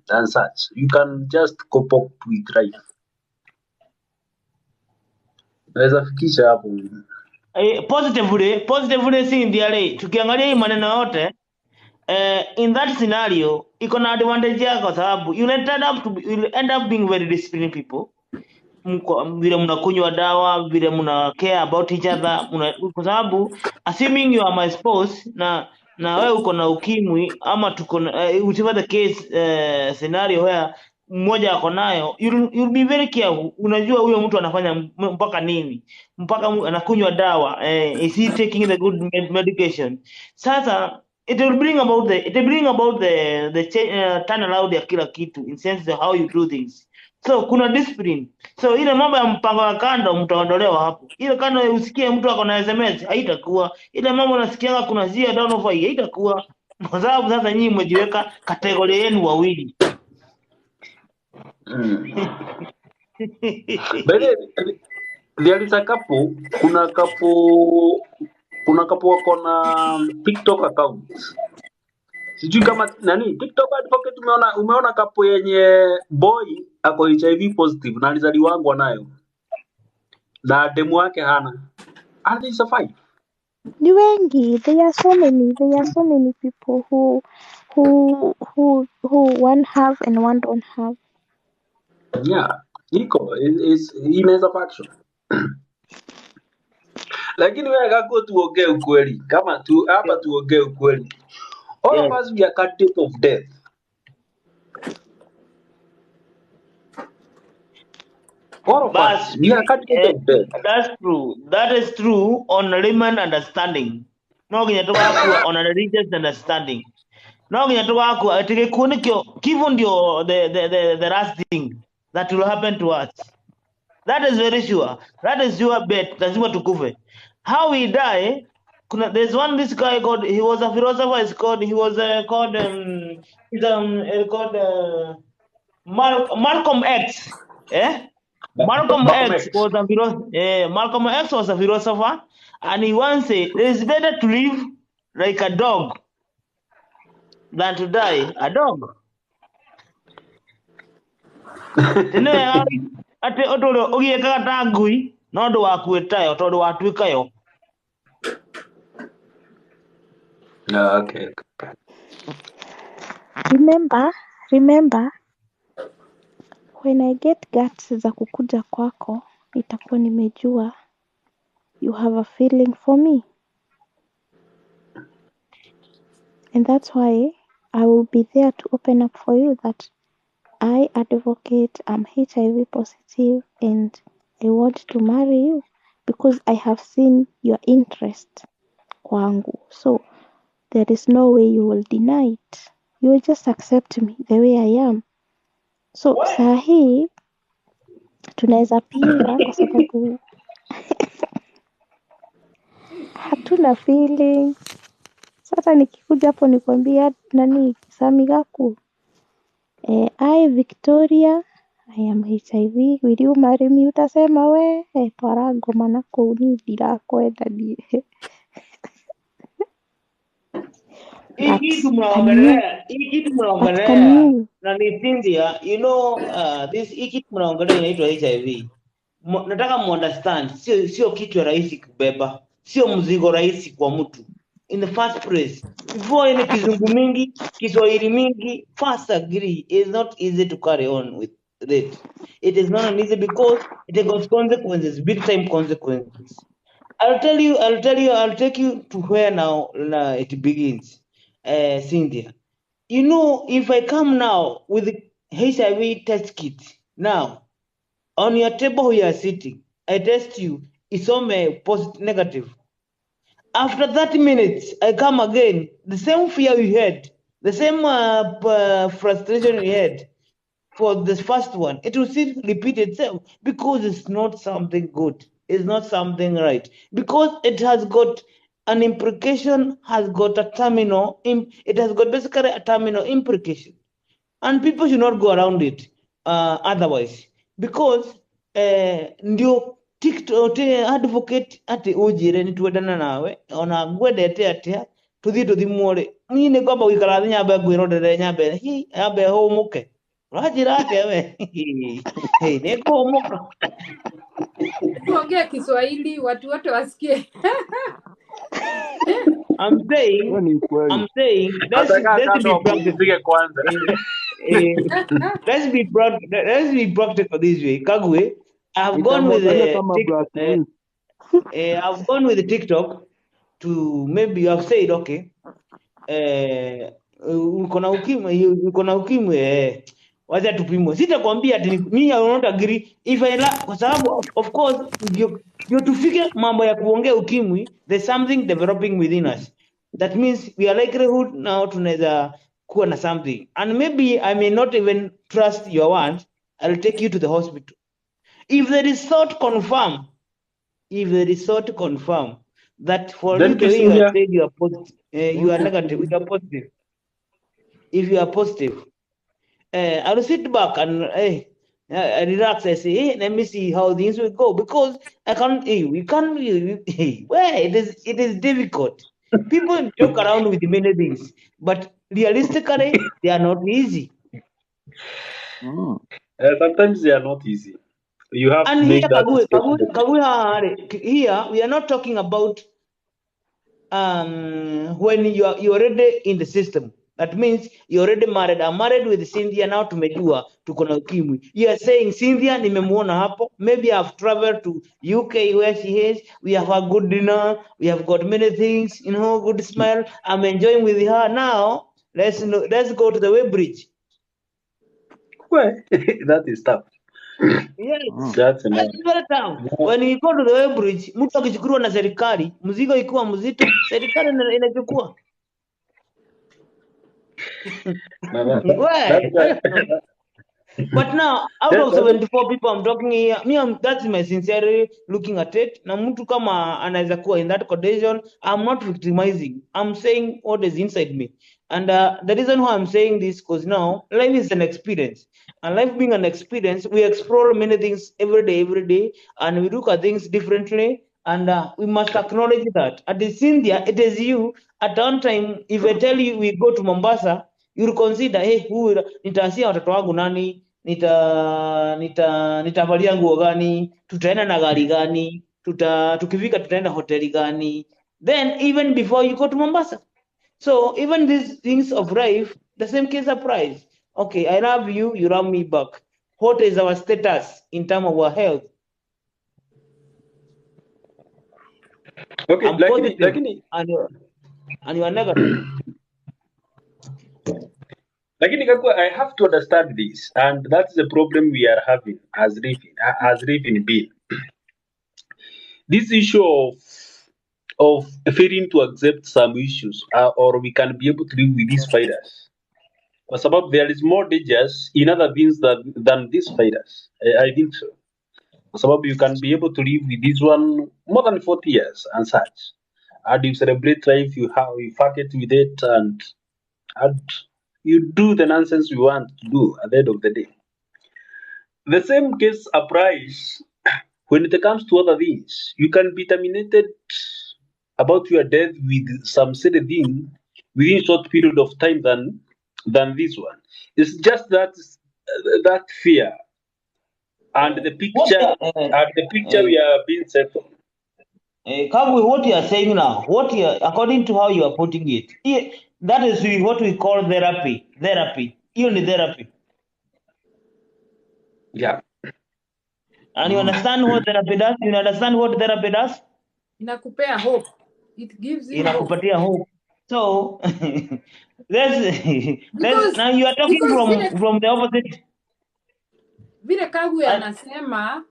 and such, you can just cope up with life. Naweza fikisha hapo. Positively si ndiale, tukiangalia hii maneno yote, in that scenario, iko na advantage yake kwa sababu you end up being very disciplined people. Vile mnakunywa dawa, vile mna care about each other, kwa sababu assuming you are my spouse na wewe uko na ukimwi ama tuko whichever the case scenario where mmoja ako nayo, you'll be very careful. Unajua huyo mtu anafanya mpaka nini, mpaka anakunywa dawa, is he taking the good medication? Sasa it will bring about the turnaround ya kila kitu in sense of how you do things. So kuna discipline. So ile mambo ya mpango wa kando mtaondolewa hapo. Ile kando usikie mtu ako na SMS haitakuwa. Ile mambo unasikianga kuna zia down of haitakuwa. Kwa sababu sasa nyinyi mmejiweka kategoria yenu wawili. there is a couple, kuna couple wako na TikTok accounts. Sijui kama nani TikTok advocate umeona couple yenye boy ako HIV positive na alizaliwa nayo. Na demu wake hana. And they survive. Ni wengi. There are so many people who one have and one don't have. Yeah. Inaweza faction. Lakini wewe kako tuongee ukweli. Kama tu hapa tuongee ukweli. All of us we are candidate of death. All of us we are candidate of death. That's true. That is true on layman understanding. No kinyatoka on a religious understanding. No kinyatoka atike kunikyo kifo ndio the last thing that will happen to us. That is very sure. That is your bet. Lazima tukufe. How we die? There's this guy called. He was a philosopher. Malcolm X. Malcolm X was a philosopher. Malcolm X was a philosopher, and he once said, "It's better to live like a dog than to die a dog." Ate otoro ogiekaga ta ngui no ndu wakuetayo tondu watuikayo. Okay. Remember when I get guts za kukuja kwako itakuwa nimejua you have a feeling for me, and that's why I will be there to open up for you that I advocate, I'm HIV positive and I want to marry you because I have seen your interest kwangu. So there is no way you will deny it. You will just accept me the way I am. So saa hii tunaweza pinga kwa sababu hatuna feeling. Sasa nikikuja hapo nikwambia nani Samigaku. I Victoria, I am HIV. Will you marry me? Utasema we twara ngoma na kuu ni ndirakwenda nie. Hiki tumeongelea na ni Cynthia, you know, hiki tumeongelea inaitwa HIV. Nataka muunderstand, sio kitu rahisi kubeba, sio mzigo rahisi kwa mtu. In the first place, before any kizungu mingi, Kiswahili mingi, first agree, it's not easy to carry on with it. It is not easy because it has consequences, big time consequences. I'll take you to where now it begins. Cynthia, you know, if I come now with HIV test kit, now on your table where you are sitting, I test you, it's all positive, negative. After 30 minutes, I come again, the same fear we had, the same frustration we had for the first one, it will still repeat itself because it's not something good. It's not something right. Because it has got an implication, has got a terminal, it has got basically a terminal implication. And people should not go around it otherwise. Because ndio TikTok advocate ati ujire ni tuendana nawe ona gwendete atia tuthi muore ni ni kwamba wikara nyambe gwirondere nyambe humuke rajira ake we hey ni humuka Tuongea Kiswahili watu wote wasikie. I'm saying let's be practical this way. Kagwe, I've gone with the TikTok to maybe you have said okay. Uko na ukimwi wacha tupimwe. Sitakwambia ati mimi I will not agree if kwa sababu of course ndio tufike mambo ya kuongea ukimwi, there's something developing within us. That means we are likelihood now tunaweza kuwa na something, and maybe I may not even trust your words. I'll take you to the hospital. If the result confirm that for you you are saying you are positive, you are negative, you are positive. If you are positive, I will sit back and I relax. I say, hey, let me see how things will go because I can't. Hey, we can't. Well, it is difficult. People joke around with many things, but realistically, they are not easy. Sometimes they are not easy. You have to And here, make that special. here we are not talking about when you are already in the system. That means you're already married. I'm married with Cynthia now tumejua tuko na ukimwi. You are saying Cynthia nimemuona hapo. Maybe I've traveled to UK where she is. We have a good dinner. We have got many things, good smile. I'm enjoying with her now. Let's go to the Weybridge. Well, that is tough. Yes, That's that's very tough. When you go to the Weybridge, mtu akichukuliwa na serikali, mzigo ikiwa mzito, serikali inachukua. But now, out of 74 people I'm talking here, that's my sincerity looking at it. Na mtu kama anaweza kuwa in that condition, I'm not victimizing. I'm saying what is inside me. And the reason why I'm saying this, because now, life is an experience. And life being an experience, we explore many things every day, and we look at things differently. And we must acknowledge that. At the India, it is you. At one time, if I tell you we go to Mombasa, you consider, hey, nitaanzia watoto wangu nani, nitavalia nguo gani, tutaenda na gari gani, tukifika tutaenda hoteli gani. Then even before you go to Mombasa. So even these things of life, the same case applies. Okay, I love you, you love me back. What is our status in terms of our health? Okay, I'm positive, and you are negative. Lakini Kakwa, I have to understand this, and that's the problem we are having as living being. This issue of failing to accept some issues, or we can be able to live with these fighters. But there is more dangers in other things than these fighters. I think so. Sabab you can be able to live with this one more than 40 years and such. And you celebrate life, you fuck it with it, and you do the nonsense you want to do at the end of the day. The same case applies when it comes to other things. You can be terminated about your death with some certain thing within short period of time than this one. It's just that fear and the picture we are being set on. Kabwe, what you are saying now, according to how you are putting it, that is what we call therapy. Only therapy. Yeah. And you understand what therapy does? You understand what therapy does? Inakupea hope. It gives you Inakupatia hope. So let's now you are talking from the opposite. Vile Kagwe anasema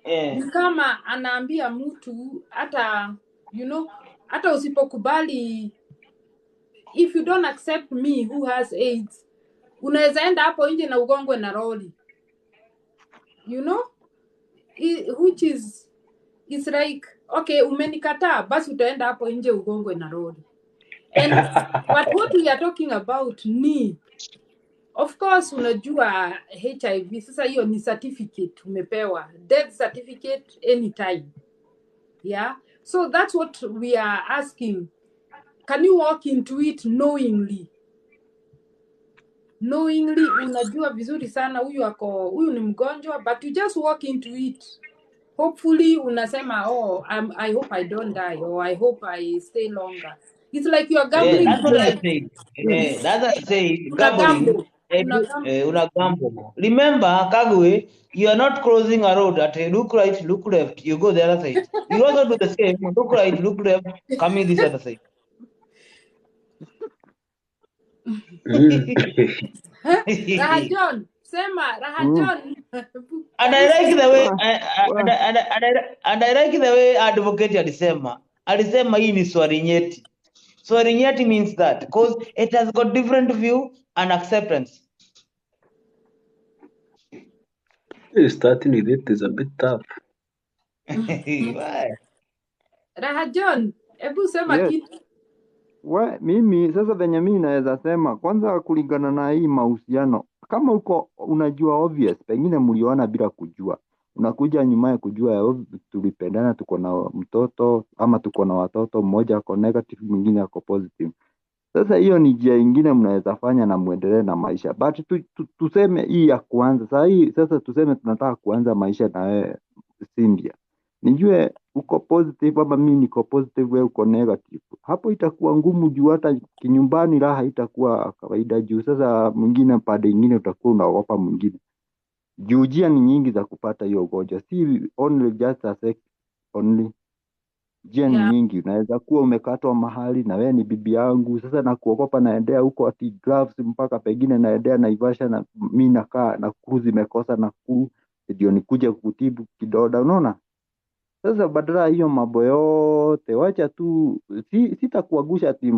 ni kama anaambia mtu hata hata usipokubali, if you don't accept me who has AIDS, unaweza enda hapo nje na ugongwe na lori. Which is it's like, okay, umenikataa, basi utaenda hapo nje ugongwe na lori. And what we are talking about ni, of course, unajua HIV, sasa hiyo ni certificate umepewa, death certificate anytime. Yeah, so that's what we are asking. Can you walk into it knowingly? Unajua vizuri sana huyu ni mgonjwa, but you just walk into it. Hopefully unasema, I hope I don't die, or I hope I stay longer. It's like you are gambling. That's what I say. That's what I say. Gambling. Una gamble. Remember, Kagwe, you are not crossing a road at look right, look left. You go the other side. You also do the same. Look right, look left. Coming this other side. Raha John, sema Raha John. And I like the way and I like the way advocate alisema. Alisema hii ni swali nyeti. Swali nyeti means that because it has got different view and acceptance. Starting with it is a bit tough. Raha John, hebu sema kitu. Mimi sasa venye mimi naweza sema, kwanza kulingana na hii mahusiano, kama uko unajua obvious, pengine mliona bila kujua, unakuja nyuma ya kujua tulipendana, tuko na mtoto ama tuko na watoto, mmoja ako negative mwingine ako positive. Sasa hiyo ni njia nyingine mnaweza fanya na muendelee na maisha. But tuseme hii ya kuanza sasa tuseme tunataka kuanza maisha na wewe Cynthia. Nijue uko positive ama mimi niko positive, wewe uko negative. Hapo itakuwa ngumu juu hata kinyumbani raha itakuwa kawaida juu sasa mwingine pande nyingine utakuwa unaogopa mwingine. Juu njia ni nyingi za kupata hiyo ugonjwa. Si only just a sex only. Njia ni nyingi, unaweza kuwa umekatwa mahali na wewe ni bibi yangu, sasa na kuogopa naendea huko ati gloves mpaka pengine naendea Naivasha na mimi nakaa na kuu zimekosa na kuu ndio nikuje kukutibu kidonda, unaona? Sasa badala hiyo mambo yote wacha tu, sitakuangusha ati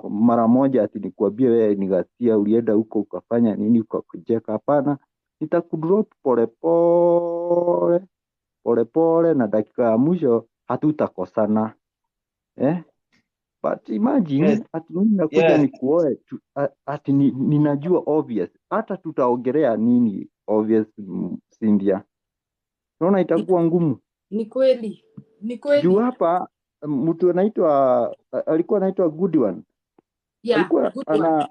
mara moja ati nikwambie wewe nigasia ulienda huko ukafanya nini ukakujeka, hapana. Nitakudrop pole na dakika ya mwisho hatutakosana. But imagine ati mimi nakuja nikuoe ati ninajua obvious. Hata tutaongelea nini obvious Cynthia? Unaona itakuwa ngumu. Ni kweli. Juu hapa mtu alikuwa anaitwa Goodwin. Alikuwa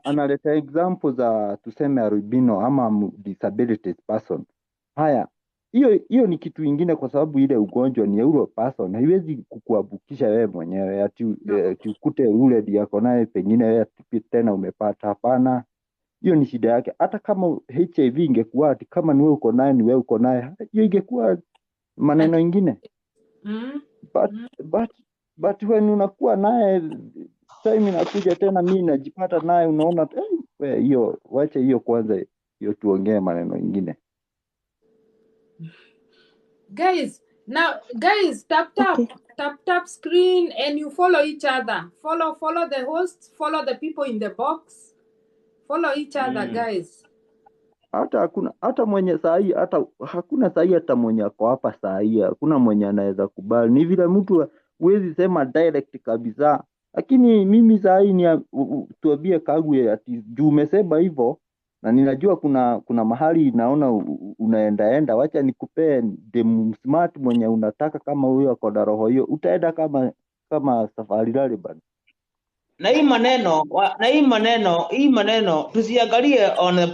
analeta example za tuseme albino ama disabilities person. Haya, hiyo ni kitu ingine kwa sababu ile ugonjwa ni euro person, haiwezi kukuambukisha wewe mwenyewe ati ukute ule diako naye pengine wewe tena umepata, hapana. Hiyo ni shida yake. Hata kama HIV ingekuwa ati kama ni wewe uko naye ni wewe uko naye, hiyo ingekuwa maneno ingine. But when unakuwa naye time inakuja tena mimi najipata naye, unaona hiyo wacha hiyo kwanza, hiyo tuongee maneno ingine. Guys, tap screen and you follow each other. Follow the host, follow the people in the box. Follow each other, guys. Hata mwenye sahi, hakuna sahi hata mwenye ako hapa sahi, hakuna mwenye anaweza kubali. Ni vile mtu huwezi sema direct kabisa. Lakini mimi sahi ni tuambie Kagwe ati juu umesema hivyo na ninajua kuna mahali naona unaenda, wacha nikupee dem smart mwenye unataka, kama huyo ako na roho hiyo utaenda kama safari rally bana. Na hii maneno tusiangalie on the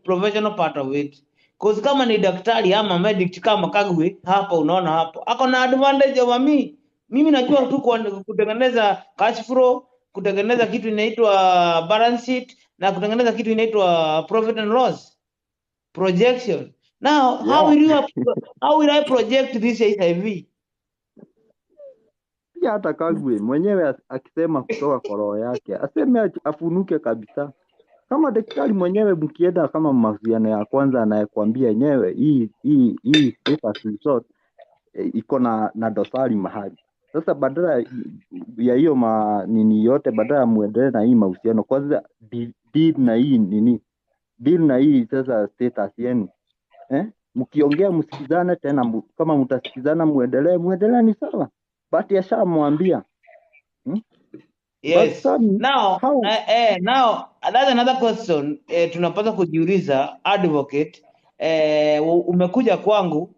professional part of it, cause kama ni daktari ama medic kama Kagwe hapa, unaona hapo ako na advantage over mimi najua tu kutengeneza cash flow, kutengeneza kitu inaitwa balance sheet na kutengeneza kitu inaitwa profit and loss projection. Now how will I project this HIV? Hata Kagwe mwenyewe akisema kutoka kwa roho yake aseme afunuke kabisa. Kama daktari mwenyewe mkienda kama mahusiano ya kwanza anayekwambia yenyewe hii paper resort iko na dosari mahali. Sasa badala ya hiyo nini yote, badala muendelee na hii mahusiano kwanza, deal na hii sasa status yenu. Mkiongea msikizane tena, kama mtasikizana muendelee ni sawa. But yashamwambia. Yes. Now that's another question tunapaswa kujiuliza advocate. Umekuja kwangu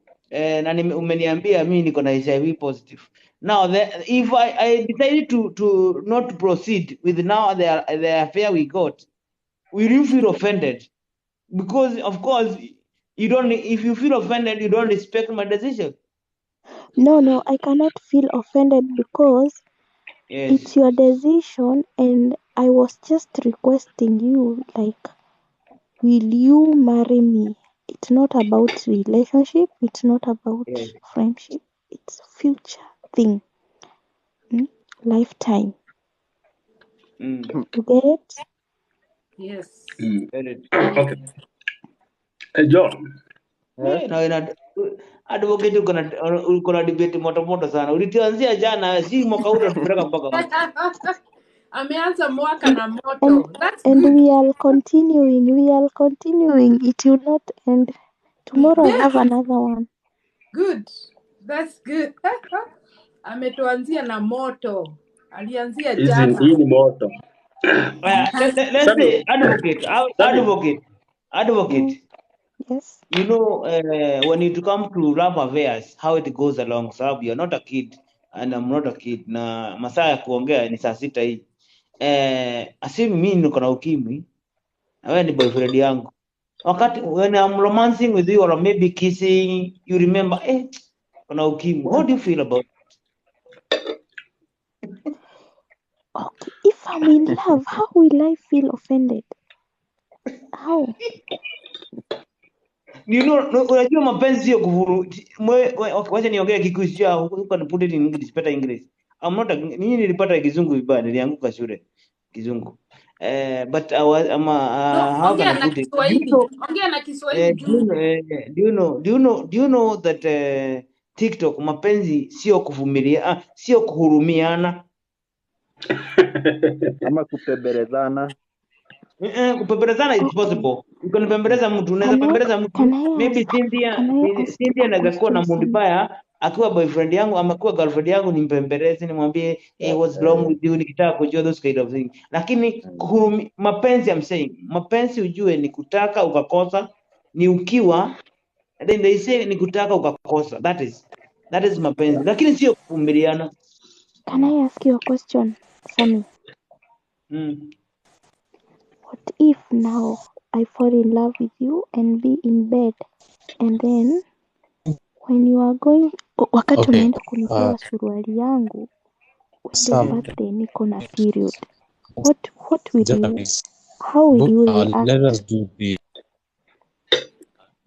na umeniambia mimi niko na HIV positive. Now if I decided to not proceed with now the affair we got, will you feel offended? Because of course if you feel offended, you don't respect my decision. No, I cannot feel offended because it's your decision, and I was just requesting you, like, will you marry me? It's not about relationship, it's not about friendship, it's future thing. Lifetime. You get it? Yes. Okay. John. Advocate uko na debate moto sana. Ulituanzia jana, si mwaka huu tutapeleka mpaka. Ameanza mwaka na moto. And we are continuing. It will not end. Tomorrow I have another one. Good. That's good. Ametuanzia na moto. Alianzia jana. Hii ni moto. Let's say advocate. Advocate, Yes. you know, when it come to love affairs, how it goes along. Sababu you're not a kid and I'm not a kid. Na masaa ya kuongea ni saa 6 hii. Asimi mimi niko na ukimwi, na wewe ni boyfriend yangu. Wakati when I'm romancing with you or maybe kissing, you remember, kuna ukimwi. What do you feel about it? Okay, if I'm in love, how will I feel offended? How? You know, unajua mapenzi sio kuvuru. Wacha niongee Kikuyu sio, you can put it in English, better English. I'm not mimi nilipata kizungu vibaya, nilianguka shule kizungu. But I'm No, how can I ongea na put it? Do you Kiswahili. know, Ongea na Kiswahili juu. do you know that TikTok mapenzi sio kuvumilia, sio kuhurumiana. Ama kupembelezana. Kupembelezana is Okay. possible. Ukanipembeleza mtu, unaweza pembeleza mtu. Maybe Cynthia a anaweza kuwa na question, Sammy? modifier akiwa boyfriend yangu ama akiwa girlfriend yangu, nimpembeleze nimwambie what's wrong with you, nikitaka kujua those kind of thing. Lakini mapenzi, I'm saying mapenzi ujue ni kutaka ukakosa, ni ukiwa then they say ni kutaka ukakosa. That is mapenzi, lakini sio kuvumiliana. Can I ask you a question, Sammy? What if now I fall in love with you and be in bed, and then when you are going, wakati Okay. unaenda kunitoa suruali yangu, Sam, the birthday niko na period, what will you, Janice, how will you react? let us do the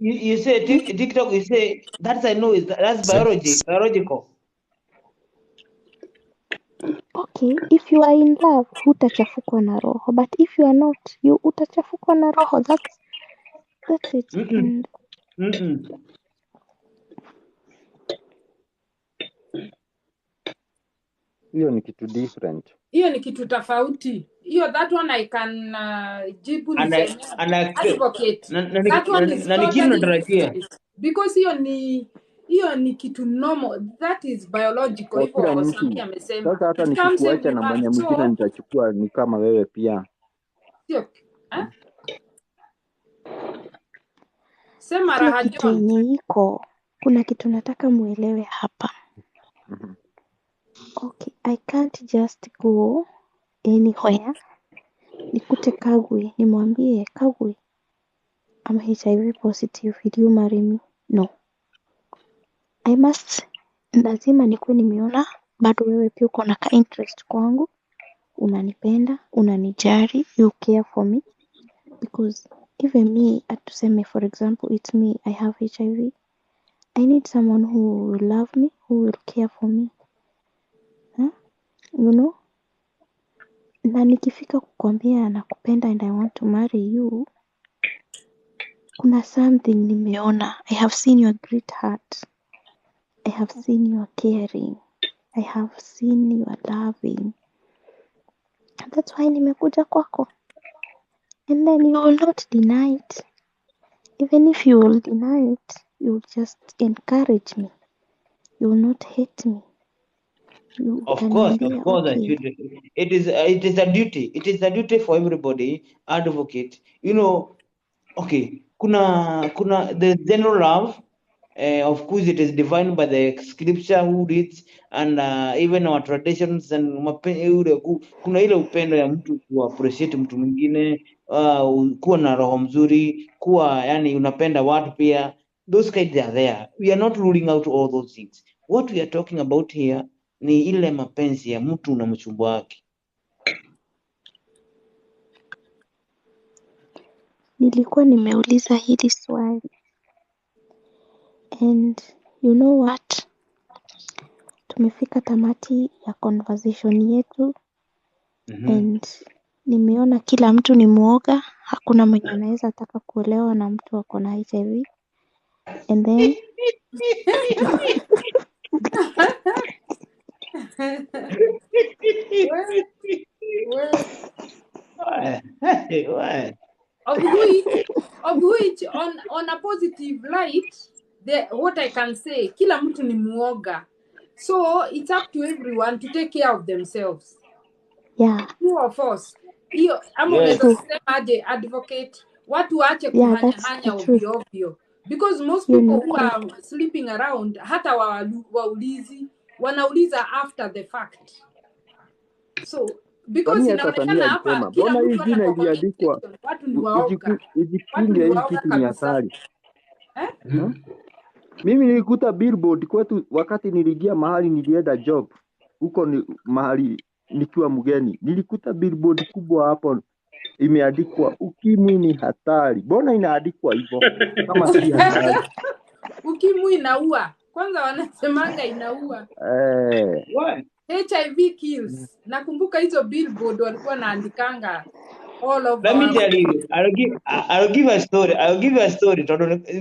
You say TikTok, you say that's I know that's biological. Okay, if you are in love, hutachafukwa na roho, but if you are not, you utachafukwa na roho. That's it. And Hiyo ni kitu different. Hiyo ni kitu tofauti. Hiyo that one I can jibu niseme advocate. That one is totally different. Because hiyo ni kitu normal. That is biological. Kwa kila Hivyo mtu. Samia amesema. Sasa hata It comes nikikuacha na mwenye everywhere. mwingine nitachukua ni kama wewe pia. Sio. Sema hiyo Raha kitu John. yenye iko, kuna kitu nataka muelewe hapa. Okay, I can't just go anywhere. Nikute Kagwe, nimwambie Kagwe, I'm HIV positive, will you marry me? No. I must, lazima nikuwe nimeona bado wewe pia uko na interest kwangu, unanipenda, unanijali, you care for me, because even me, atuseme for example, it's me, I have HIV. I need someone who will love me, who will care for me. You know? Na nikifika kukwambia nakupenda and I want to marry you, kuna something nimeona. I have seen your great heart. I have seen your caring. I have seen your loving. That's why nimekuja kwako. And then you will not deny it. Even if you will deny it, you will just encourage me. You will not hate me. Of course, okay. It is a duty. It is a duty for everybody, advocate. You know, okay, kuna the general love. Of course, it is defined by the scripture who reads and even our traditions and kuna ile upendo ya mtu ku appreciate mtu mwingine, kuwa na roho mzuri, kuwa yani unapenda watu pia. Those kinds are there. We are not ruling out all those things. What we are talking about here ni ile mapenzi ya mtu na mchumba wake. Nilikuwa nimeuliza hili swali. And you know what? Tumefika tamati ya conversation yetu. And nimeona kila mtu ni mwoga. Hakuna mwenye anaweza taka kuolewa na mtu ako na HIV. And then Of which on a positive light, what I can say, kila mtu ni muoga. So it's up to everyone to take care of themselves. Yeah. True of us. Hiyo ama unaweza kusema aje advocate, watu waache Yeah, that's kuhanya the truth. ovyo ovyo, because most Hiyo people ni who ukweli. are sleeping around hata waulizi, wanauliza after the fact. So because Kwani hata Samia inaonekana hapa alisema, kila mbona hii mtu hata jina kwa comment iliandikwa section watu ni waoga, watu ujikinge, ni hii waoga kitu ni kabisa. hatari. Mimi nilikuta billboard kwetu wakati niliingia mahali nilienda job. Huko ni mahali nikiwa mgeni. Nilikuta billboard kubwa hapo imeandikwa ukimwi ni hatari. Mbona inaandikwa hivyo kama si hatari? Ukimwi inaua. Kwanza wanasemanga inaua. Why? HIV kills. Nakumbuka hizo billboard walikuwa naandikanga all over. Let me tell you, I'll give a story. I'll give you a story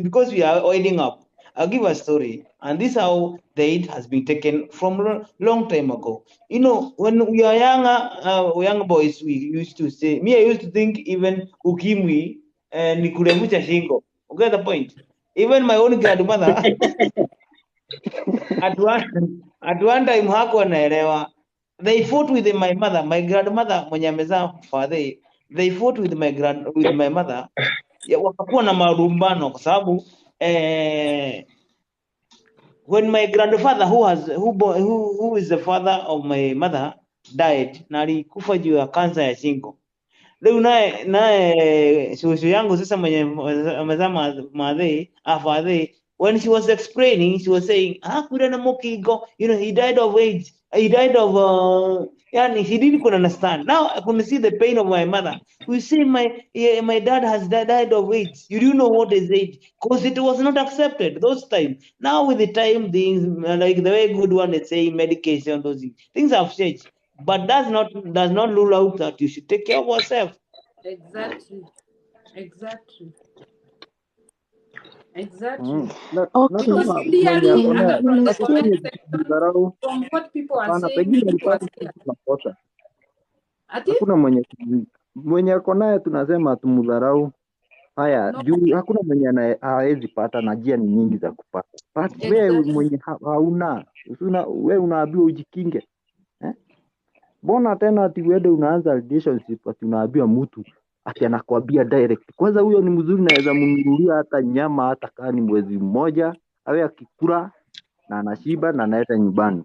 because we are winding up. I'll give a story, and this is how the aid has been taken from long time ago. You know, when we are young boys, we used to say. Me, I used to think even ukimwi ni kuremusha shingo. Okay, the point. Even my own grandmother, at one time hakuwa naelewa. They fought with my mother, my grandmother mwenye amezaa father. They fought with my mother. Wakakuwa na marumbano kwa sababu when my grandfather who is the father of my mother died, na alikufa juu ya kansa ya shingo. Leo naye shosho yangu sasa mwenye amezaa father, when she was explaining, she was saying, kuna na mokigo, you know, he died of AIDS. He died of yani he didn't understand. Now I can see the pain of my mother. We see my dad has died of AIDS. You do know what is AIDS? Because it was not accepted those times. Now with the time, things like the way good one is saying medication, those things have changed. But does not rule out that you should take care of yourself. Exactly. Okay. Because clearly from the comment section, from what people are hapana, saying, pengine people are alikuwa scared. tunakosa. Ati? Hakuna mwenye ako naye tunasema tumudharau. Haya, No. juu hakuna mwenye hawezi pata, na njia ni nyingi za kupata. But wewe mwenye hauna, wewe unaambiwa ujikinge. Mbona tena ati uende unaanza relationship ati unaambiwa mtu ati anakwambia direct. Kwanza huyo ni mzuri, naweza mnunulia hata nyama hata kama ni mwezi mmoja, awe akikula na anashiba na anaenda nyumbani.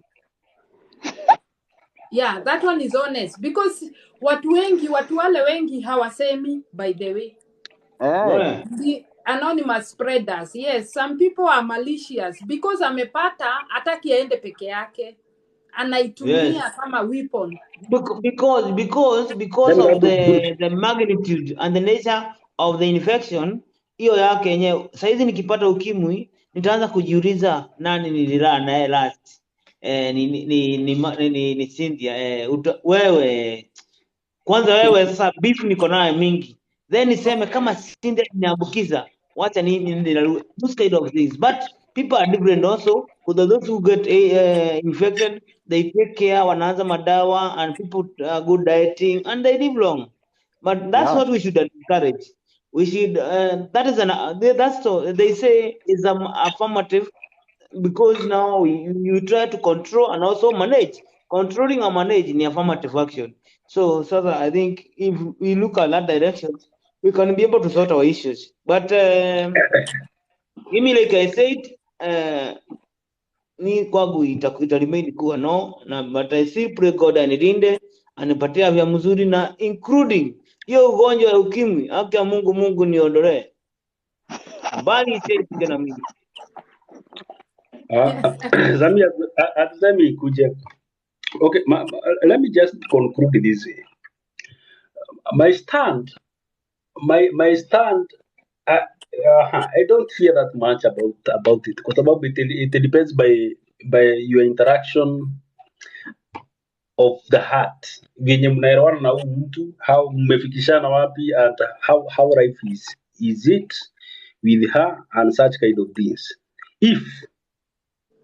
Yeah, that one is honest because watu wale wengi hawasemi, by the way. The anonymous spreaders, yes, some people are malicious because amepata hataki aende peke yake, anaitumia kama weapon. Because of the magnitude and the nature of the infection, hiyo yake yenyewe. Saizi nikipata ukimwi nitaanza kujiuliza nani nililala naye last. Ni Cynthia. Wewe kwanza, wewe sasa beef niko naye mingi, then niseme kama Cynthia inaambukiza, wacha those kind of things. But people are different also. For those who get infected, they take care, wanaanza madawa, and people good dieting, and they live long. But that's what we should encourage. We should that's so they say is affirmative, because now you try to control and also manage. Controlling and manage in affirmative action. So I think if we look at that direction, we can be able to sort our issues. But like I said, ni kwangu ita remain kuwa no, but I see pray God anilinde, anipatie afya mzuri, na including hiyo ugonjwa ya ukimwi. Haki ya Mungu niondolee mbali, isije na mimi. Zami kuja. Okay, let me just conclude this way. My stand, I don't fear that much about it, because it depends by your interaction of the heart, venye mnaelewana na huyu mtu, how mmefikishana wapi, and how life is it with her and such kind of things. If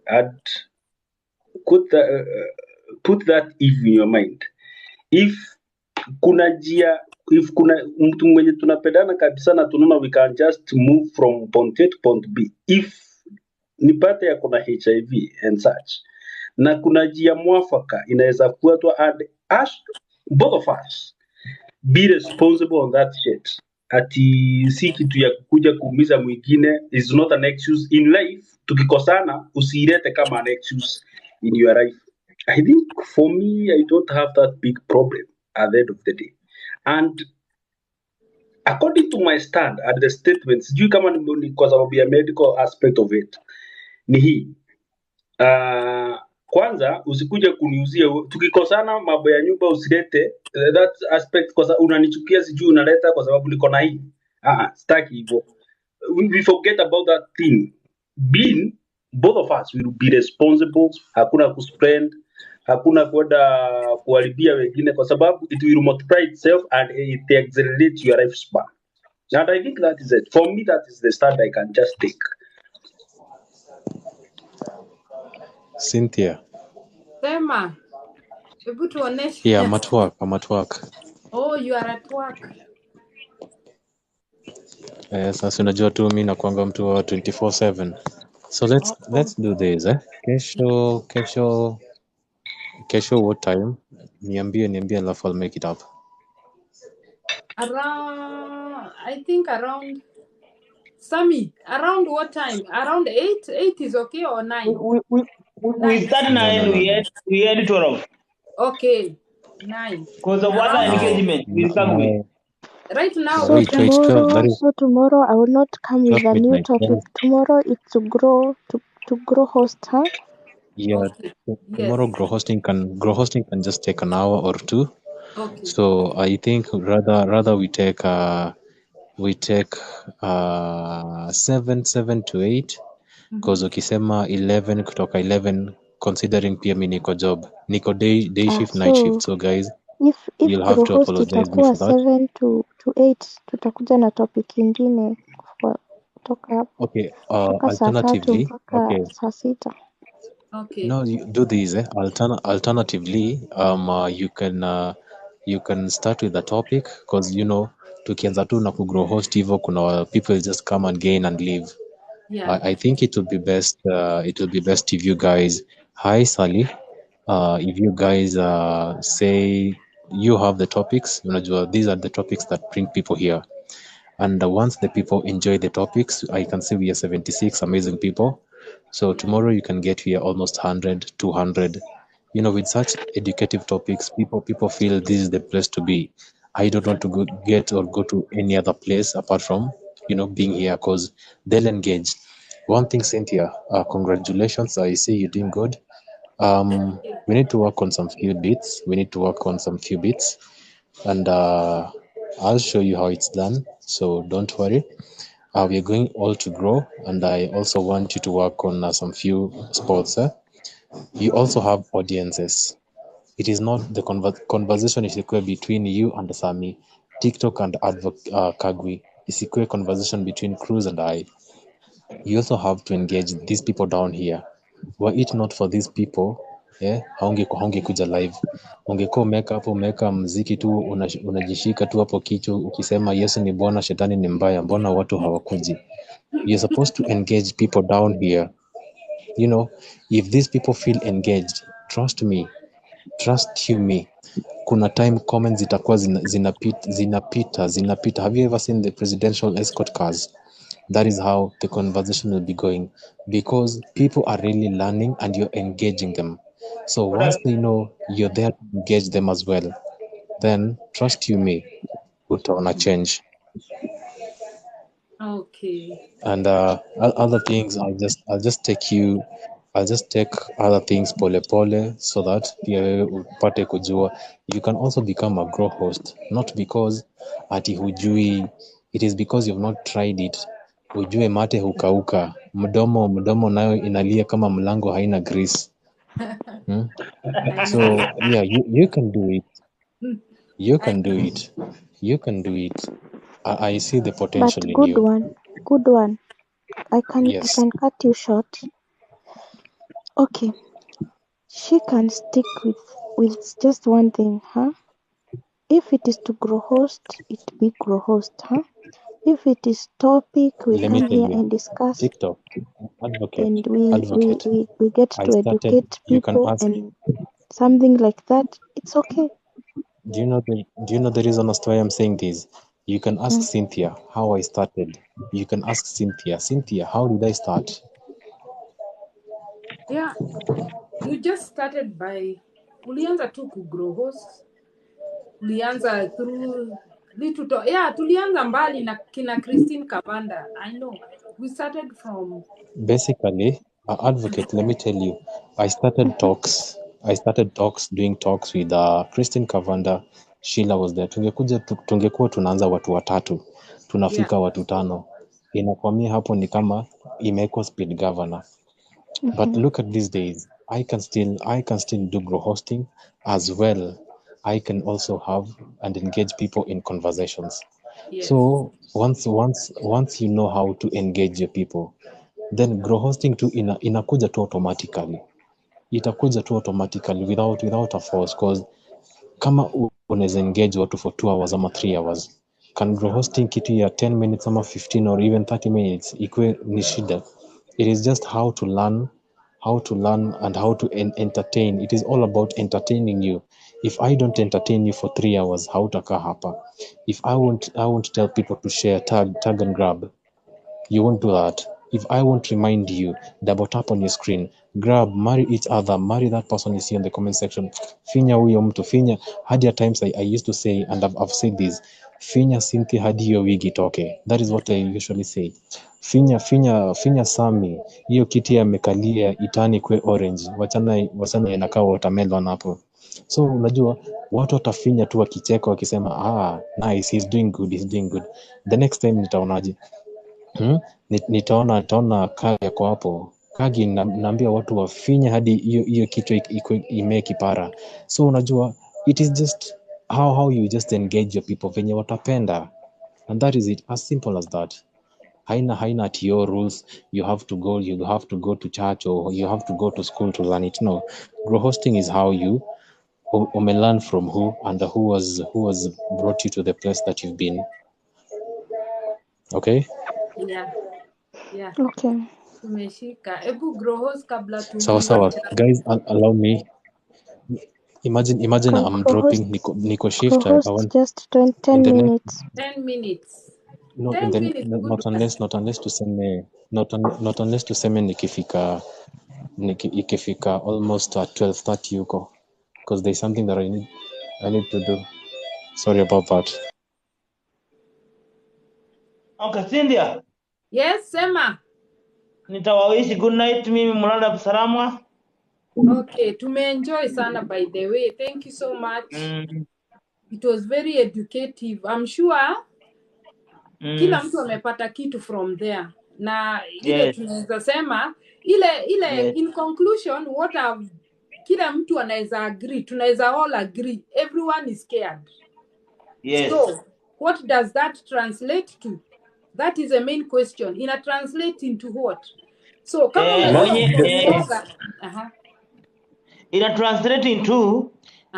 I'd put that if in your mind, if kuna mtu mwenye tunapendana kabisa na tunaona we can just move from point A to point B, if nipate ya kuna HIV and such, na kuna njia mwafaka inaweza fuatwa, and both of us be responsible on that shit, ati si kitu ya kuja kuumiza mwingine, is not an excuse in life. Tukikosana usiilete kama an excuse in your life. I think for me, I don't have that big problem at the end of the day. And according to my stand at the statement, sijui kama ni kwa sababu ya medical aspect of it, ni hii kwanza usikuje kuniuzia tukikosana mambo ya nyumba usilete that aspect kwa sababu unanichukia sijui unaleta kwa sababu niko na hii sitaki hivyo. We forget about that thing. Being both of us will be responsible, hakuna kuspend, hakuna kwenda kuharibia wengine kwa sababu it will multiply itself and it accelerates your lifespan. And I think that is it. For me, that is the stand I can just take. Cynthia. Sema. Hebu tuoneshe. Yeah, I'm at work. Oh, you are at work. Sasa unajua tu mimi nakuanga mtu wa 24/7. So let's do this Kesho what time? Niambie alafu I'll make it up. I think around Sami, around what time? Around 8? 8 is okay or 9? We start 9, we end 12. Okay, 9. Because of other engagement, we'll come with. Right now. So tomorrow I will not come with a new topic. Tomorrow it's to grow host, huh? Yeah. Okay. Tomorrow grow hosting can just take an hour or two. Okay. So I think rather we take 7 to 8 because ukisema 11 kutoka 11 considering pia mimi niko job. Niko day shift, night shift. So guys, if you'll have to apologize me itakuwa for that. 7 to 8 tutakuja na topic ingine kutoka hapo. Okay, Kutoka saa 3 alternatively, mpaka saa 6. Okay. no, you do this. Alternatively, you can start with the topic because tukianza tu na kugrow host hivyo kuna people just come and gain and leave. Yeah. I think it will be best. It will be best if you guys. Hi, Sally. If you guys say you have the topics, these are the topics that bring people here. And once the people enjoy the topics, I can see we are 76 amazing people. So tomorrow you can get here almost 100, 200. With such educative topics, people feel this is the place to be. I don't want to go to any other place apart from, being here because they'll engage. One thing, Cynthia, congratulations. I see you're doing good. We need to work on some few bits. And I'll show you how it's done. So don't worry. We are going all to grow. And I also want you to work on some few sports. You also have audiences. It is not the conversation isikuwe between you and Sami, TikTok and Kagwi. Isikuwe conversation between Cruz and I. You also have to engage these people down here. Were it not for these people, haungekuja live. Ungekuwa umeweka mziki tu unajishika tu hapo kichwa ukisema Yesu ni Bwana, shetani ni mbaya, mbona watu hawakuji? You're supposed to engage people down here. If these people feel engaged, trust you me, kuna time comments zitakuwa zinapita. Have you ever seen the presidential escort cars? That is how the conversation will be going because people are really learning and you're engaging them. So once they know you're there to engage them as well, then trust you me, utaona change. Okay. And other things, I'll just take other things pole so that upate kujua. You can also become a grow host, not because ati hujui. It is because you've not tried it. Ujue mate hukauka, mdomo nayo inalia kama mlango haina grease. So yeah, you can do it. You can do it. I see the potential in you. Good one. I can cut you short. Okay. She can stick with just one thing, huh? If it is to grow host, it be grow host, huh? If it is topic we come here and discuss, TikTok advocate. and we get to educate people and something like that, it's okay. Do you know the reason as to why I'm saying this? You can ask Cynthia how I started. You can ask Cynthia, how did I start? Yeah, you just started by ulianza tu kugrow host. Ulianza through tulianza mbali na kina Christine Kavanda. I know. We started from Basically, an advocate, let me tell you, I started talks doing talks with Christine Kavanda. Sheila was there. Tungekuwa tunaanza watu watatu, tunafika watu tano. Inakwamia hapo ni kama imekuwa speed governor. But look at these days, I can still do grow hosting as well. I can also have and engage people in conversations. Yes. So once you know how to engage your people, then grow hosting tu inakuja tu automatically. Itakuja tu automatically without a force, because kama unaweza engage watu for 2 hours ama 3 hours, can grow hosting kitu ya 10 minutes ama 15 or even 30 minutes ikwe ni shida. It is just how to learn and how to entertain. It is all about entertaining you. If I don't entertain you for 3 hours, hautakaa hapa. If I won't tell people to share, tag and grab, you won't do that. If I won't remind you, double tap on your screen, grab, marry each other, marry that person you see in the comment section. Finya huyo mtu, finya. Hadi at times I used to say, and I've said this, finya Cynthia hadi hiyo wigi toke. That is what I usually say. Finya Sami, hiyo kiti amekalia itani kwe orange, wachana inakaa watermelon hapo. So unajua watu watafinya tu wakicheka wakisema nice, he's doing good. The next time nitaonaje? Nitaona Kagi yako hapo. Kagi naambia watu wafinye hadi hiyo kitu ime kipara. So unajua it is just how you just engage your people venye watapenda, and that is it, as simple as that. Haina at your rules, you have to go to church or you have to go to school to learn it. No, grow hosting is how you may learn from who and who has brought you to the place that you've been. Okay? Yeah. Okay. Tumeshika. Ebu grow host kabla Sawa. Guys, allow me. Imagine I'm dropping Nico shift. I want just 10 minutes. 10 minutes. No, not unless tuseme nikifika almost at 12:30 huko, because there's something that I need to do. Sorry about that. Okay, Cynthia. Yes, sema. Nitawawishi good night, mimi mulala salama. Okay, tumeenjoy sana by the way. Thank you so much. It was very educative. I'm sure kila mtu amepata kitu from there. Na ile tunaweza sema ile in conclusion kila mtu anaweza agree, tunaweza all agree, everyone is scared. Yes. So, what does that translate to? That is the main question. Ina translate into what? So, kama ina translate into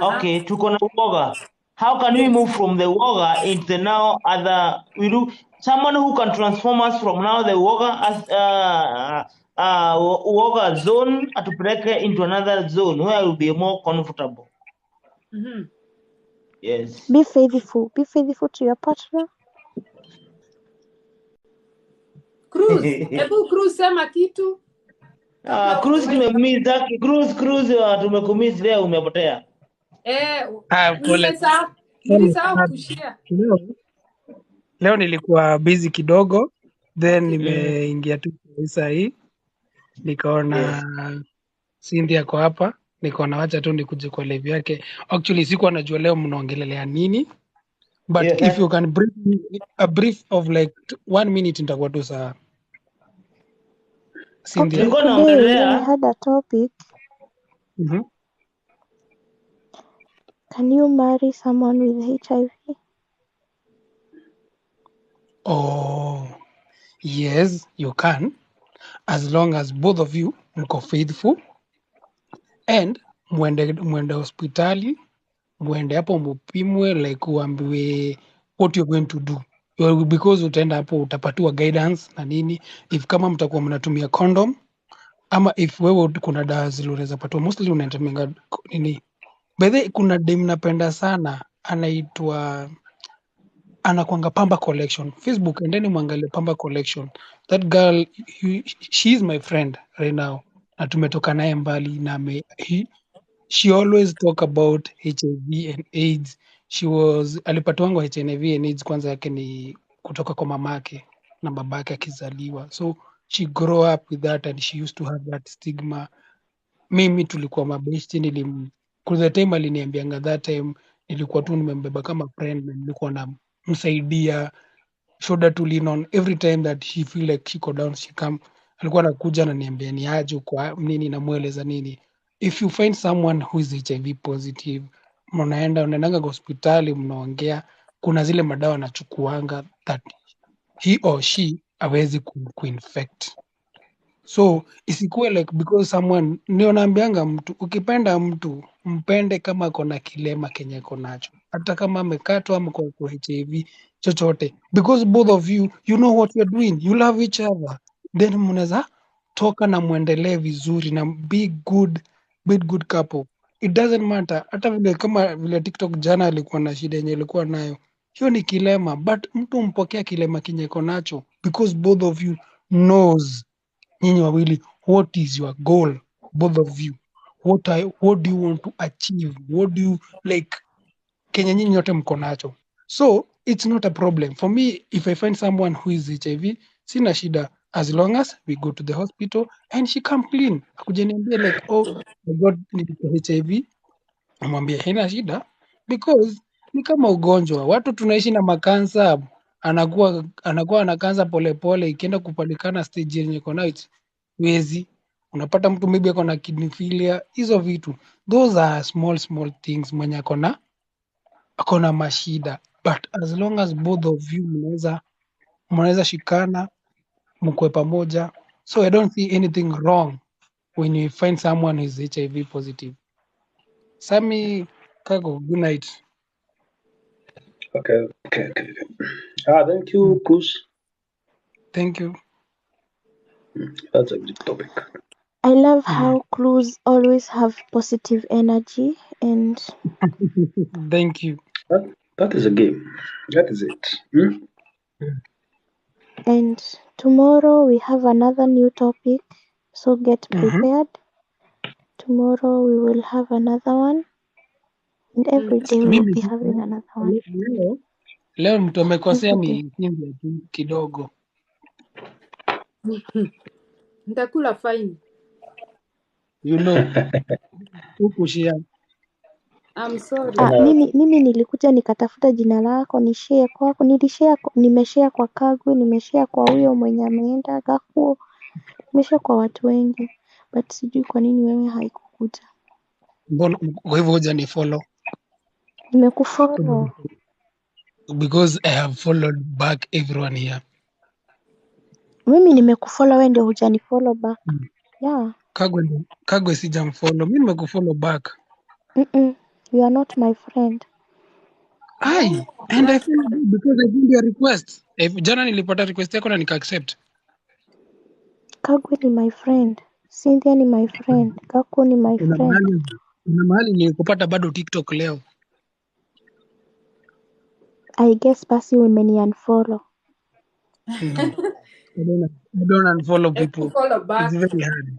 okay, tuko na uoga. How can we move from the woga into the now other? We do someone who can transform us from now the woga as woga zone to break into another zone where I will be more comfortable. Yes. Be faithful to your partner. Cruz, ebu Cruz sema kitu. Cruz tumemiza, Cruz tumekumiss leo umepotea. Nilisahau kushare. Leo nilikuwa busy kidogo, then nimeingia tu saa hii. Nikaona Cynthia kwa hapa, nikaona wacha tu nikuje kwa live yake. Actually sikuwa najua leo mnaongelelea nini. But if you can brief me a brief of like 1 minute nitakuwa tu sawa. Cynthia. Okay, today I had a topic. Can you marry someone with HIV? Oh, yes, you can, as long as both of you mko faithful and mwende hospitali, mwende hapo mupimwe, like uambiwe what you're going to do, because utaenda hapo utapatiwa guidance na nini, if kama mtakuwa mnatumia condom ama if wewe kuna dawa zile unaweza patwa, mostly unatumia nini. By the way, kuna dem napenda sana anaitwa anakwanga Pamba Collection. Facebook, endeni mwangalie Pamba Collection. That girl, she is my friend right now. Na tumetoka naye mbali na she always talk about HIV and AIDS. Alipatiwangwa HIV and AIDS kwanza yake ni kutoka kwa mamake na babake akizaliwa. So she grew up with that and she used to have that stigma. Mimi tulikuwa mabeshti, kuna time aliniambianga, that time nilikuwa tu nimembeba kama friend na nilikuwa namsaidia, shoulder to lean on every time that she feel like she go down, she come, alikuwa anakuja ananiambia ni aje kwa nini, namueleza nini. If you find someone who is HIV positive, unaendanga kwa hospitali, mnaongea, kuna zile madawa anachukuanga that he or she hawezi kuinfect. So isikuwe like because someone, ndio naambianga mtu, ukipenda mtu mpende kama kona kilema kenye konacho, hata kama amekatwa ama kwa HIV chochote, because both of you know what you're doing, you love each other, then mnaweza toka na muendelee vizuri na be good couple. It doesn't matter hata vile kama vile TikTok jana alikuwa na shida yenye alikuwa nayo, hiyo ni kilema, but mtu mpokea kilema kenye konacho, because both of you knows nyinyi wawili what is your goal, both of you, what do you want to achieve, what do you like, kenye nyinyi yote mko nacho. So it's not a problem for me if I find someone who is HIV, sina shida, as long as we go to the hospital and she come clean, akuja niambie like, oh my god niko HIV, amwambia haina shida, because ni kama ugonjwa, watu tunaishi na makansa, anakuwa na kansa polepole, ikienda kupatikana stage yenye iko nayo wezi, unapata mtu maybe ako na kidney failure, hizo vitu, those are small things mwenye ako na mashida, but as long as both of you mnaweza shikana, mkwe pamoja, so I don't see anything wrong when you find someone who is HIV positive. Sami Kago, good night. Okay. Thank you, Cruz. Thank you. That's a good topic. I love how clues always have positive energy, and Thank you. That is a game. That is it. and tomorrow we have another new topic, so get prepared. Tomorrow we will have another one, and every day we will be having another one. Leo mtu amekosea ni Cynthia tu kidogo. Nitakula fine. You know. Ukushia. I'm sorry. Mimi nilikuja nikatafuta jina lako nishare kwako, nimeshare kwa Kagwe, nimeshare kwa huyo mwenye ameenda Gakuo, nimeshare kwa watu wengi, but sijui kwa nini wewe haikukuja. Mbona kwa hivyo hujani follow? Nimekufollow. Because I have followed back everyone here. Mimi nimekufollow, wewe ndio hujanifollow back. Yeah. Kagwe sijamfollow. Mimi nimekufollow back. You are not my friend. And I feel because I did your request. Jana nilipata request yako na nika accept. Kagwe ni my friend. Cynthia ni my friend. Gakuo ni my friend. Kuna mahali nilikupata bado TikTok leo. I guess basi umeni unfollow. I don't unfollow people. Follow back. It's very hard.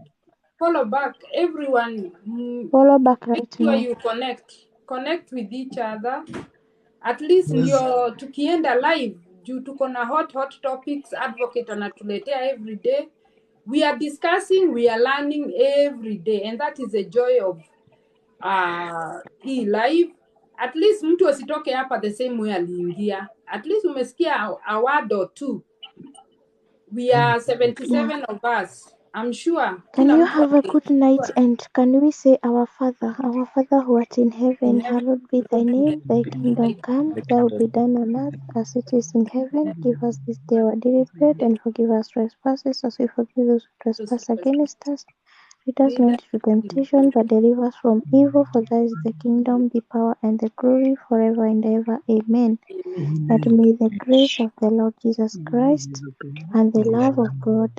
Follow back, everyone. Follow back right now. now. You connect with each other. At least ndio tukienda live juu tuko na hot topics, advocate anatuletea every day. We are discussing, we are learning every day, and that is the joy of hii live. At least mtu asitoke hapa the same way aliingia. At least umesikia a word or two. We are 77 of us. I'm sure. Can you have a good night, and can we say our Father who art in heaven, hallowed be thy name, thy kingdom come, thy will be done on earth as it is in heaven. Give us this day our daily bread, and forgive us trespasses as we forgive those who trespass against us. Lead us not into temptation, but deliver us from evil, for thine is the kingdom, the power, and the glory forever and ever. Amen. And may the grace of the Lord Jesus Christ, and the love of God,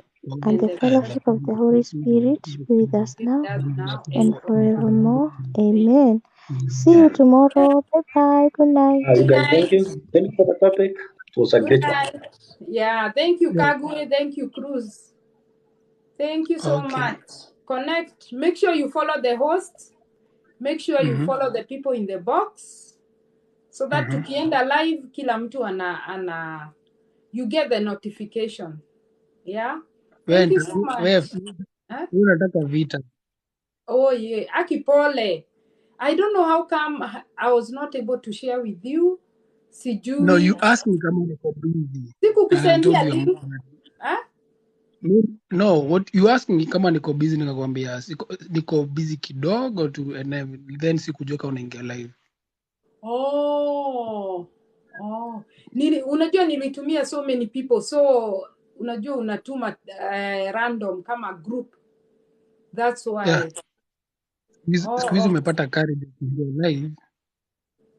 and the fellowship of the Holy Spirit be with us now and forevermore. Amen. See you tomorrow. Bye bye. Good night. You guys, thank you. Thank you for the topic. It was a Good great one. night. Yeah, thank you, Yeah. Kagwe. Thank you, Cruz. Thank you so Okay. much. Connect. Make sure you follow the host. Make sure you follow the people in the box so that tukienda live kila mtu ana you get the notification. Yeah. Thank you so much. Huh? Unataka vita. Oh yeah, Akipole. I don't know how come I was not able to share with you. No, you Sijui. asked me kama niko busy. Sikukusendia you I'm link. not. Huh? No, what you asked me kama niko busy nikakwambia niko busy kidogo tu and then sikujua kama unaingia live. Oh. Unajua nilitumia so many people, so unajua unatuma random kama group. That's why. Yeah. Siku hizi umepata courage kuingia live.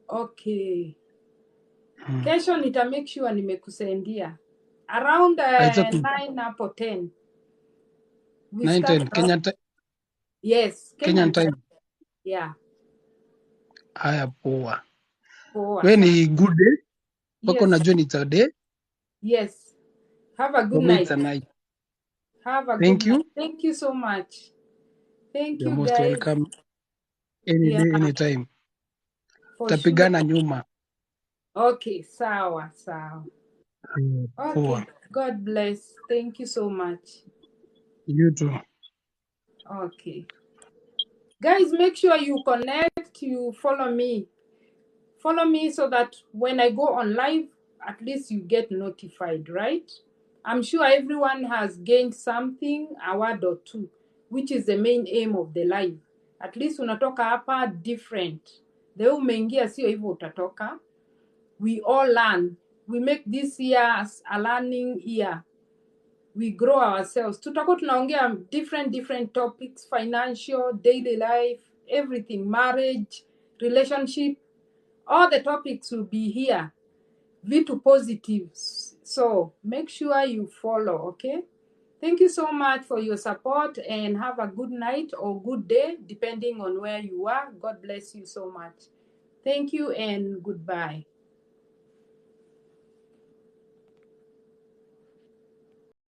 Okay. Kesho nita make sure nimekusendia. Around It's okay. 9 hapo 10. We 9:10 start Kenyan time. Yes, Kenyan time. Yeah. Haya poa. Poa We sana. ni good day. Wako Yes. najua ni it's a day. Yes. Have a good For me night. it's a night. Have a Thank good you. night. Thank you so much. Thank You're you most guys. welcome any Yeah, day, anytime. for sure. Tapigana nyuma. Okay, sawa. Poa. Okay. God bless. Thank you so much. You too. Okay. Guys, make sure you connect, you follow me. Follow me so that when I go on live, at least you get notified, right? I'm sure everyone has gained something, a word or two, which is the main aim of the live. At least unatoka hapa different. The way umeingia sio hivyo utatoka. We all learn. We make this year a learning year. We grow ourselves. Tutakuwa tunaongea different topics, financial, daily life, everything, marriage, relationship. All the topics will be here. Vitu positives. So make sure you follow, okay? Thank you so much for your support and have a good night or good day, depending on where you are. God bless you so much. Thank you and goodbye.